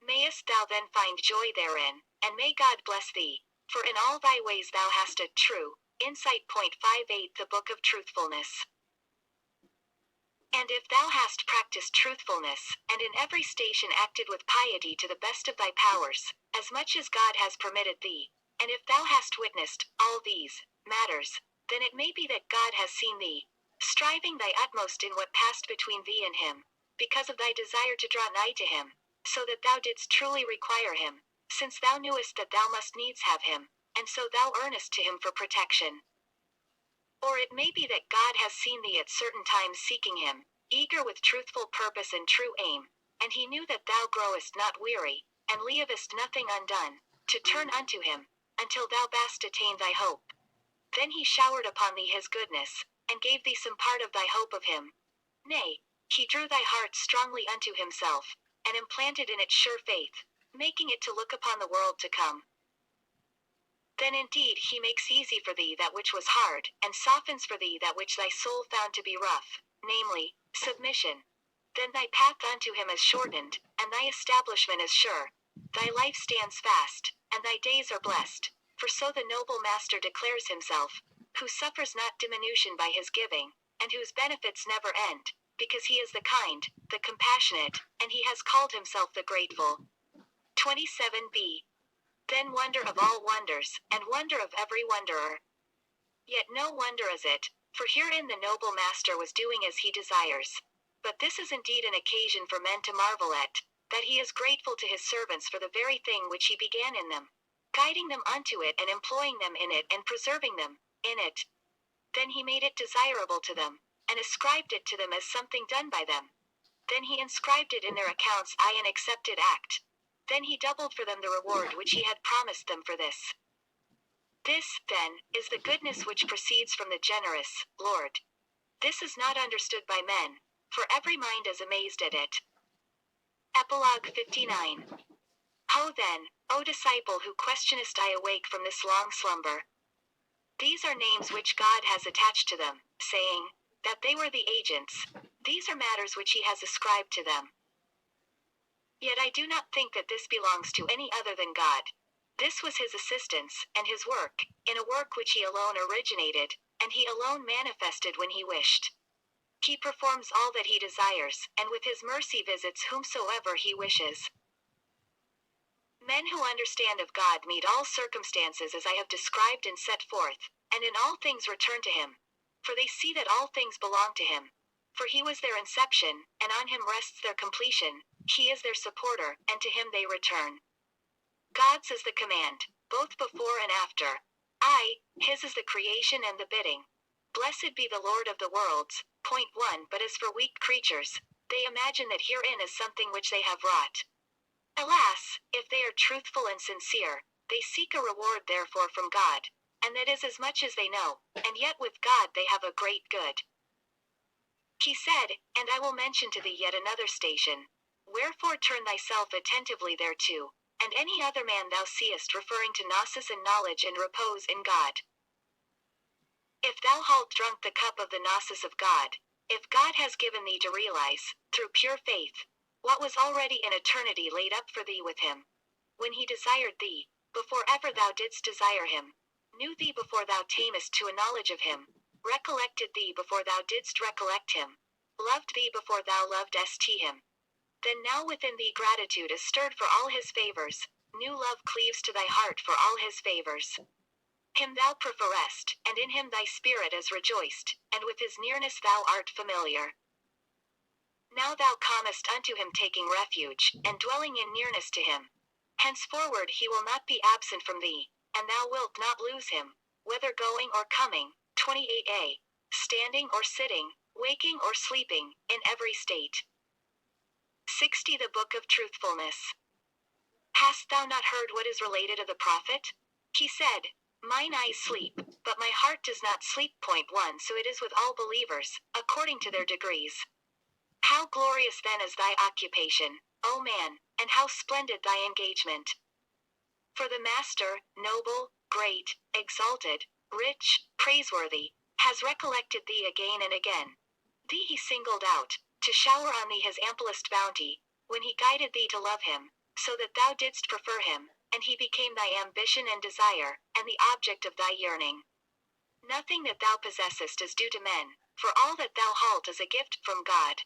Mayest thou then find joy therein, and may God bless thee, for in all thy ways thou hast a true insight. 58 The Book of Truthfulness. And if thou hast practiced truthfulness, and in every station acted with piety to the best of thy powers, as much as God has permitted thee, and if thou hast witnessed all these matters, then it may be that God has seen thee, striving thy utmost in what passed between thee and him, because of thy desire to draw nigh to him, so that thou didst truly require him, since thou knewest that thou must needs have him, and so thou earnest to him for protection. Or it may be that God has seen thee at certain times seeking him, eager with truthful purpose and true aim, and he knew that thou growest not weary, and leavest nothing undone, to turn unto him, until thou bast attain thy hope. Then he showered upon thee his goodness, and gave thee some part of thy hope of him. Nay, he drew thy heart strongly unto himself, and implanted in it sure faith, making it to look upon the world to come. Then indeed he makes easy for thee that which was hard, and softens for thee that which thy soul found to be rough, namely, submission. Then thy path unto him is shortened, and thy establishment is sure. Thy life stands fast, and thy days are blessed. For so the noble master declares himself, who suffers not diminution by his giving, and whose benefits never end, because he is the kind, the compassionate, and he has called himself the grateful. 27b. Then wonder of all wonders, and wonder of every wonderer. Yet no wonder is it, for herein the noble master was doing as he desires. But this is indeed an occasion for men to marvel at, that he is grateful to his servants for the very thing which he began in them, guiding them unto it and employing them in it and preserving them in it. Then he made it desirable to them, and ascribed it to them as something done by them. Then he inscribed it in their accounts an accepted act. Then he doubled for them the reward which he had promised them for this. This, then, is the goodness which proceeds from the generous Lord. This is not understood by men, for every mind is amazed at it. Epilogue 59. Ho then, O disciple who questionest I awake from this long slumber. These are names which God has attached to them, saying, that they were the agents. These are matters which he has ascribed to them. Yet I do not think that this belongs to any other than God. This was his assistance, and his work, in a work which he alone originated, and he alone manifested when he wished. He performs all that he desires, and with his mercy visits whomsoever he wishes. Men who understand of God meet all circumstances as I have described and set forth, and in all things return to him. For they see that all things belong to him. For he was their inception, and on him rests their completion. He is their supporter, and to him they return. God's is the command, both before and after. His is the creation and the bidding. Blessed be the Lord of the worlds. Point 1. But as for weak creatures, they imagine that herein is something which they have wrought. Alas, if they are truthful and sincere, they seek a reward therefore from God, and that is as much as they know, and yet with God they have a great good. He said, and I will mention to thee yet another station. Wherefore turn thyself attentively thereto, and any other man thou seest, referring to gnosis and knowledge and repose in God. If thou halt drunk the cup of the gnosis of God, if God has given thee to realize, through pure faith, what was already in eternity laid up for thee with him, when he desired thee, before ever thou didst desire him, knew thee before thou camest to a knowledge of him, recollected thee before thou didst recollect him, loved thee before thou lovedst him, then now within thee gratitude is stirred for all his favors, new love cleaves to thy heart for all his favors. Him thou preferest, and in him thy spirit is rejoiced, and with his nearness thou art familiar. Now thou comest unto him taking refuge, and dwelling in nearness to him. Henceforward he will not be absent from thee, and thou wilt not lose him, whether going or coming. 28a. Standing or sitting, waking or sleeping, in every state. 60. The Book of Truthfulness. Hast thou not heard what is related of the prophet? He said, Mine eyes sleep, but my heart does not sleep. Point 1. So it is with all believers, according to their degrees. How glorious then is thy occupation, O man, and how splendid thy engagement. For the Master, noble, great, exalted, rich, praiseworthy, has recollected thee again and again. Thee he singled out, to shower on thee his amplest bounty, when he guided thee to love him, so that thou didst prefer him, and he became thy ambition and desire, and the object of thy yearning. Nothing that thou possessest is due to men, for all that thou halt is a gift from God.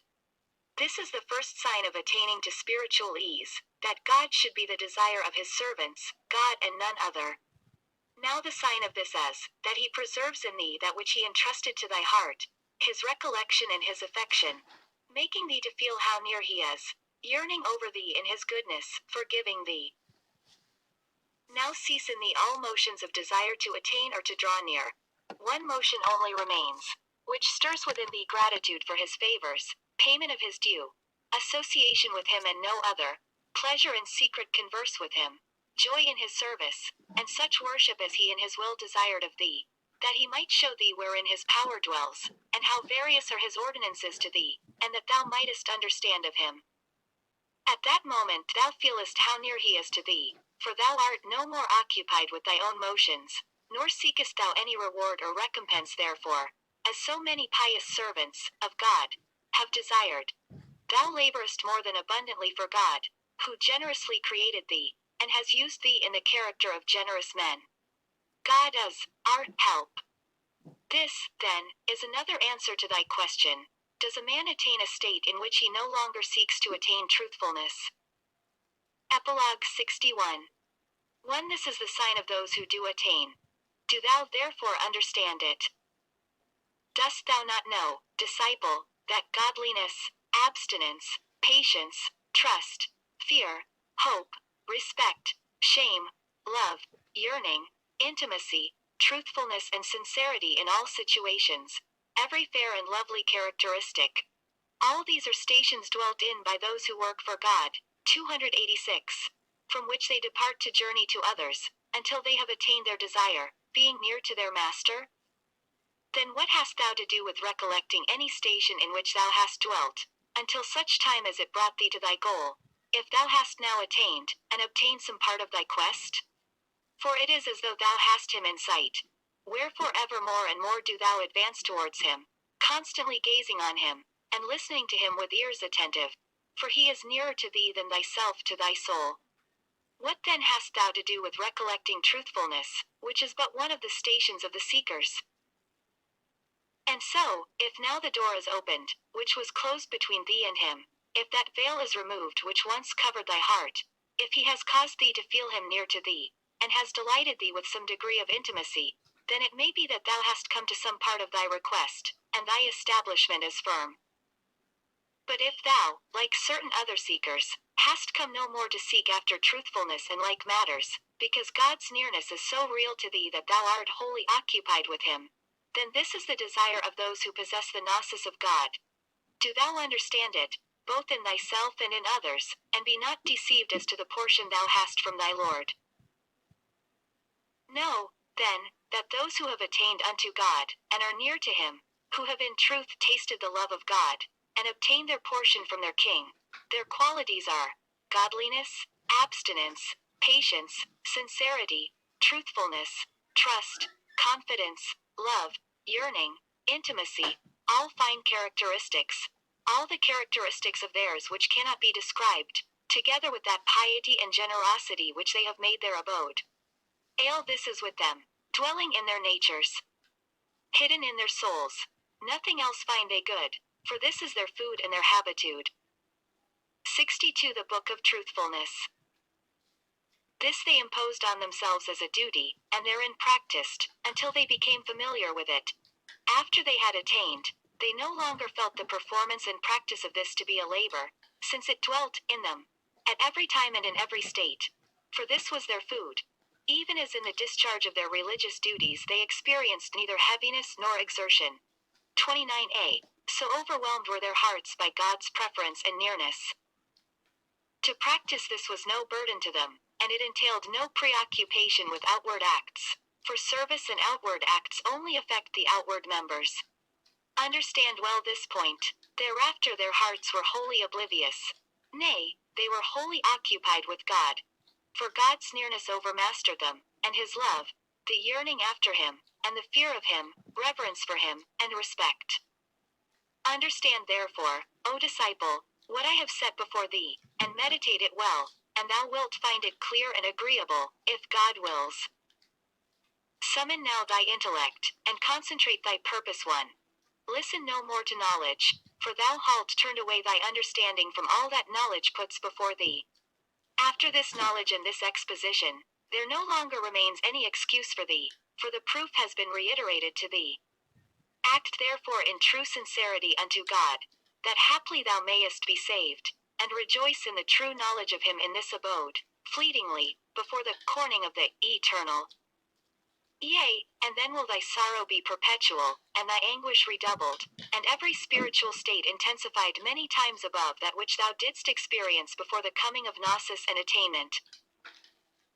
This is the first sign of attaining to spiritual ease, that God should be the desire of his servants, God and none other. Now the sign of this is, that he preserves in thee that which he entrusted to thy heart, his recollection and his affection, making thee to feel how near he is, yearning over thee in his goodness, forgiving thee. Now cease in thee all motions of desire to attain or to draw near. One motion only remains, which stirs within thee gratitude for his favors, payment of his due, association with him and no other, pleasure in secret converse with him, joy in his service, and such worship as he in his will desired of thee, that he might show thee wherein his power dwells, and how various are his ordinances to thee, and that thou mightest understand of him. At that moment thou feelest how near he is to thee, for thou art no more occupied with thy own motions, nor seekest thou any reward or recompense therefor, as so many pious servants of God have desired. Thou laborest more than abundantly for God, who generously created thee, and has used thee in the character of generous men. God is our help. This, then, is another answer to thy question. Does a man attain a state in which he no longer seeks to attain truthfulness? Epilogue 61. 1. This is the sign of those who do attain. Do thou therefore understand it. Dost thou not know, disciple, that godliness, abstinence, patience, trust, fear, hope, respect, shame, love, yearning, intimacy, truthfulness and sincerity in all situations, every fair and lovely characteristic, all these are stations dwelt in by those who work for God. 286. From which they depart to journey to others, until they have attained their desire, being near to their master? Then what hast thou to do with recollecting any station in which thou hast dwelt, until such time as it brought thee to thy goal, if thou hast now attained, and obtained some part of thy quest? For it is as though thou hast him in sight. Wherefore ever more and more do thou advance towards him, constantly gazing on him, and listening to him with ears attentive, for he is nearer to thee than thyself to thy soul. What then hast thou to do with recollecting truthfulness, which is but one of the stations of the seekers? And so, if now the door is opened, which was closed between thee and him, if that veil is removed which once covered thy heart, if he has caused thee to feel him near to thee, and has delighted thee with some degree of intimacy, then it may be that thou hast come to some part of thy request, and thy establishment is firm. But if thou, like certain other seekers, hast come no more to seek after truthfulness in like matters, because God's nearness is so real to thee that thou art wholly occupied with him, then this is the desire of those who possess the gnosis of God. Do thou understand it, both in thyself and in others, and be not deceived as to the portion thou hast from thy Lord. Know, then, that those who have attained unto God, and are near to him, who have in truth tasted the love of God, and obtained their portion from their King, their qualities are godliness, abstinence, patience, sincerity, truthfulness, trust, confidence, love, yearning, intimacy, all fine characteristics, all the characteristics of theirs which cannot be described, together with that piety and generosity which they have made their abode. All this is with them, dwelling in their natures, hidden in their souls. Nothing else find they good, for this is their food and their habitude. 62. The Book of Truthfulness. This they imposed on themselves as a duty, and therein practiced, until they became familiar with it. After they had attained, they no longer felt the performance and practice of this to be a labor, since it dwelt in them, at every time and in every state. For this was their food. Even as in the discharge of their religious duties they experienced neither heaviness nor exertion. 29a. So overwhelmed were their hearts by God's preference and nearness. To practice this was no burden to them, and it entailed no preoccupation with outward acts, for service and outward acts only affect the outward members. Understand well this point. Thereafter their hearts were wholly oblivious. Nay, they were wholly occupied with God. For God's nearness overmastered them, and his love, the yearning after him, and the fear of him, reverence for him, and respect. Understand therefore, O disciple, what I have set before thee, and meditate it well, and thou wilt find it clear and agreeable, if God wills. Summon now thy intellect, and concentrate thy purpose one. Listen no more to knowledge, for thou halt turned away thy understanding from all that knowledge puts before thee. After this knowledge and this exposition, there no longer remains any excuse for thee, for the proof has been reiterated to thee. Act therefore in true sincerity unto God, that haply thou mayest be saved, and rejoice in the true knowledge of him in this abode, fleetingly, before the corning of the eternal. Yea, and then will thy sorrow be perpetual, and thy anguish redoubled, and every spiritual state intensified many times above that which thou didst experience before the coming of gnosis and attainment.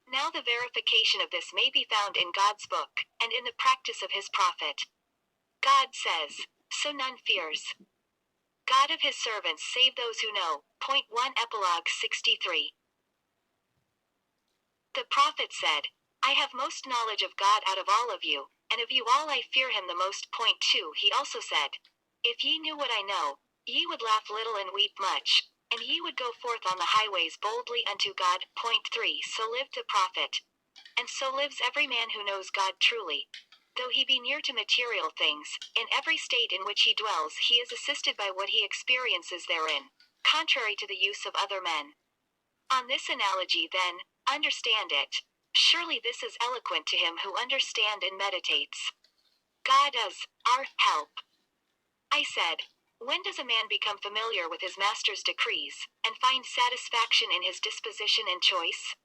Now the verification of this may be found in God's book, and in the practice of his prophet. God says, so none fears. God of his servants save those who know. Point 1 Epilogue 63. The prophet said, I have most knowledge of God out of all of you, and of you all I fear him the most. Point 2 He also said, if ye knew what I know, ye would laugh little and weep much, and ye would go forth on the highways boldly unto God. Point 3 So lived the prophet. And so lives every man who knows God truly. Though he be near to material things, in every state in which he dwells he is assisted by what he experiences therein, contrary to the use of other men. On this analogy then, understand it. Surely this is eloquent to him who understands and meditates. God is our help. I said, when does a man become familiar with his master's decrees, and find satisfaction in his disposition and choice?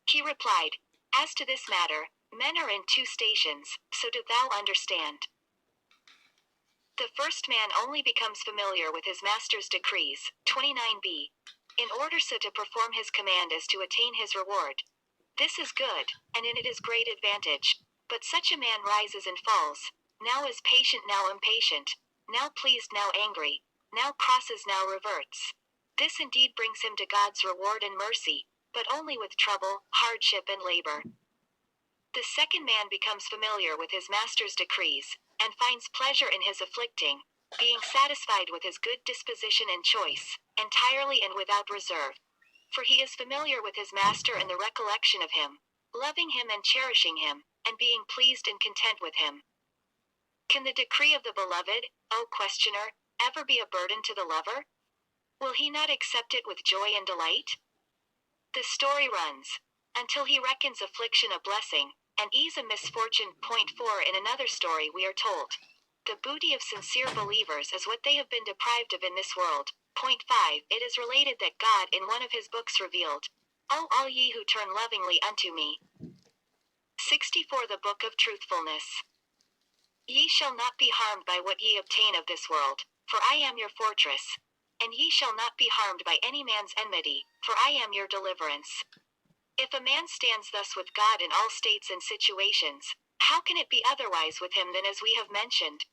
He replied, as to this matter, men are in two stations, so do thou understand. The first man only becomes familiar with his master's decrees, 29b, in order so to perform his command as to attain his reward. This is good, and in it is great advantage. But such a man rises and falls, now is patient, now impatient, now pleased, now angry, now crosses, now reverts. This indeed brings him to God's reward and mercy, but only with trouble, hardship, and labor. The second man becomes familiar with his master's decrees, and finds pleasure in his afflicting, being satisfied with his good disposition and choice, entirely and without reserve. For he is familiar with his master and the recollection of him, loving him and cherishing him, and being pleased and content with him. Can the decree of the beloved, O questioner, ever be a burden to the lover? Will he not accept it with joy and delight? The story runs. Until he reckons affliction a blessing, and ease a misfortune. Point 4. In another story we are told, the booty of sincere believers is what they have been deprived of in this world. Point 5. It is related that God in one of his books revealed, O all ye who turn lovingly unto me. 64. The Book of Truthfulness. Ye shall not be harmed by what ye obtain of this world, for I am your fortress. And ye shall not be harmed by any man's enmity, for I am your deliverance. If a man stands thus with God in all states and situations, how can it be otherwise with him than as we have mentioned?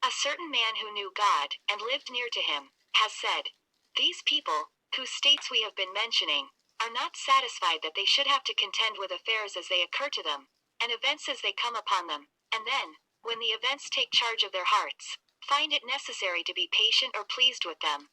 A certain man who knew God, and lived near to him, has said, these people, whose states we have been mentioning, are not satisfied that they should have to contend with affairs as they occur to them, and events as they come upon them, and then, when the events take charge of their hearts, find it necessary to be patient or pleased with them.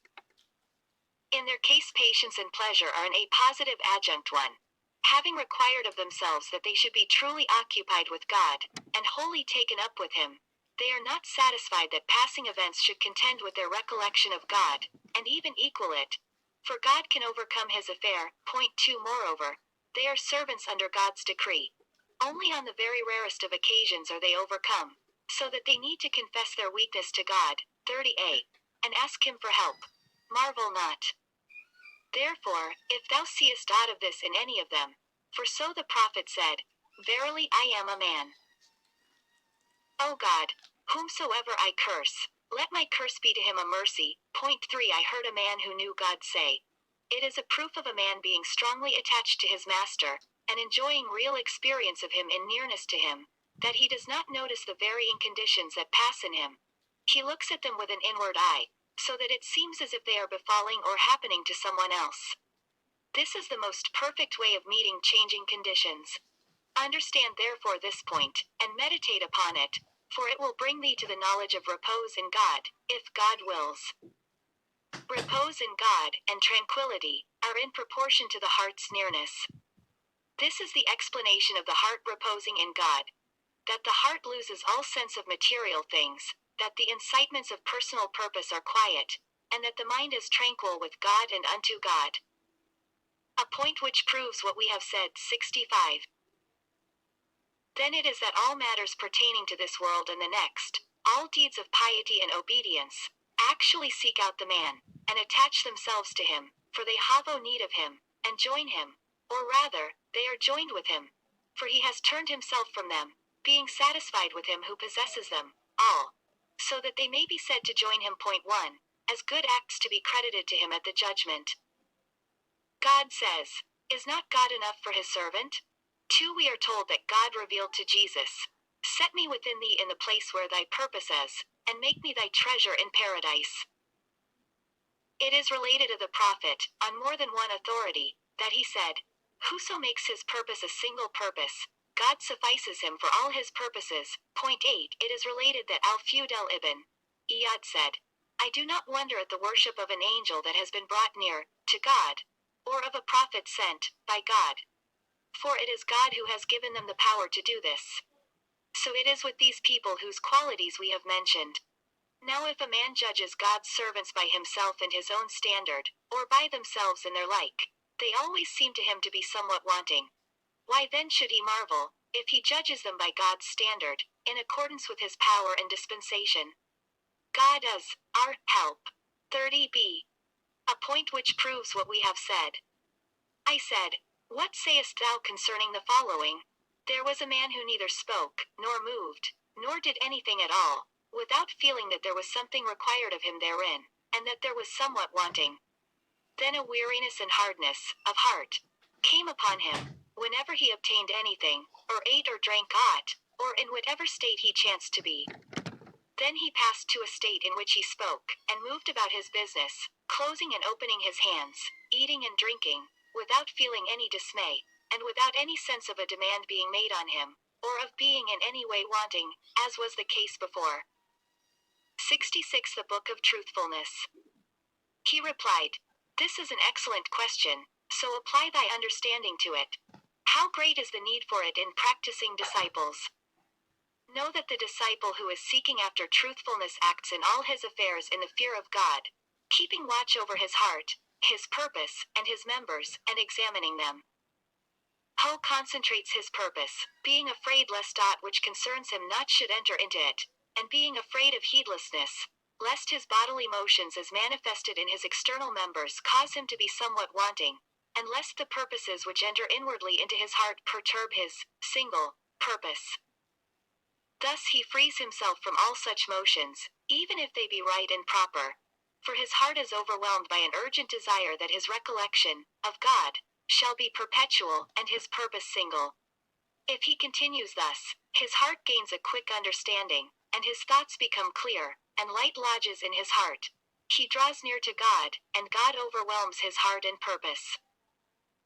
In their case, patience and pleasure are an a positive adjunct one. Having required of themselves that they should be truly occupied with God, and wholly taken up with him, they are not satisfied that passing events should contend with their recollection of God, and even equal it. For God can overcome his affair. Point 2. Moreover, they are servants under God's decree. Only on the very rarest of occasions are they overcome, so that they need to confess their weakness to God. 30a. And ask him for help. Marvel not. Therefore, if thou seest aught of this in any of them, for so the prophet said, verily I am a man. O God, whomsoever I curse, let my curse be to him a mercy. Point 3. I heard a man who knew God say, it is a proof of a man being strongly attached to his master, and enjoying real experience of him in nearness to him, that he does not notice the varying conditions that pass in him. He looks at them with an inward eye, so that it seems as if they are befalling or happening to someone else. This is the most perfect way of meeting changing conditions. Understand therefore this point, and meditate upon it, for it will bring thee to the knowledge of repose in God, if God wills. Repose in God, and tranquility, are in proportion to the heart's nearness. This is the explanation of the heart reposing in God. That the heart loses all sense of material things, that the incitements of personal purpose are quiet, and that the mind is tranquil with God and unto God. A point which proves what we have said. 65. Then it is that all matters pertaining to this world and the next, all deeds of piety and obedience, actually seek out the man, and attach themselves to him, for they have need of him, and join him, or rather, they are joined with him, for he has turned himself from them, being satisfied with him who possesses them, all, so that they may be said to join him. Point 1. As good acts to be credited to him at the judgment. God says, is not God enough for his servant? 2. We are told that God revealed to Jesus, set me within thee in the place where thy purpose is, and make me thy treasure in paradise. It is related of the prophet, on more than one authority, that he said, whoso makes his purpose a single purpose, God suffices him for all his purposes. Point 8. It is related that Al-Fudel ibn Iyad said, I do not wonder at the worship of an angel that has been brought near to God, or of a prophet sent by God. For it is God who has given them the power to do this. So it is with these people whose qualities we have mentioned. Now if a man judges God's servants by himself and his own standard, or by themselves and their like, they always seem to him to be somewhat wanting. Why then should he marvel, if he judges them by God's standard, in accordance with his power and dispensation? God is our help. 30b. A point which proves what we have said. I said, what sayest thou concerning the following? There was a man who neither spoke, nor moved, nor did anything at all, without feeling that there was something required of him therein, and that there was somewhat wanting. Then a weariness and hardness of heart came upon him, whenever he obtained anything, or ate or drank aught, or in whatever state he chanced to be. Then he passed to a state in which he spoke, and moved about his business, closing and opening his hands, eating and drinking, without feeling any dismay, and without any sense of a demand being made on him, or of being in any way wanting, as was the case before. 66. The Book of Truthfulness. He replied, this is an excellent question, so apply thy understanding to it. How great is the need for it in practicing disciples? Know that the disciple who is seeking after truthfulness acts in all his affairs in the fear of God, keeping watch over his heart, his purpose, and his members, and examining them. Ho concentrates his purpose, being afraid lest that which concerns him not should enter into it, and being afraid of heedlessness, lest his bodily motions as manifested in his external members cause him to be somewhat wanting, and lest the purposes which enter inwardly into his heart perturb his single purpose. Thus he frees himself from all such motions, even if they be right and proper. For his heart is overwhelmed by an urgent desire that his recollection of God shall be perpetual, and his purpose single. If he continues thus, his heart gains a quick understanding, and his thoughts become clear, and light lodges in his heart. He draws near to God, and God overwhelms his heart and purpose.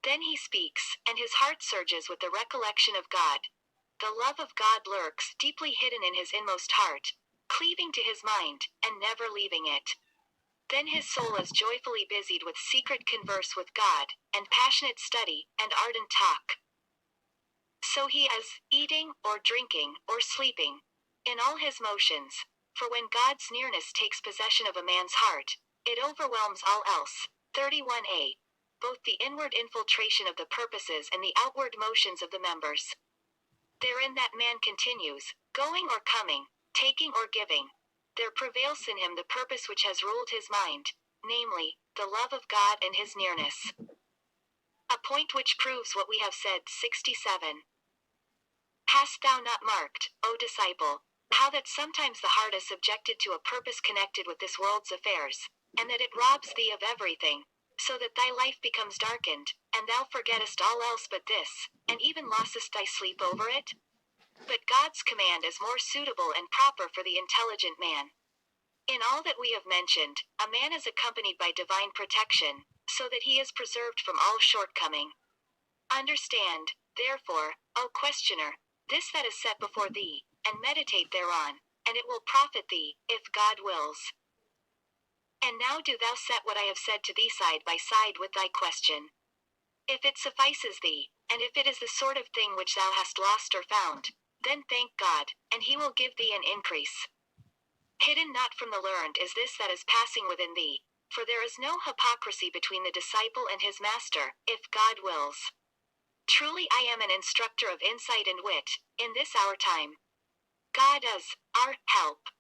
Then he speaks, and his heart surges with the recollection of God. The love of God lurks deeply hidden in his inmost heart, cleaving to his mind, and never leaving it. Then his soul is joyfully busied with secret converse with God, and passionate study, and ardent talk. So he is, eating, or drinking, or sleeping, in all his motions. For when God's nearness takes possession of a man's heart, it overwhelms all else. 31a. Both the inward infiltration of the purposes and the outward motions of the members. Therein that man continues, going or coming, taking or giving. There prevails in him the purpose which has ruled his mind, namely, the love of God and his nearness. A point which proves what we have said. 67. Hast thou not marked, O disciple, how that sometimes the heart is subjected to a purpose connected with this world's affairs, and that it robs thee of everything, so that thy life becomes darkened, and thou forgettest all else but this, and even lostest thy sleep over it? But God's command is more suitable and proper for the intelligent man. In all that we have mentioned, a man is accompanied by divine protection, so that he is preserved from all shortcoming. Understand, therefore, O questioner, this that is set before thee, and meditate thereon, and it will profit thee, if God wills. And now do thou set what I have said to thee side by side with thy question. If it suffices thee, and if it is the sort of thing which thou hast lost or found, then thank God, and he will give thee an increase. Hidden not from the learned is this that is passing within thee, for there is no hypocrisy between the disciple and his master, if God wills. Truly I am an instructor of insight and wit, in this our time. God is our help.